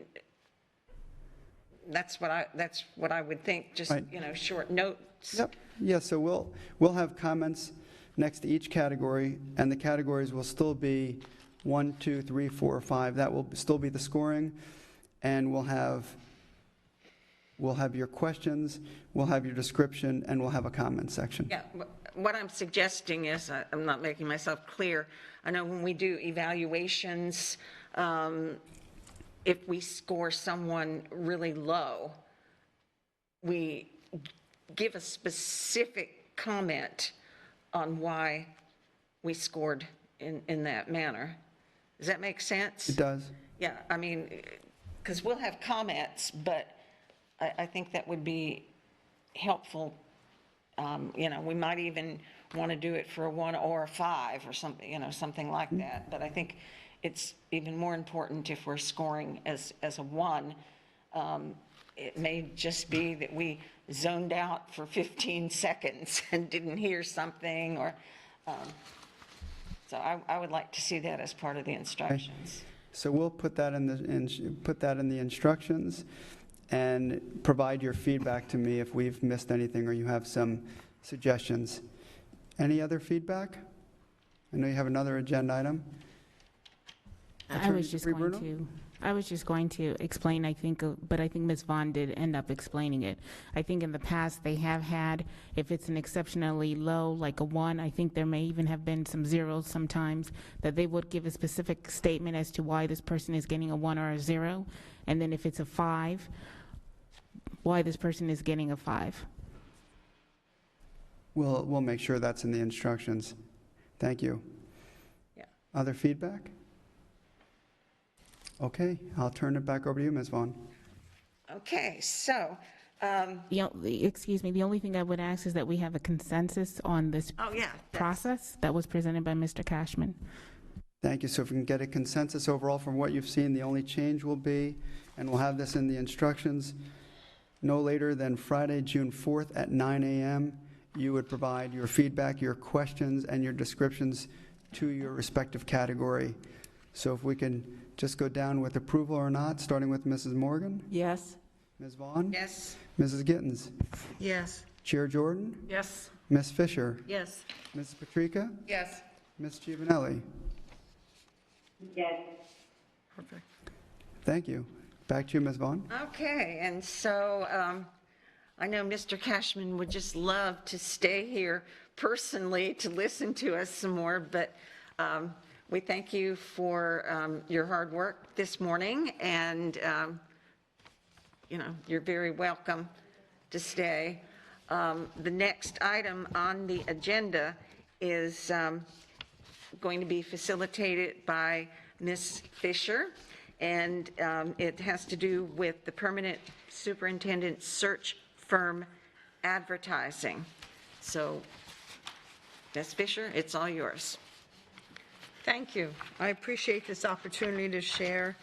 that's what I would think, just, Right. short notes. Yep. Yeah, so we'll have comments next to each category, and the categories will still be 1, 2, 3, 4, 5. That will still be the scoring, and we'll have your questions, we'll have your description, and we'll have a comment section. Yeah, what I'm suggesting is, I'm not making myself clear, I know when we do evaluations, if we score someone really low, we give a specific comment on why we scored in that manner. Does that make sense? It does. Yeah, I mean, because we'll have comments, but I think that would be helpful. We might even want to do it for a 1 or a 5 or something, something like that. But I think it's even more important if we're scoring as a 1. It may just be that we zoned out for 15 seconds and didn't hear something, or so I would like to see that as part of the instructions. So we'll put that in the instructions and provide your feedback to me if we've missed anything or you have some suggestions. Any other feedback? I know you have another agenda item. I was just going to explain, I think, but I think Ms. Vaughn did end up explaining it. I think in the past they have had, if it's an exceptionally low, like a 1, I think there may even have been some zeros sometimes, that they would give a specific statement as to why this person is getting a 1 or a 0. And then if it's a 5, why this person is getting a 5. We'll make sure that's in the instructions. Thank you. Yeah. Other feedback? Okay, I'll turn it back over to you, Ms. Vaughn. Okay, so, Excuse me, the only thing I would ask is that we have a consensus on this process that was presented by Mr. Cashman. Thank you. So if we can get a consensus overall from what you've seen, the only change will be, and we'll have this in the instructions, no later than Friday, June 4th at 9 a.m., you would provide your feedback, your questions, and your descriptions to your respective category. So if we can just go down with approval or not, starting with Mrs. Morgan? Yes. Ms. Vaughn? yes, Mrs. Gittens? Yes. Chair Jordan? Yes. Ms. Fisher? Yes. Mrs. Patrica? Yes. Ms. Giovanelli? Yes. Perfect. Thank you. Back to you, Ms. Vaughn. okay, and so I know Mr. Cashman would just love to stay here personally to listen to us some more, but we thank you for your hard work this morning, and you're very welcome to stay. The next item on the agenda is going to be facilitated by Ms. Fisher, and it has to do with the permanent superintendent search firm advertising. So, Ms. Fisher, it's all yours. Thank you. I appreciate this opportunity to share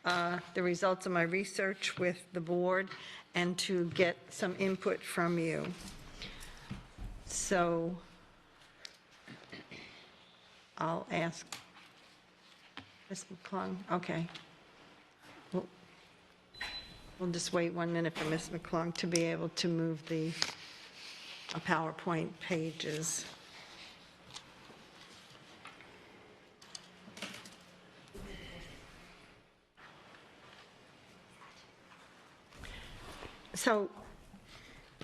the results of my research with the board and to get some input from you. So I'll ask Ms. McClung. Okay. We'll just wait 1 minute for Ms. McClung to be able to move the PowerPoint pages. So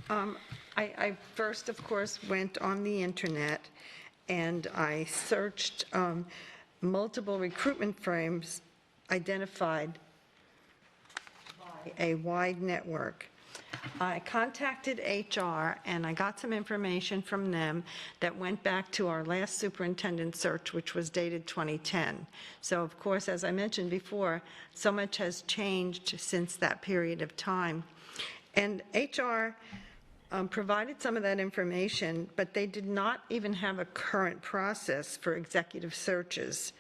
I first, of course, went on the internet and I searched multiple recruitment firms identified by a wide network. I contacted HR and I got some information from them that went back to our last superintendent search, which was dated 2010. So of course, as I mentioned before, so much has changed since that period of time. And HR provided some of that information, but they did not even have a current process for executive searches.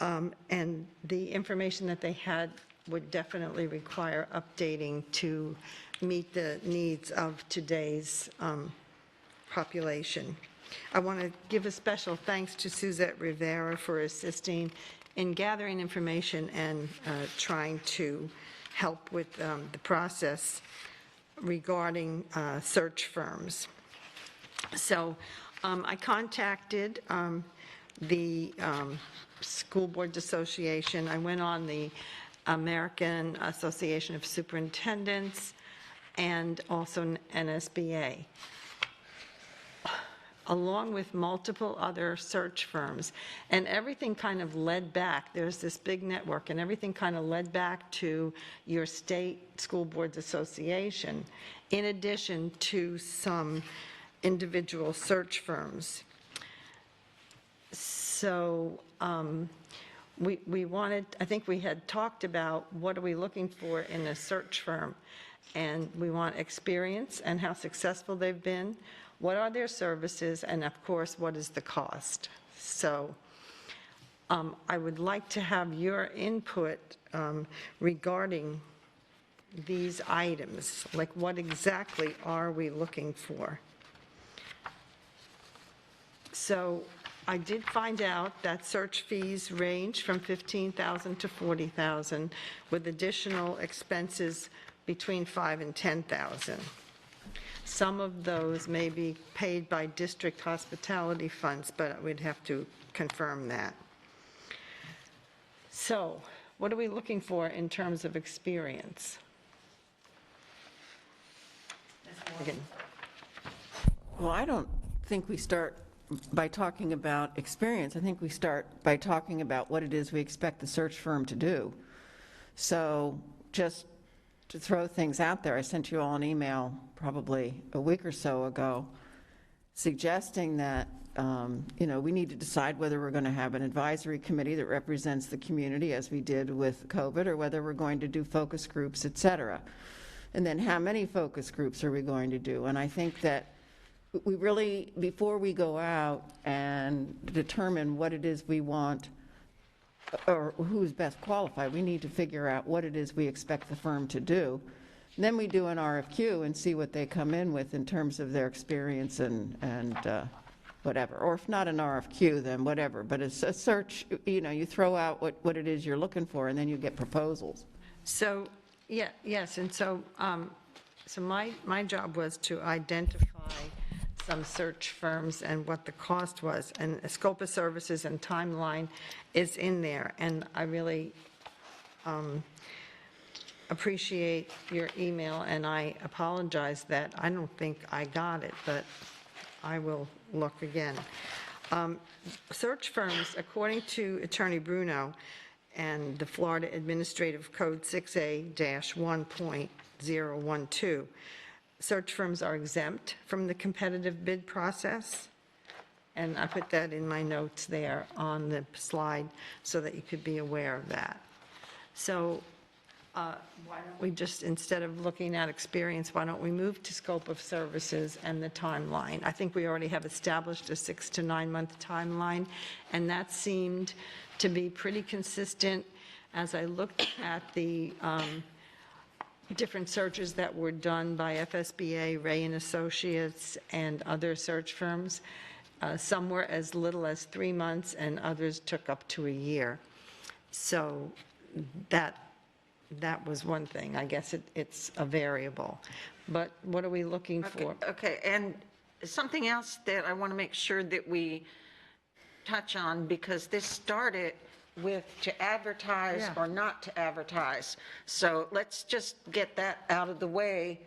And the information that they had would definitely require updating to meet the needs of today's population. I want to give a special thanks to Suzette Rivera for assisting in gathering information and trying to help with the process regarding search firms. So I contacted the School Board Association. I went on the American Association of Superintendents and also NSBA, along with multiple other search firms. And everything kind of led back. There's this big network, and everything kind of led back to your state school boards association, in addition to some individual search firms. So we wanted, I think we had talked about what are we looking for in a search firm. And we want experience and how successful they've been, what are their services, and of course, what is the cost? So I would like to have your input regarding these items, like what exactly are we looking for? So I did find out that search fees range from $15,000 to $40,000, with additional expenses between $5,000 and $10,000. Some of those may be paid by district hospitality funds, but we'd have to confirm that. So what are we looking for in terms of experience? Ms. Morgan. Well, I don't think we start by talking about experience. I think we start by talking about what it is we expect the search firm to do. So just to throw things out there, I sent you all an email probably a week or so ago suggesting that, we need to decide whether we're going to have an advisory committee that represents the community as we did with COVID, or whether we're going to do focus groups, et cetera. And then how many focus groups are we going to do? And I think that we really, before we go out and determine what it is we want or who's best qualified, we need to figure out what it is we expect the firm to do. And then we do an RFQ and see what they come in with in terms of their experience and whatever. Or if not an RFQ, then whatever. But it's a search, you throw out what it is you're looking for, and then you get proposals. So, yes, and so, so my job was to identify some search firms and what the cost was, and a scope of services and timeline is in there, and I really appreciate your email, and I apologize that I don't think I got it, but I will look again. Search firms, according to Attorney Bruno and the Florida Administrative Code 6A-1.012, search firms are exempt from the competitive bid process, and I put that in my notes there on the slide so that you could be aware of that. So why don't we just, instead of looking at experience, why don't we move to scope of services and the timeline? I think we already have established a 6 to 9 month timeline, and that seemed to be pretty consistent as I looked at the different searches that were done by FSBA, Ray and Associates, and other search firms. Some were as little as 3 months, and others took up to a year. So that was one thing. I guess it's a variable. But what are we looking for? Okay, and something else that I want to make sure that we touch on, because this started with to advertise or not to advertise. So let's just get that out of the way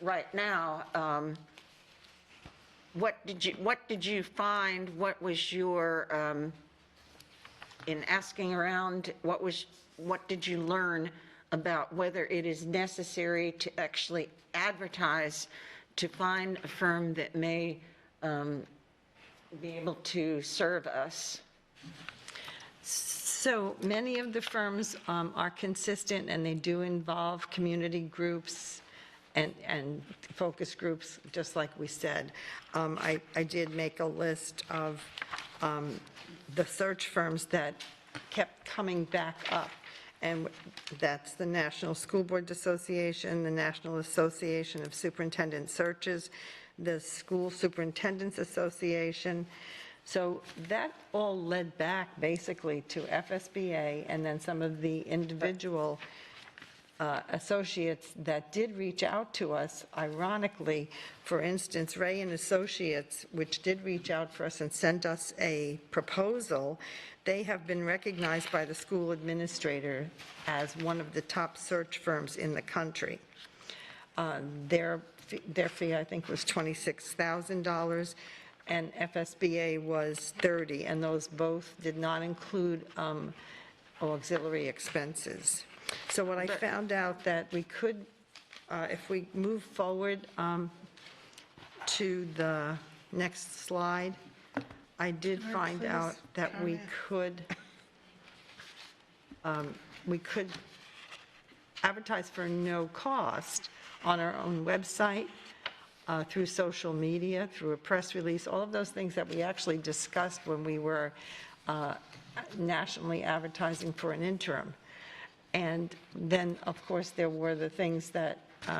right now. What did you find? What was your, in asking around, what did you learn about whether it is necessary to actually advertise to find a firm that may be able to serve us? So many of the firms are consistent, and they do involve community groups and focus groups, just like we said. I did make a list of the search firms that kept coming back up, and that's the National School Boards Association, the National Association of Superintendent Searches, the School Superintendents Association. So that all led back basically to FSBA and then some of the individual associates that did reach out to us, ironically. For instance, Ray and Associates, which did reach out for us and sent us a proposal, they have been recognized by the school administrator as one of the top search firms in the country. Their fee, I think, was $26,000, and FSBA was $30,000, and those both did not include auxiliary expenses. So what I found out that we could, if we move forward to the next slide, I did find out that we could advertise for no cost on our own website, through social media, through a press release, all of those things that we actually discussed when we were nationally advertising for an interim. And then, of course, there were the things that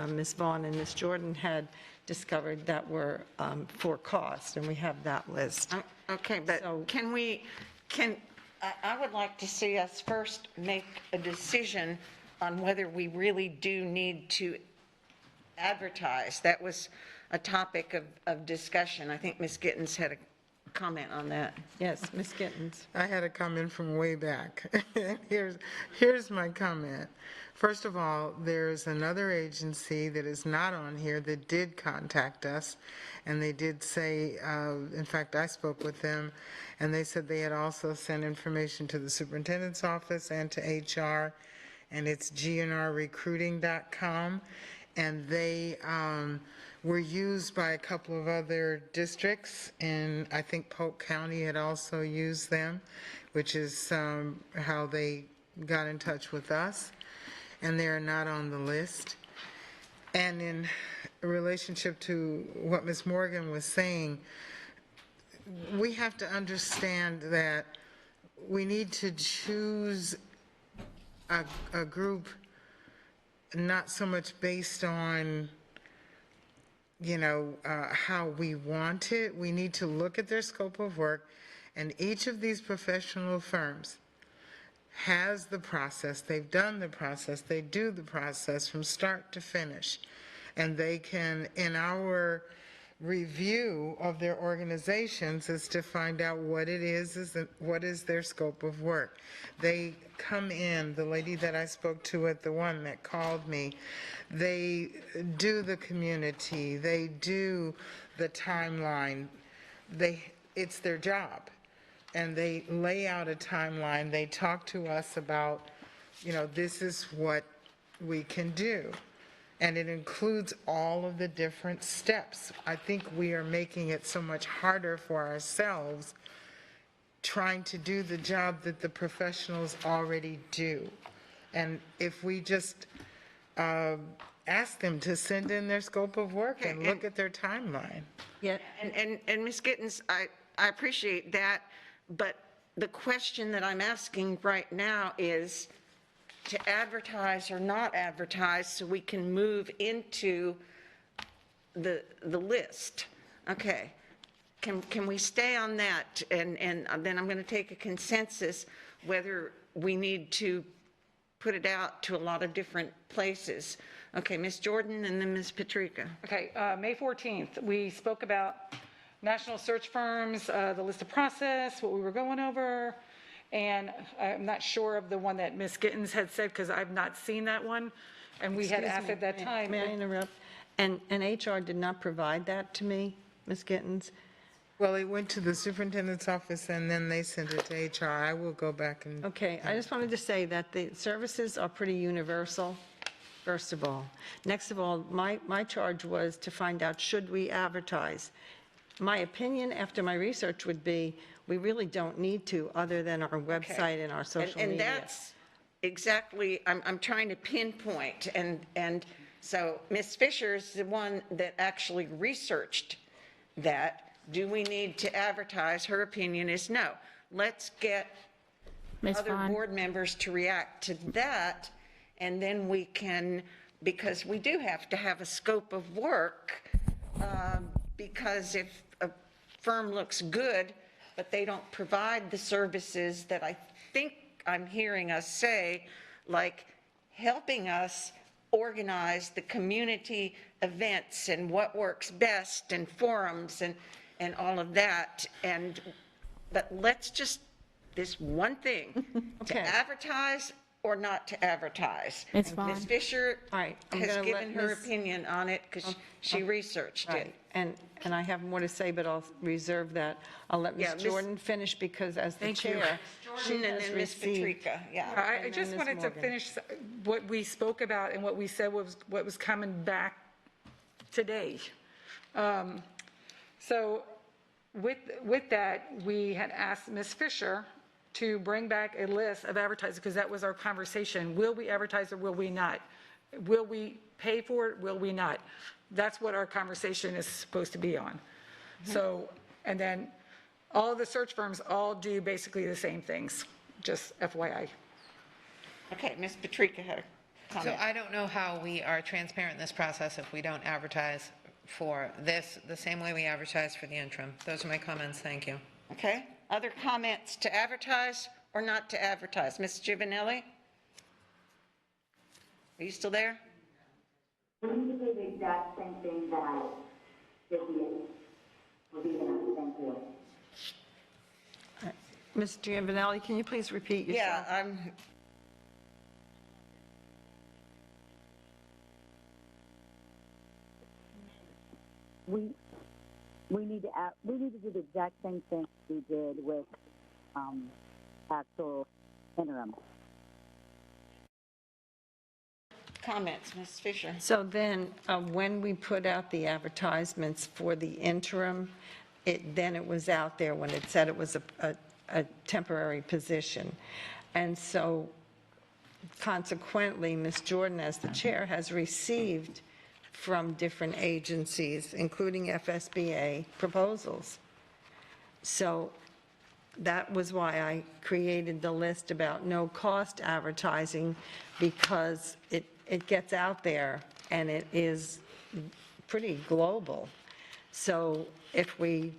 Ms. Vaughn and Ms. Jordan had discovered that were for cost, and we have that list. Okay, but So- I would like to see us first make a decision on whether we really do need to advertise. That was a topic of discussion. I think Ms. Gittens had a comment on that. Yes, Ms. Gittens. I had a comment from way back. Here's my comment. First of all, there's another agency that is not on here that did contact us, and they did say, in fact, I spoke with them, and they said they had also sent information to the superintendent's office and to HR, and it's gnrrecruiting.com, and they were used by a couple of other districts, and I think Polk County had also used them, which is how they got in touch with us, and they're not on the list. And in relationship to what Ms. Morgan was saying, we have to understand that we need to choose a group not so much based on how we want it. We need to look at their scope of work, and each of these professional firms has the process. They've done the process. They do the process from start to finish, and they can, in our review of their organizations, is to find out what it is what is their scope of work. They come in, the lady that I spoke to at the one that called me, they do the community, they do the timeline, it's their job. And they lay out a timeline, they talk to us about, this is what we can do. And it includes all of the different steps. I think we are making it so much harder for ourselves trying to do the job that the professionals already do. And if we just ask them to send in their scope of work and look at their timeline. Yeah. And Ms. Gittens, I appreciate that, but the question that I'm asking right now is to advertise or not advertise so we can move into the list. Okay. Can we stay on that? And then I'm going to take a consensus whether we need to put it out to a lot of different places. Okay, Ms. Jordan and then Ms. Patrica. Okay, May 14th, we spoke about national search firms, the list of process, what we were going over, and I'm not sure of the one that Ms. Gittens had said, because I've not seen that one, and we had asked at that time. May I interrupt? And HR did not provide that to me, Ms. Gittens? Well, it went to the superintendent's office and then they sent it to HR. I will go back and. Okay, I just wanted to say that the services are pretty universal, first of all. Next of all, my charge was to find out, should we advertise? My opinion after my research would be, we really don't need to, other than our website and our social media. And that's exactly, I'm trying to pinpoint, and so Ms. Fisher's the one that actually researched that. Do we need to advertise? Her opinion is no. Let's get Ms. other Vaughn? board members to react to that, and then we can, because we do have to have a scope of work, because if a firm looks good, but they don't provide the services that I think I'm hearing us say, like helping us organize the community events and what works best and forums and all of that. But let's just, this one thing, Okay. to advertise or not to advertise. Ms. Vaughn? Ms. Fisher All right, I'm has gonna let given her Ms. opinion on it because she researched it. Right, and I have more to say, but I'll reserve that. I'll let Yeah, Ms. Ms. Jordan finish because as the Thank you. chair, she And has then Ms. received. Patrica, yeah. I And then just Ms. wanted to Morgan. finish what we spoke about and what we said was what was coming back today. So with that, we had asked Ms. Fisher to bring back a list of advertisers, because that was our conversation. Will we advertise or will we not? Will we pay for it? Will we not? That's what our conversation is supposed to be on. So, and then all of the search firms all do basically the same things, just FYI. Okay, Ms. Patrica had a So comment. I don't know how we are transparent in this process if we don't advertise for this the same way we advertise for the interim. Those are my comments. Thank you. Okay, other comments to advertise or not to advertise? Ms. Giovanelli? Are you still there? We need to do the exact same thing that I did with the thank you. Ms. Giovanelli, can you please repeat yourself? Yeah, We need to do the exact same thing we did with actual interim. comments, Ms. Fisher? So then, when we put out the advertisements for the interim, then it was out there when it said it was a temporary position. And so consequently, Ms. Jordan, as the chair, has received from different agencies, including FSBA, proposals. So that was why I created the list about no-cost advertising, because it gets out there and it is pretty global. So if we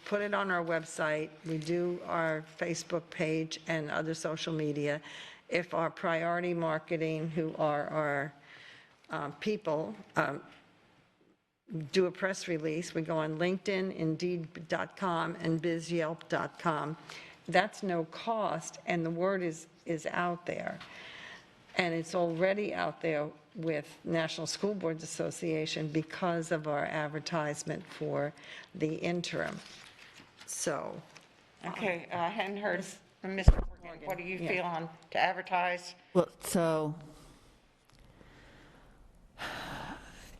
put it on our website, we do our Facebook page and other social media, if our priority marketing, who are our people, do a press release, we go on LinkedIn, Indeed.com, and BizYelp.com. That's no cost, and the word is out there. And it's already out there with National School Boards Association because of our advertisement for the interim. So, Okay, I hadn't heard from Mr. Morgan. What do you yeah. feel on to advertise? Well, so,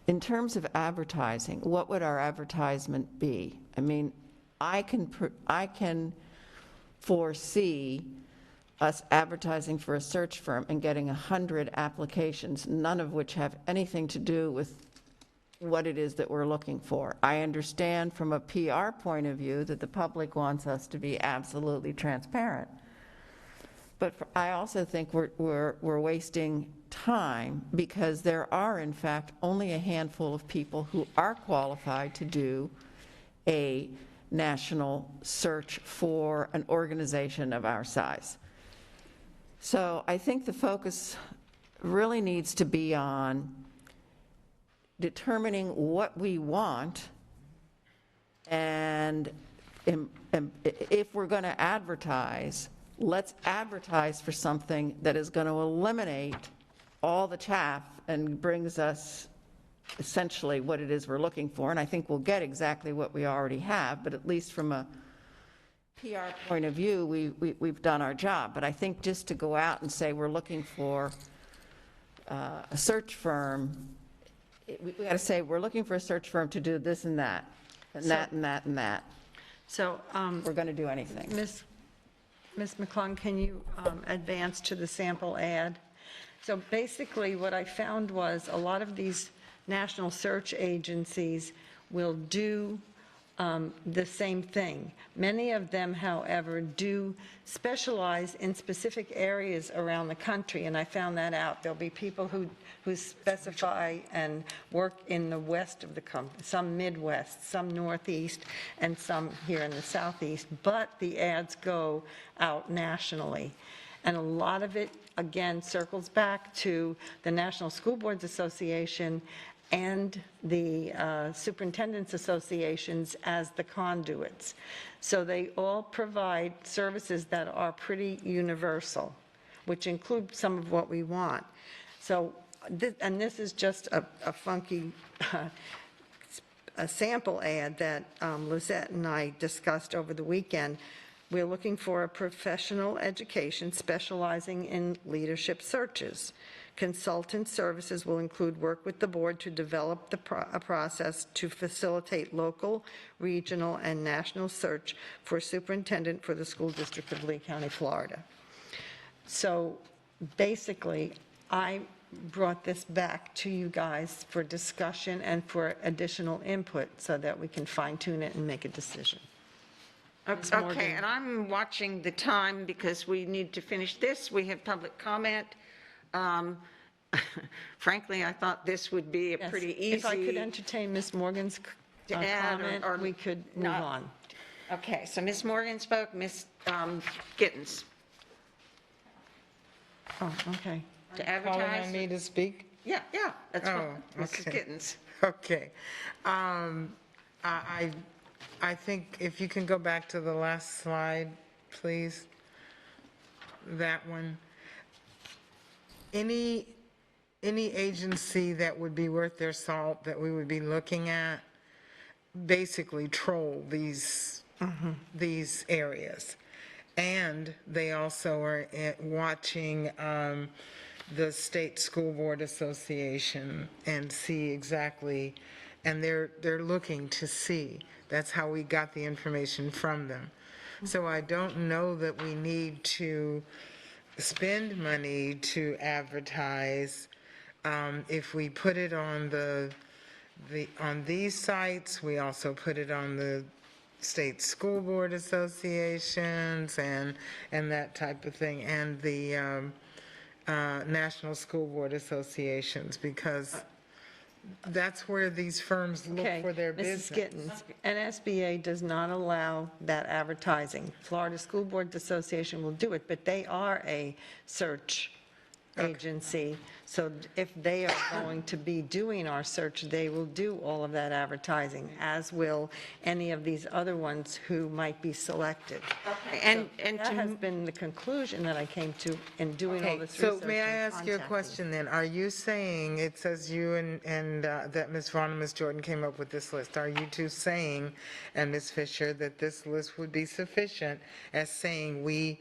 in terms of advertising, what would our advertisement be? I mean, I can foresee us advertising for a search firm and getting 100 applications, none of which have anything to do with what it is that we're looking for. I understand from a PR point of view that the public wants us to be absolutely transparent. But I also think we're wasting time, because there are, in fact, only a handful of people who are qualified to do a national search for an organization of our size. So I think the focus really needs to be on determining what we want, and if we're going to advertise, let's advertise for something that is going to eliminate all the chaff and brings us essentially what it is we're looking for. And I think we'll get exactly what we already have, but at least from a PR point of view, we've done our job. But I think just to go out and say we're looking for a search firm, we got to say we're looking for a search firm to do this and that, and that and that and that. so, We're going to do anything. Ms. McClung, can you advance to the sample ad? So basically, what I found was a lot of these national search agencies will do the same thing. Many of them, however, do specialize in specific areas around the country, and I found that out. There'll be people who specify and work in the west of the country, some Midwest, some Northeast, and some here in the Southeast, but the ads go out nationally. And a lot of it, again, circles back to the National School Boards Association and the Superintendent's Associations as the conduits. So they all provide services that are pretty universal, which include some of what we want. So, and this is just a funky a sample ad that Lizette and I discussed over the weekend. We're looking for a professional education specializing in leadership searches. Consultant services will include work with the board to develop a process to facilitate local, regional, and national search for superintendent for the school district of Lee County, Florida. So basically, I brought this back to you guys for discussion and for additional input so that we can fine tune it and make a decision. Okay, and I'm watching the time because we need to finish this. We have public comment. Frankly, I thought this would be a Yes, pretty easy. if I could entertain Ms. Morgan's comment, or we could move not. on. Okay, so Ms. Morgan spoke, Ms. Gittens. Oh, okay. To Calling advertise? on me to speak? Yeah, that's Oh, what, Mrs. okay. Gittens. Okay. I think if you can go back to the last slide, please. That one. Any agency that would be worth their salt that we would be looking at basically troll these areas. And they also are watching the State School Board Association and see exactly, and they're looking to see. That's how we got the information from them. So I don't know that we need to spend money to advertise. If we put it on on these sites, we also put it on the state school board associations and that type of thing, and the national school board associations, because that's where these firms look Okay, for their Mrs. business. Gittens, NSBA does not allow that advertising. Florida School Board Association will do it, but they are a search agency. So if they are going to be doing our search, they will do all of that advertising, as will any of these other ones who might be selected. Okay, and That has been the conclusion that I came to in doing all Okay, this so research. may I and ask you a contacting. question then? Are you saying, it says you and that Ms. Vaughn and Ms. Jordan came up with this list. Are you two saying, and Ms. Fisher, that this list would be sufficient as saying we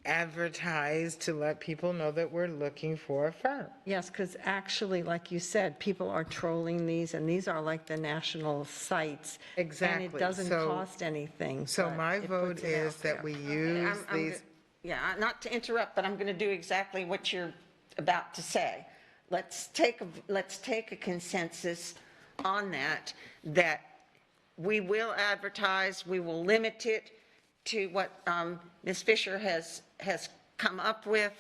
advertise to let people know that we're looking for a firm? Yes, because actually, like you said, people are trolling these, and these are like the national sites. And Exactly. it doesn't So- cost anything. So but my it vote puts it is out that there. we use these. Yeah, not to interrupt, but I'm going to do exactly what you're about to say. Let's take a consensus on that we will advertise, we will limit it to what Ms. Fisher has come up with.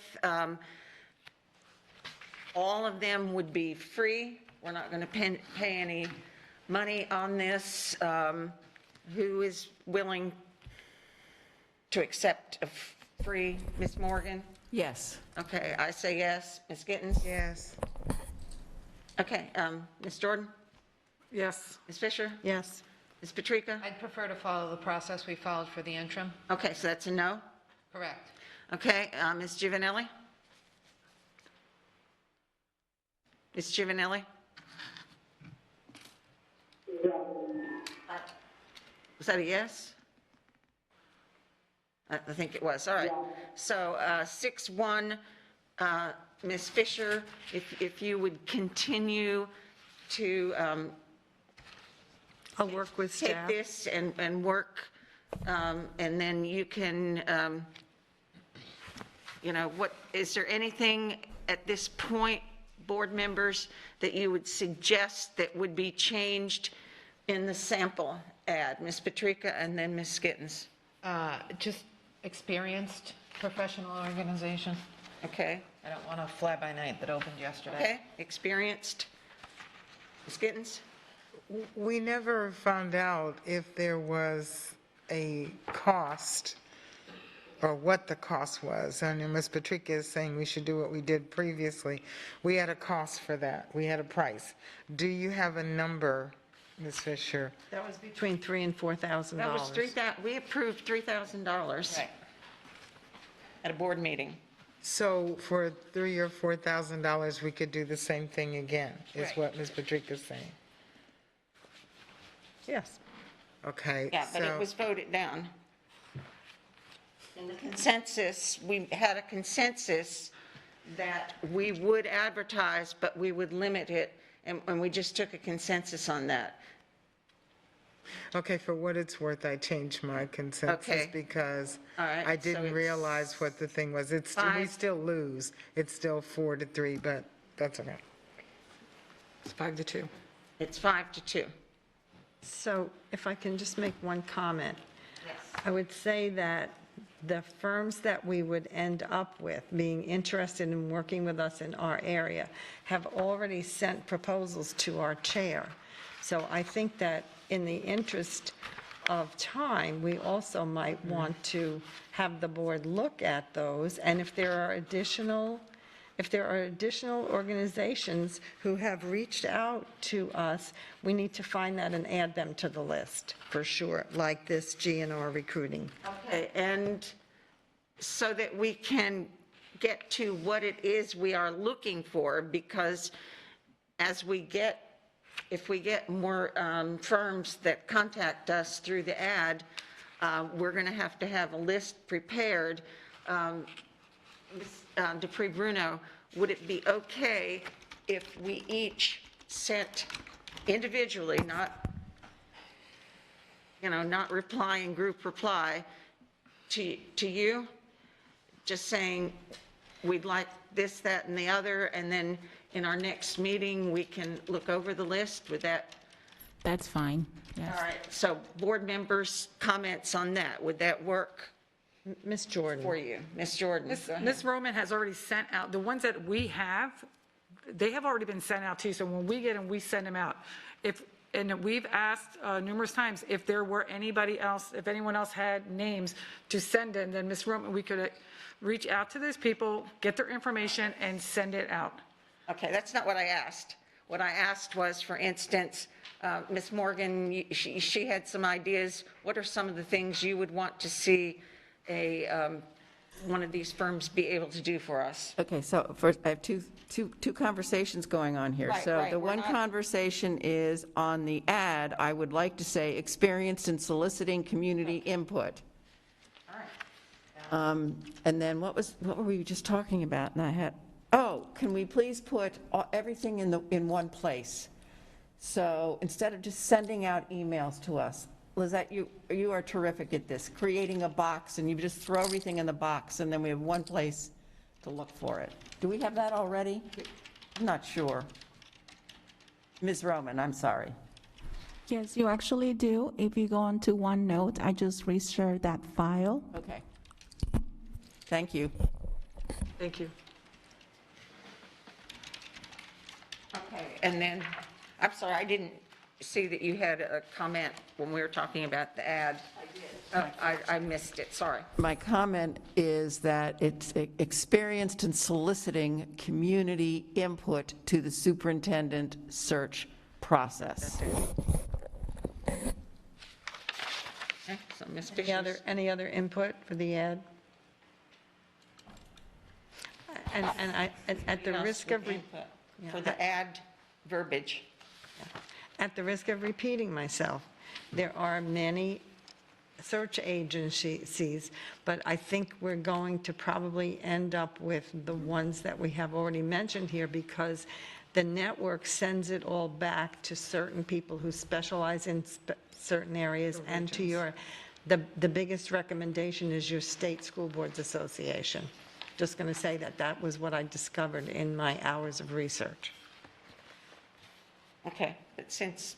All of them would be free. We're not going to pay any money on this. Who is willing to accept a free, Ms. Morgan? Yes. Okay, I say yes. Ms. Gittens? Yes. Okay, Ms. Jordan? Yes. Ms. Fisher? Yes. Ms. Patrica? I'd prefer to follow the process we followed for the interim. Okay, so that's a no? Correct. Okay, Ms. Giovanelli? Ms. Giovanelli? Was that a yes? I think it was, all right. So 6-1, Ms. Fisher, if you would continue to I'll work with take staff. this and work, and then you can, is there anything at this point, board members, that you would suggest that would be changed in the sample ad? Ms. Patrica and then Ms. Skittens. Just experienced professional organization. Okay, I don't want a fly-by-night that opened yesterday. okay, experienced. Ms. Skittens? We never found out if there was a cost or what the cost was. I know Ms. Patrica is saying we should do what we did previously. We had a cost for that. We had a price. Do you have a number, Ms. Fisher? That was between $3,000 and $4,000. That was we approved $3,000 Right. at a board meeting. So for $3,000 or $4,000, we could do the same thing again, is Right. what Ms. Patrica is saying. Yes. Okay. Yeah, but it so- was voted down. In the consensus, we had a consensus that we would advertise, but we would limit it, and we just took a consensus on that. Okay, for what it's worth, I changed my consensus Okay. because All right, I so didn't it's realize what the thing was. We five- still lose. It's still 4-3, but that's okay. It's 5-2. It's 5-2. So if I can just make one comment. Yes. I would say that the firms that we would end up with being interested in working with us in our area have already sent proposals to our chair. So I think that in the interest of time, we also might want to have the board look at those. And if there are additional organizations who have reached out to us, we need to find that and add them to the list, for sure, like this GNR recruiting. Okay, and so that we can get to what it is we are looking for, because if we get more firms that contact us through the ad, we're going to have a list prepared. Ms. Dupree Bruno, would it be okay if we each sent individually, not replying, group reply, to you, just saying, we'd like this, that, and the other, and then in our next meeting, we can look over the list? Would that? That's fine, yes. All right, so board members' comments on that, would that work Ms. Jordan. for you? Ms. Jordan, go ahead. Ms. Roman has already sent out, the ones that we have, they have already been sent out too, so when we get them, we send them out. And we've asked numerous times if there were anybody else, if anyone else had names to send in, then Ms. Roman, we could reach out to those people, get their information, and send it out. Okay, that's not what I asked. What I asked was, for instance, Ms. Morgan, she had some ideas. What are some of the things you would want to see one of these firms be able to do for us? Okay, so first, I have two conversations going on here. Right, So right, the we're one not- conversation is on the ad, I would like to say, experienced in soliciting community input. All right. And then what were we just talking about? And can we please put everything in one place? So instead of just sending out emails to us, Lizette, you are terrific at this, creating a box, and you just throw everything in the box, and then we have one place to look for it. Do we have that already? I'm not sure. Ms. Roman, I'm sorry. Yes, you actually do. If you go on to OneNote, I just reshared that file. Okay. Thank you. Thank you. Okay, and then, I'm sorry, I didn't see that you had a comment when we were talking about the ad. I did. I missed it, sorry. My comment is that it's experienced in soliciting community input to the superintendent search process. Okay, so Ms. Fisher. Any other input for the ad? And at the risk of, For the ad verbiage. at the risk of repeating myself, there are many search agencies, but I think we're going to probably end up with the ones that we have already mentioned here, because the network sends it all back to certain people who specialize in certain areas, and to the biggest recommendation is your State School Boards Association. Just going to say that was what I discovered in my hours of research. Okay, but since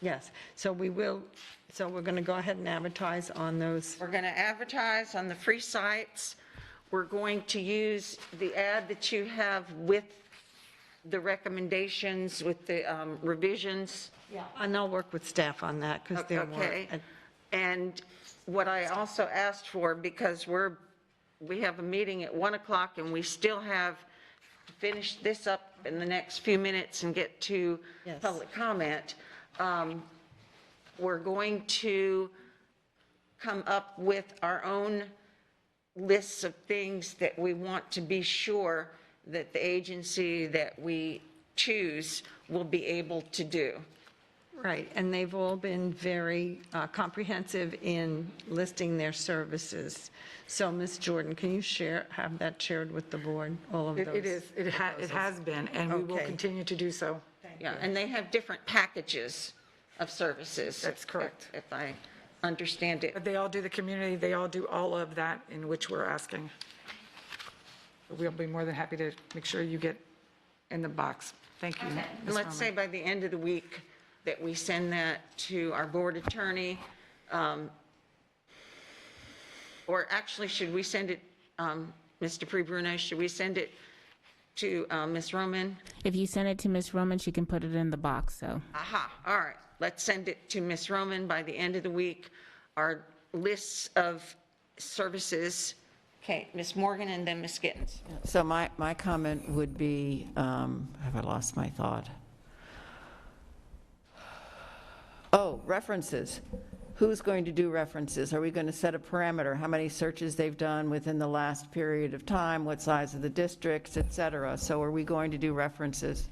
Yes, so we're going to go ahead and advertise on those. We're going to advertise on the free sites. We're going to use the ad that you have with the recommendations, with the revisions. Yeah. And I'll work with staff on that, because they're more. Okay. And what I also asked for, because we have a meeting at 1 o'clock and we still have to finish this up in the next few minutes and get to Yes. public comment, we're going to come up with our own lists of things that we want to be sure that the agency that we choose will be able to do. Right, and they've all been very comprehensive in listing their services. So, Ms. Jordan, can you have that shared with the board, all of those? It has been, and we will Okay. continue to do so. Yeah, and they have different packages of services. That's correct. If I understand it. But they all do the community, they all do all of that in which we're asking. We'll be more than happy to make sure you get in the box. Thank you. And Ms. let's say Roman. by the end of the week that we send that to our board attorney, or actually, should we send it, Ms. Dupree-Bruno, should we send it to Ms. Roman? If you send it to Ms. Roman, she can put it in the box, so. Aha, all right. Let's send it to Ms. Roman by the end of the week, our lists of services. Okay, Ms. Morgan and then Ms. Gittens. So my comment would be, have I lost my thought? Oh, references. Who's going to do references? Are we going to set a parameter? How many searches they've done within the last period of time? What size of the districts, et cetera? So are we going to do references?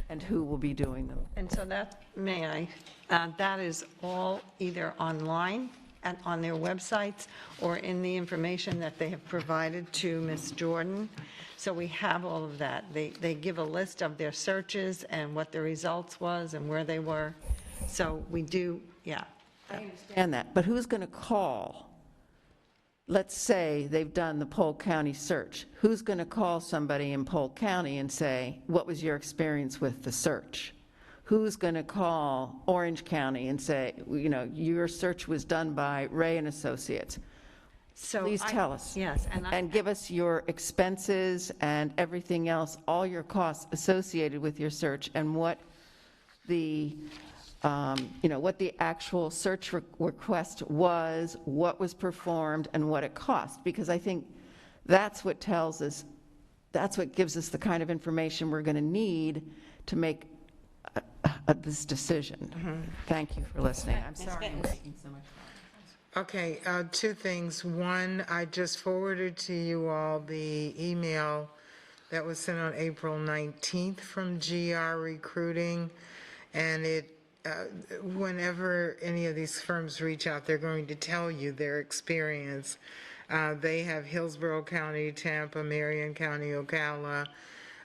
And who will be doing them? And so that is all either online and on their websites or in the information that they have provided to Ms. Jordan. So we have all of that. They give a list of their searches and what the results was and where they were. So we do, yeah. I understand that, but who's going to call? Let's say they've done the Polk County search. Who's going to call somebody in Polk County and say, what was your experience with the search? Who's going to call Orange County and say, you know, your search was done by Ray and Associates? So Please tell us. Yes. And give us your expenses and everything else, all your costs associated with your search, and what the what the actual search request was, what was performed, and what it cost. Because I think that's what tells us, that's what gives us the kind of information we're going to need to make this decision. Thank you for listening. I'm sorry I'm taking so much time. Okay, two things. One, I just forwarded to you all the email that was sent on April 19th from GR Recruiting, and it whenever any of these firms reach out, they're going to tell you their experience. They have Hillsborough County, Tampa, Marion County, Ocala,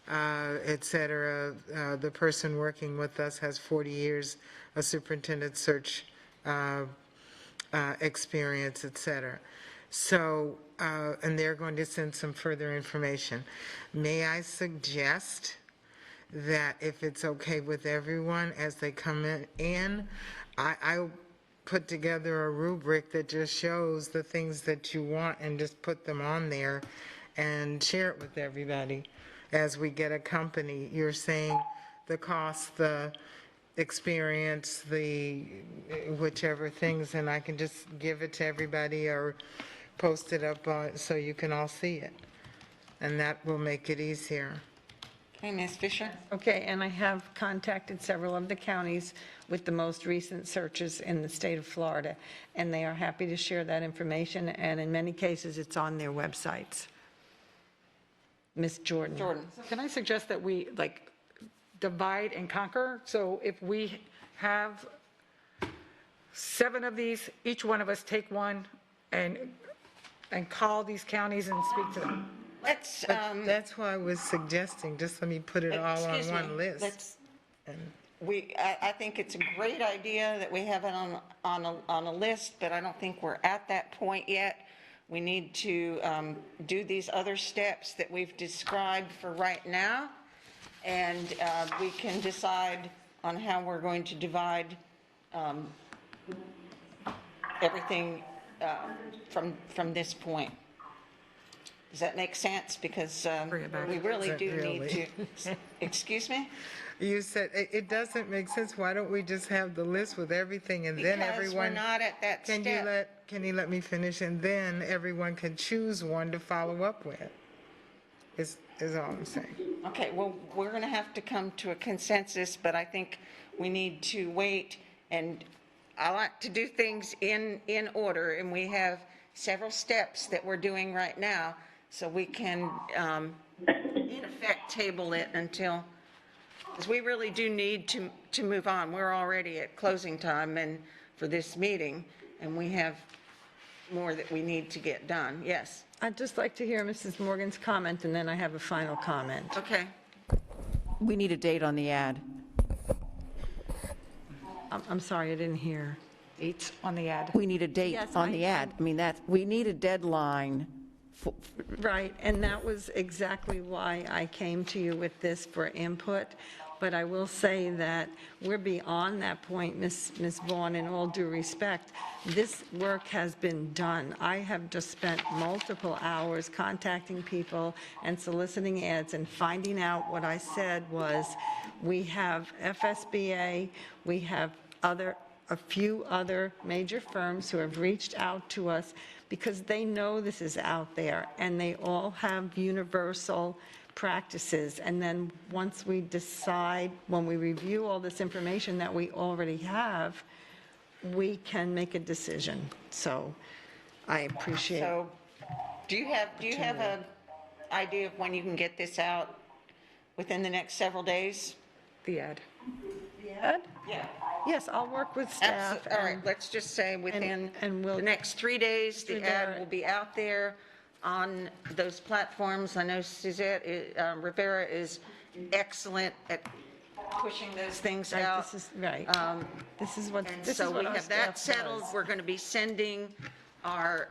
et cetera. The person working with us has 40 years of superintendent search experience, et cetera. So, and they're going to send some further information. May I suggest that if it's okay with everyone, as they come in, I'll put together a rubric that just shows the things that you want and just put them on there and share it with everybody as we get a company. You're saying the cost, the experience, the whichever things, and I can just give it to everybody or post it up so you can all see it. And that will make it easier. Okay, Ms. Fisher? Okay, and I have contacted several of the counties with the most recent searches in the state of Florida, and they are happy to share that information, and in many cases, it's on their websites. Ms. Jordan? Jordan? Can I suggest that we, divide and conquer? So if we have 7 of these, each one of us take one and call these counties and speak to them. Let's, That's why I was suggesting, just let me put it all on excuse me, one list. I think it's a great idea that we have it on a list, but I don't think we're at that point yet. We need to do these other steps that we've described for right now, and we can decide on how we're going to divide everything from this point. Does that make sense? Because Bring it back. we really do need Really. to, excuse me? You said, it doesn't make sense. Why don't we just have the list with everything and then Because we're everyone? not at that step. Can you let me finish? And then everyone can choose one to follow up with, is all I'm saying. Okay, well, we're going to have to come to a consensus, but I think we need to wait, and I like to do things in order, and we have several steps that we're doing right now, so we can, in effect, table it until, because we really do need to move on. We're already at closing time and for this meeting, and we have more that we need to get done. Yes, I'd just like to hear Mrs. Morgan's comment, and then I have a final comment. okay. We need a date on the ad. I'm sorry, I didn't hear. Dates on the ad. We need a date Yes, on the ad. I mean, we need a deadline. Right, and that was exactly why I came to you with this for input. But I will say that we're beyond that point, Ms. Vaughn, in all due respect. This work has been done. I have just spent multiple hours contacting people and soliciting ads and finding out what I said was, we have FSBA, we have a few other major firms who have reached out to us because they know this is out there, and they all have universal practices. And then once we decide, when we review all this information that we already have, we can make a decision. So I appreciate. So, do you have an idea of when you can get this out within the next several days? The ad. Ed? Yeah. Yes, I'll work with staff. All right, let's just say within and we'll- the next 3 days, the Mr. ad Barrett. will be out there on those platforms. I know Suzette Rivera is excellent at pushing those things Right, out. this is, right. This is what, And this is so what we our have that staff settled. does. We're going to be sending our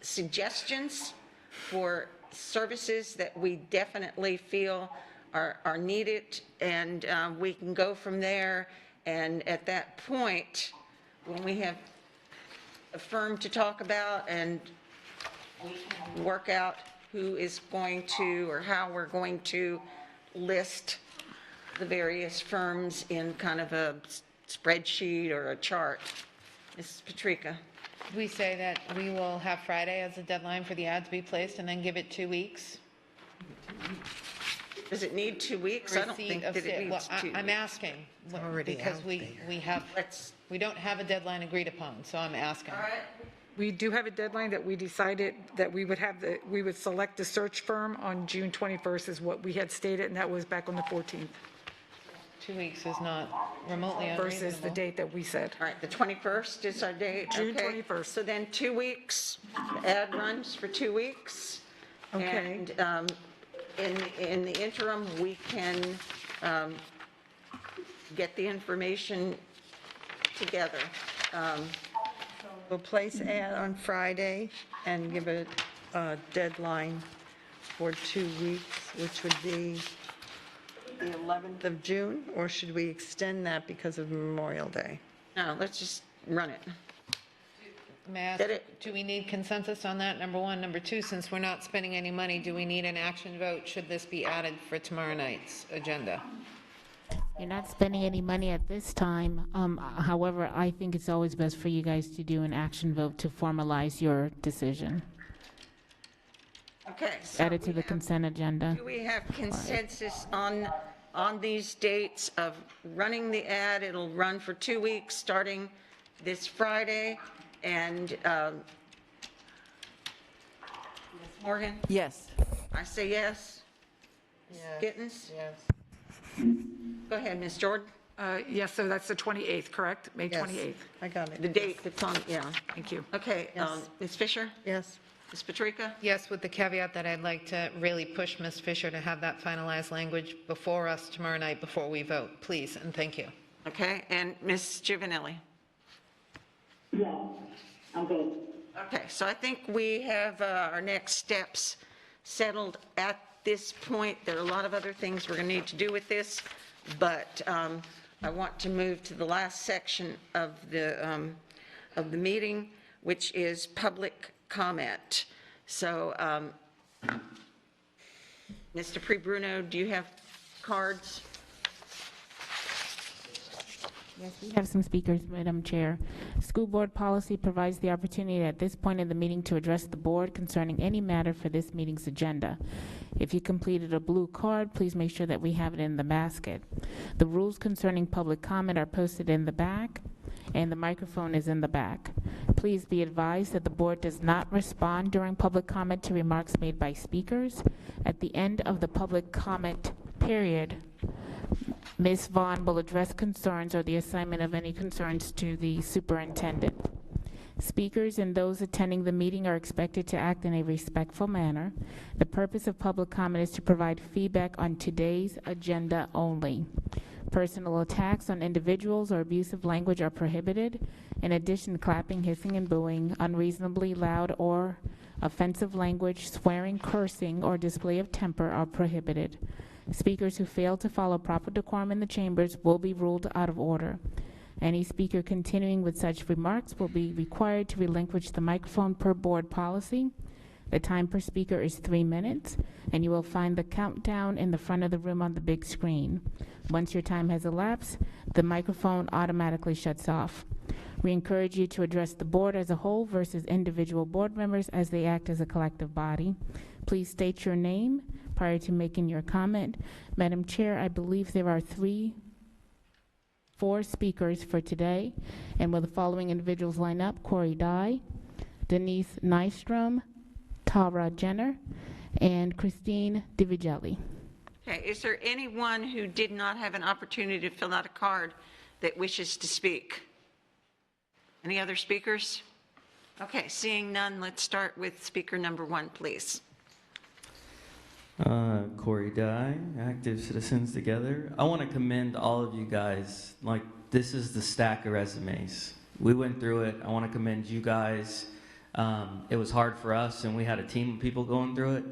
suggestions for services that we definitely feel are needed, and we can go from there. And at that point, when we have a firm to talk about and we can work out who is going to, or how we're going to list the various firms in kind of a spreadsheet or a chart. Mrs. Patrica? We say that we will have Friday as a deadline for the ad to be placed and then give it 2 weeks. Does it need 2 weeks? I don't Receipt think of that it sta- well, needs 2 I'm weeks. asking, already because out we don't have a deadline agreed upon, so I'm asking. All right. We do have a deadline that we decided that we would select the search firm on June 21st is what we had stated, and that was back on the 14th 2 weeks is not remotely versus the unreasonable. date that we said. All right, the 21st is our date? June Okay. 21st. So then 2 weeks, the ad runs for 2 weeks. Okay. And in the interim, we can get the information together. We'll place ad on Friday and give it a deadline for 2 weeks, which would be the 11th of June, or should we extend that because of Memorial Day? No, let's just run it. May I ask, Get it? do we need consensus on that, number one? Number two, since we're not spending any money, do we need an action vote? Should this be added for tomorrow night's agenda? You're not spending any money at this time. However, I think it's always best for you guys to do an action vote to formalize your decision. Okay. so Add it to we the have- consent agenda. Do we have consensus on these dates of running the ad? It'll run for 2 weeks, starting this Friday, and Ms. Morgan? Yes. I say yes. Yes. Gittens? Yes. Go ahead, Ms. Jordan. Yes, so that's the 28th, correct? May Yes, 28th. I got it. The date that's on, yeah. Thank you. Okay, Yes. Ms. Fisher? Yes. Ms. Patrica? Yes, with the caveat that I'd like to really push Ms. Fisher to have that finalized language before us tomorrow night before we vote, please, and thank you. Okay, and Ms. Giovanelli? Yes, I'm good. Okay, so I think we have our next steps settled at this point. There are a lot of other things we're going to need to do with this, but I want to move to the last section of the meeting, which is public comment. So, Mr. Pre-Bruno, do you have cards? Yes, we have some speakers, Madam Chair. School board policy provides the opportunity at this point in the meeting to address the board concerning any matter for this meeting's agenda. If you completed a blue card, please make sure that we have it in the basket. The rules concerning public comment are posted in the back, and the microphone is in the back. Please be advised that the board does not respond during public comment to remarks made by speakers. At the end of the public comment period, Ms. Vaughn will address concerns or the assignment of any concerns to the superintendent. Speakers and those attending the meeting are expected to act in a respectful manner. The purpose of public comment is to provide feedback on today's agenda only. Personal attacks on individuals or abusive language are prohibited. In addition, clapping, hissing, and booing, unreasonably loud or offensive language, swearing, cursing, or display of temper are prohibited. Speakers who fail to follow proper decorum in the chambers will be ruled out of order. Any speaker continuing with such remarks will be required to relinquish the microphone per board policy. The time per speaker is 3 minutes, and you will find the countdown in the front of the room on the big screen. Once your time has elapsed, the microphone automatically shuts off. We encourage you to address the board as a whole versus individual board members as they act as a collective body. Please state your name prior to making your comment. Madam Chair, I believe there are 4 speakers for today, and will the following individuals line up? Corey Dye, Denise Nystrom, Tara Jenner, and Christine DiVigelli. Okay, is there anyone who did not have an opportunity to fill out a card that wishes to speak? Any other speakers? Okay, seeing none, let's start with speaker number 1, please. Corey Dye, Active Citizens Together. I want to commend all of you guys. Like, this is the stack of resumes. We went through it. I want to commend you guys. It was hard for us, and we had a team of people going through it.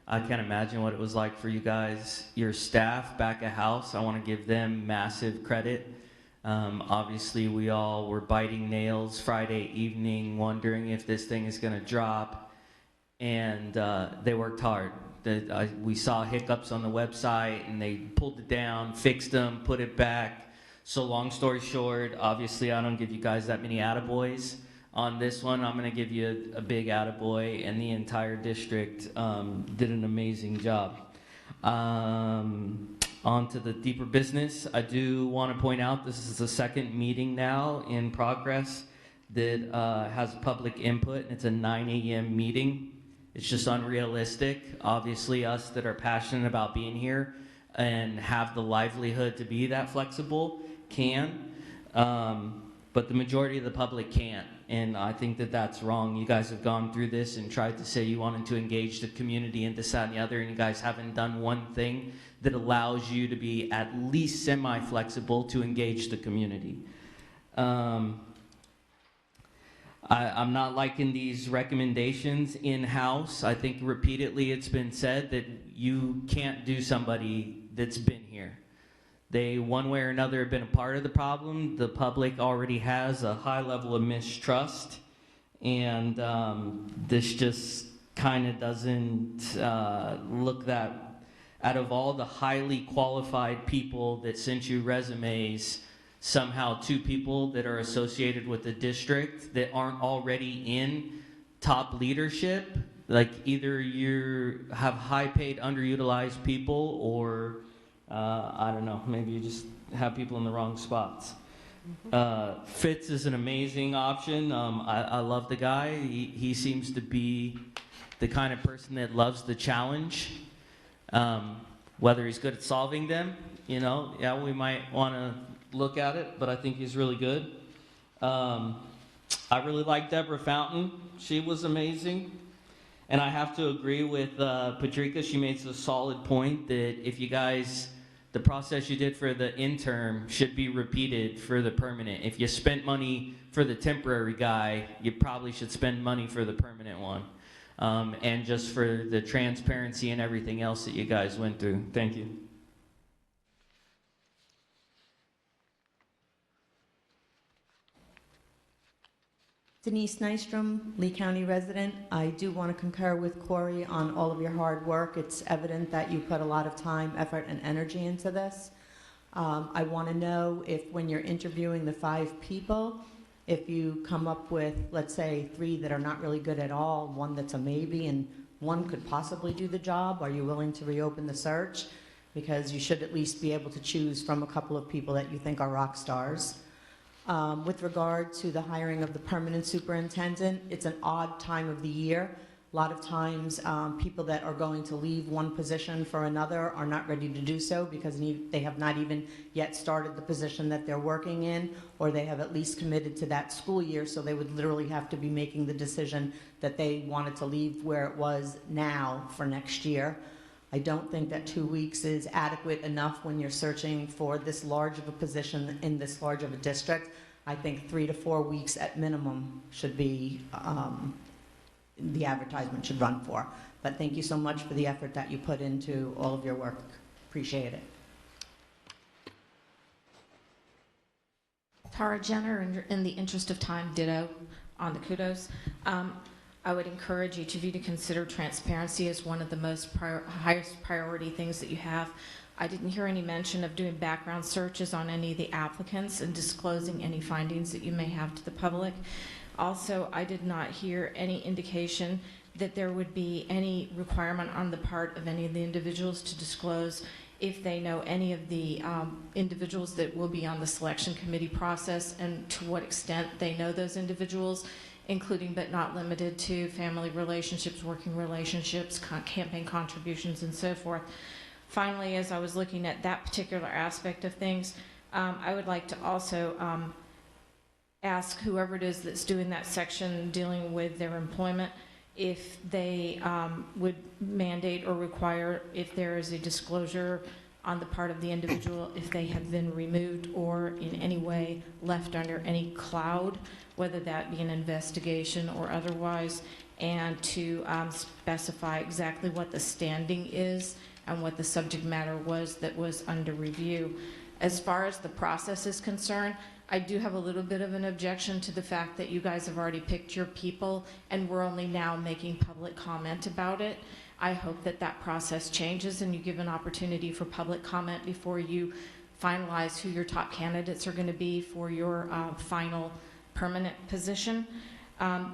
I can't imagine what it was like for you guys. Your staff back at house, I want to give them massive credit. Obviously, we all were biting nails Friday evening, wondering if this thing is going to drop, and they worked hard. We saw hiccups on the website, and they pulled it down, fixed them, put it back. So long story short, obviously I don't give you guys that many attaboys. On this one, I'm going to give you a big attaboy, and the entire district did an amazing job. On to the deeper business, I do want to point out this is the second meeting now in progress that has public input, and it's a 9 a.m. meeting. It's just unrealistic. Obviously, us that are passionate about being here and have the livelihood to be that flexible can, but the majority of the public can't, and I think that that's wrong. You guys have gone through this and tried to say you wanted to engage the community and this, that, and the other, and you guys haven't done one thing that allows you to be at least semi-flexible to engage the community. I'm not liking these recommendations in-house. I think repeatedly it's been said that you can't do somebody that's been here. They, one way or another, have been a part of the problem. The public already has a high level of mistrust, and this just kind of doesn't look that, out of all the highly qualified people that sent you resumes, somehow 2 people that are associated with the district that aren't already in top leadership, like either you have high paid underutilized people, or I don't know, maybe you just have people in the wrong spots. Fitz is an amazing option. I love the guy. He seems to be the kind of person that loves the challenge. Whether he's good at solving them, you know, yeah, we might want to look at it, but I think he's really good. I really like Deborah Fountain. She was amazing. And I have to agree with Patricia. She makes a solid point that if you guys, the process you did for the interim should be repeated for the permanent. If you spent money for the temporary guy, you probably should spend money for the permanent one. And just for the transparency and everything else that you guys went through. Thank you. Denise Nystrom, Lee County resident. I do want to concur with Corey on all of your hard work. It's evident that you put a lot of time, effort, and energy into this. I want to know if when you're interviewing the 5 people, if you come up with, let's say, 3 that are not really good at all, 1 that's a maybe, and 1 could possibly do the job, are you willing to reopen the search? Because you should at least be able to choose from a couple of people that you think are rock stars. With regard to the hiring of the permanent superintendent, it's an odd time of the year. A lot of times, people that are going to leave one position for another are not ready to do so because they have not even yet started the position that they're working in, or they have at least committed to that school year, so they would literally have to be making the decision that they wanted to leave where it was now for next year. I don't think that 2 weeks is adequate enough when you're searching for this large of a position in this large of a district. I think 3 to 4 weeks at minimum should be the advertisement should run for. But thank you so much for the effort that you put into all of your work. Appreciate it. Tara Jenner, in the interest of time, ditto on the kudos. I would encourage each of you to consider transparency as one of the most highest priority things that you have. I didn't hear any mention of doing background searches on any of the applicants and disclosing any findings that you may have to the public. Also, I did not hear any indication that there would be any requirement on the part of any of the individuals to disclose if they know any of the individuals that will be on the selection committee process and to what extent they know those individuals, including but not limited to family relationships, working relationships, campaign contributions, and so forth. Finally, as I was looking at that particular aspect of things, I would like to also ask whoever it is that's doing that section dealing with their employment if they would mandate or require if there is a disclosure on the part of the individual if they have been removed or in any way left under any cloud, whether that be an investigation or otherwise, and to specify exactly what the standing is and what the subject matter was that was under review. As far as the process is concerned, I do have a little bit of an objection to the fact that you guys have already picked your people and we're only now making public comment about it. I hope that that process changes and you give an opportunity for public comment before you finalize who your top candidates are going to be for your final permanent position.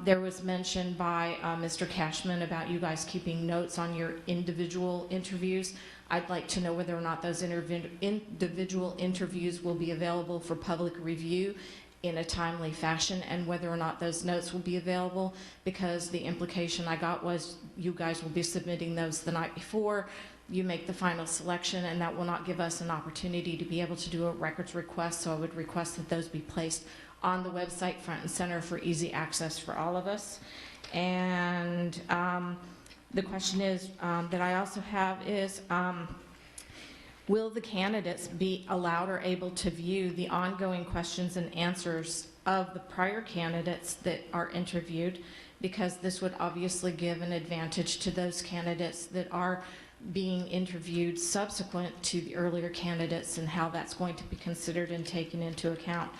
There was mention by Mr. Cashman about you guys keeping notes on your individual interviews. I'd like to know whether or not those individual interviews will be available for public review in a timely fashion and whether or not those notes will be available, because the implication I got was you guys will be submitting those the night before you make the final selection, and that will not give us an opportunity to be able to do a records request, so I would request that those be placed on the website front and center for easy access for all of us. And the question is that I also have is, will the candidates be allowed or able to view the ongoing questions and answers of the prior candidates that are interviewed? Because this would obviously give an advantage to those candidates that are being interviewed subsequent to the earlier candidates and how that's going to be considered and taken into account.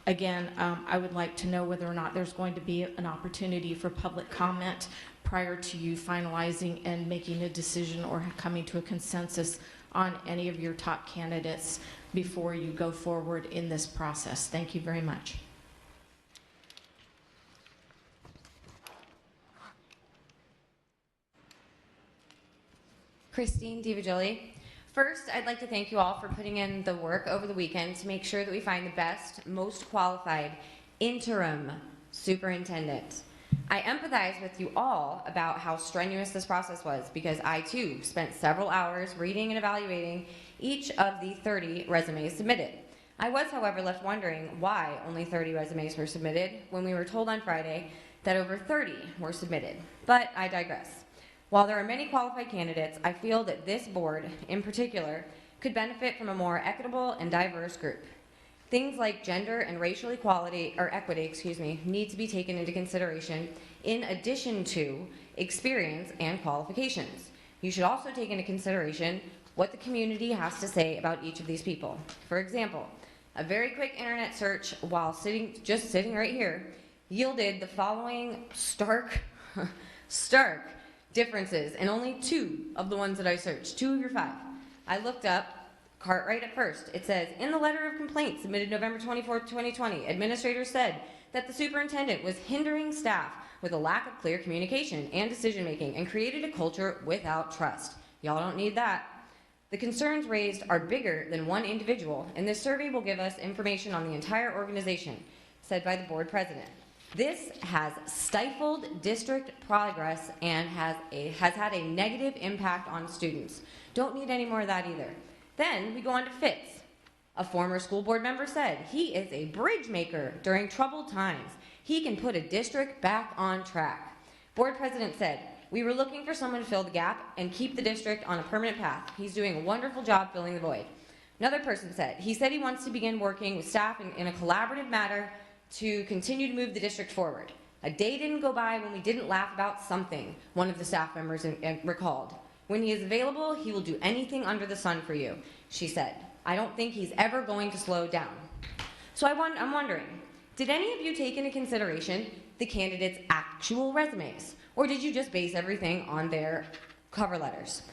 Again, I would like to know whether or not there's going to be an opportunity for public comment prior to you finalizing and making a decision or coming to a consensus on any of your top candidates before you go forward in this process. Thank you very much. Christine DiVigili. First, I'd like to thank you all for putting in the work over the weekend to make sure that we find the best, most qualified interim superintendent. I empathize with you all about how strenuous this process was, because I too spent several hours reading and evaluating each of the 30 resumes submitted. I was, however, left wondering why only 30 resumes were submitted when we were told on Friday that over 30 were submitted. But I digress. While there are many qualified candidates, I feel that this board, in particular, could benefit from a more equitable and diverse group. Things like gender and racial equality, or equity, need to be taken into consideration in addition to experience and qualifications. You should also take into consideration what the community has to say about each of these people. For example, a very quick internet search while sitting right here yielded the following stark differences in only 2 of the ones that I searched, 2 of your 5. I looked up Cartwright at first. It says, in the letter of complaint submitted November 24, 2020, administrators said that the superintendent was hindering staff with a lack of clear communication and decision-making and created a culture without trust. Y'all don't need that. The concerns raised are bigger than one individual, and this survey will give us information on the entire organization, said by the board president. This has stifled district progress and has had a negative impact on students. Don't need any more of that either. Then we go on to Fitz. A former school board member said he is a bridge maker during troubled times. He can put a district back on track. Board president said, we were looking for someone to fill the gap and keep the district on a permanent path. He's doing a wonderful job filling the void. Another person said, he said he wants to begin working with staff in a collaborative manner to continue to move the district forward. A day didn't go by when we didn't laugh about something, one of the staff members recalled. When he is available, he will do anything under the sun for you, she said. I don't think he's ever going to slow down. So I'm wondering, did any of you take into consideration the candidates' actual resumes? Or did you just base everything on their cover letters?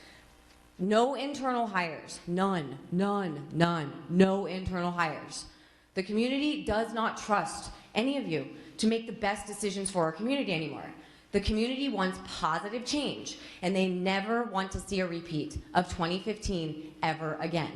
No internal hires. None. No internal hires. The community does not trust any of you to make the best decisions for our community anymore. The community wants positive change, and they never want to see a repeat of 2015 ever again.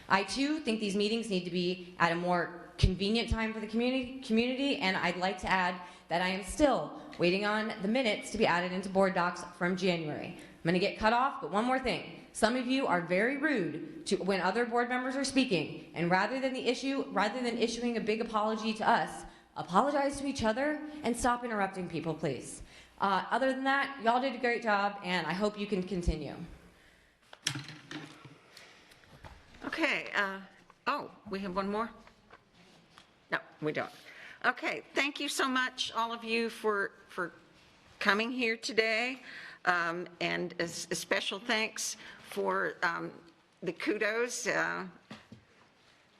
I, too, think these meetings need to be at a more convenient time for the community, and I'd like to add that I am still waiting on the minutes to be added into board docs from January. I'm going to get cut off, but one more thing. Some of you are very rude to when other board members are speaking, and rather than issuing a big apology to us, apologize to each other and stop interrupting people, please. Other than that, y'all did a great job, and I hope you can continue. Okay, oh, we have one more? No, we don't. Okay, thank you so much, all of you, for coming here today, and a special thanks for the kudos.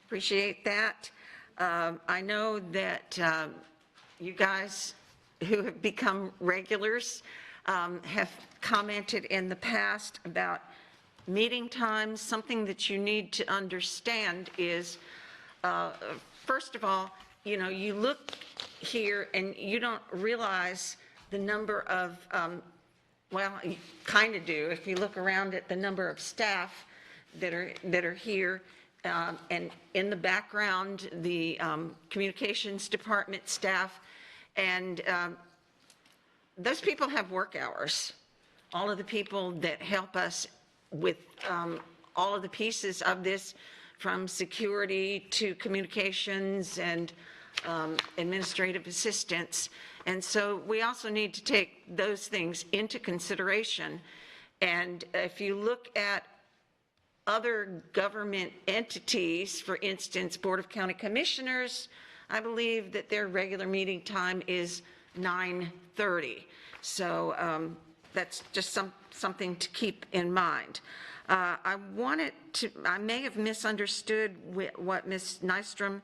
Appreciate that. I know that you guys who have become regulars have commented in the past about meeting times. Something that you need to understand is, first of all, you know, you look here and you don't realize the number of, well, you kind of do if you look around at the number of staff that are here, and in the background, the communications department staff, and those people have work hours. All of the people that help us with all of the pieces of this, from security to communications and administrative assistance. And so we also need to take those things into consideration. And if you look at other government entities, for instance, Board of County Commissioners, I believe that their regular meeting time is 9:30. So that's just something to keep in mind. I may have misunderstood what Ms. Nystrom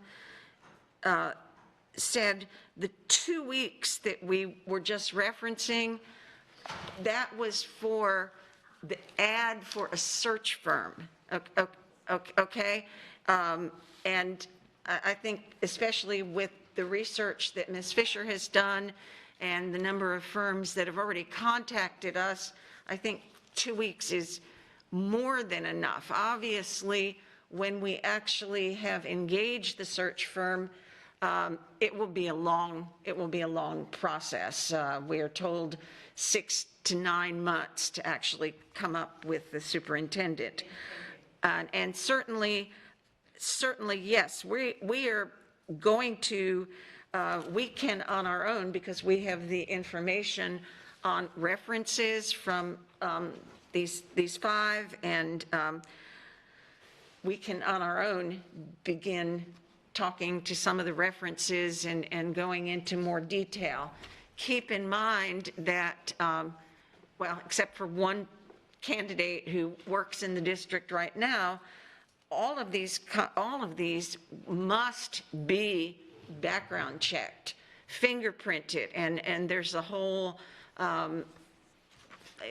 said. The 2 weeks that we were just referencing, that was for the ad for a search firm, okay? And I think especially with the research that Ms. Fisher has done and the number of firms that have already contacted us, I think 2 weeks is more than enough. Obviously, when we actually have engaged the search firm, it will be a long process. We are told 6 to 9 months to actually come up with the superintendent. And certainly, yes, we are going to, we can on our own, because we have the information on references from these 5, and we can on our own begin talking to some of the references and going into more detail. Keep in mind that, well, except for one candidate who works in the district right now, all of these must be background checked. fingerprinted, and there's a whole,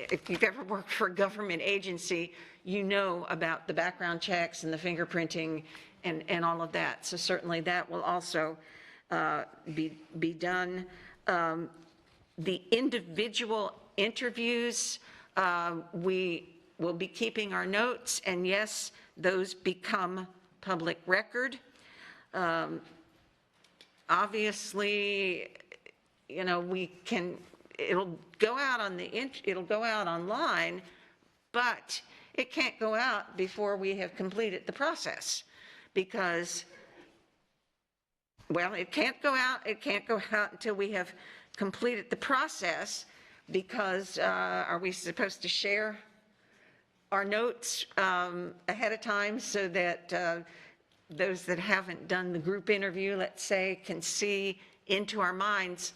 if you've ever worked for a government agency, you know about the background checks and the fingerprinting and all of that. So certainly that will also be done. The individual interviews, we will be keeping our notes, and yes, those become public record. Obviously, you know, it'll go out it'll go out online, but it can't go out before we have completed the process, because, well, it can't go out until we have completed the process, because are we supposed to share our notes ahead of time so that those that haven't done the group interview, let's say, can see into our minds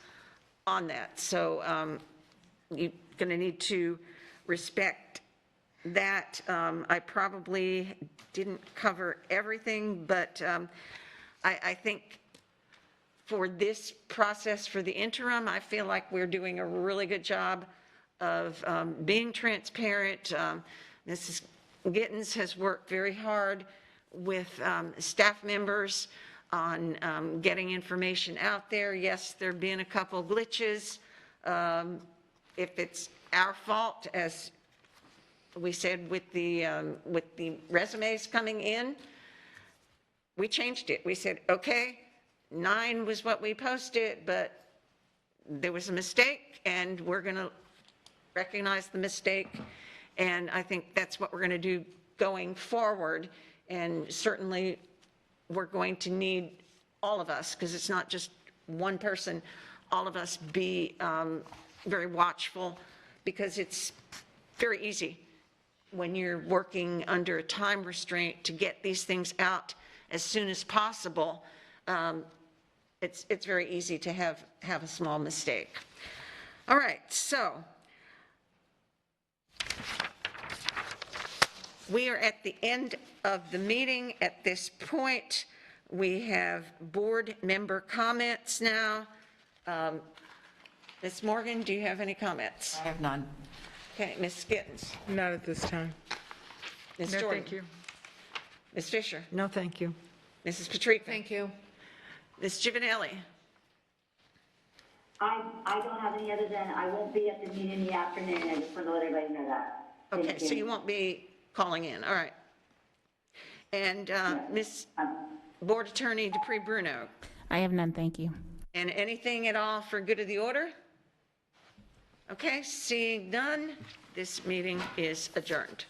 on that? So you're going to need to respect that. I probably didn't cover everything, but I think for this process, for the interim, I feel like we're doing a really good job of being transparent. Mrs. Gittens has worked very hard with staff members on getting information out there. Yes, there have been a couple glitches. If it's our fault, as we said with the resumes coming in, we changed it. We said, okay, 9 was what we posted, but there was a mistake, and we're going to recognize the mistake. And I think that's what we're going to do going forward. And certainly we're going to need all of us, because it's not just one person, all of us be very watchful, because it's very easy when you're working under a time restraint to get these things out as soon as possible. It's very easy to have a small mistake. All right, so we are at the end of the meeting at this point. We have board member comments now. Ms. Morgan, do you have any comments? I have none. Okay, Ms. Gittens. Not at this time. Ms. No, Jordan. thank you. Ms. Fisher. No, thank you. Mrs. Patrica. Thank you. Ms. Giovanelli. I don't have any other than, I won't be at the meeting in the afternoon. I just want to let everybody know that. Okay, Thank so you won't be calling in, all right. And Ms. Board Attorney Dupree Bruno. I have none, thank you. And anything at all for good of the order? Okay, seeing none, this meeting is adjourned.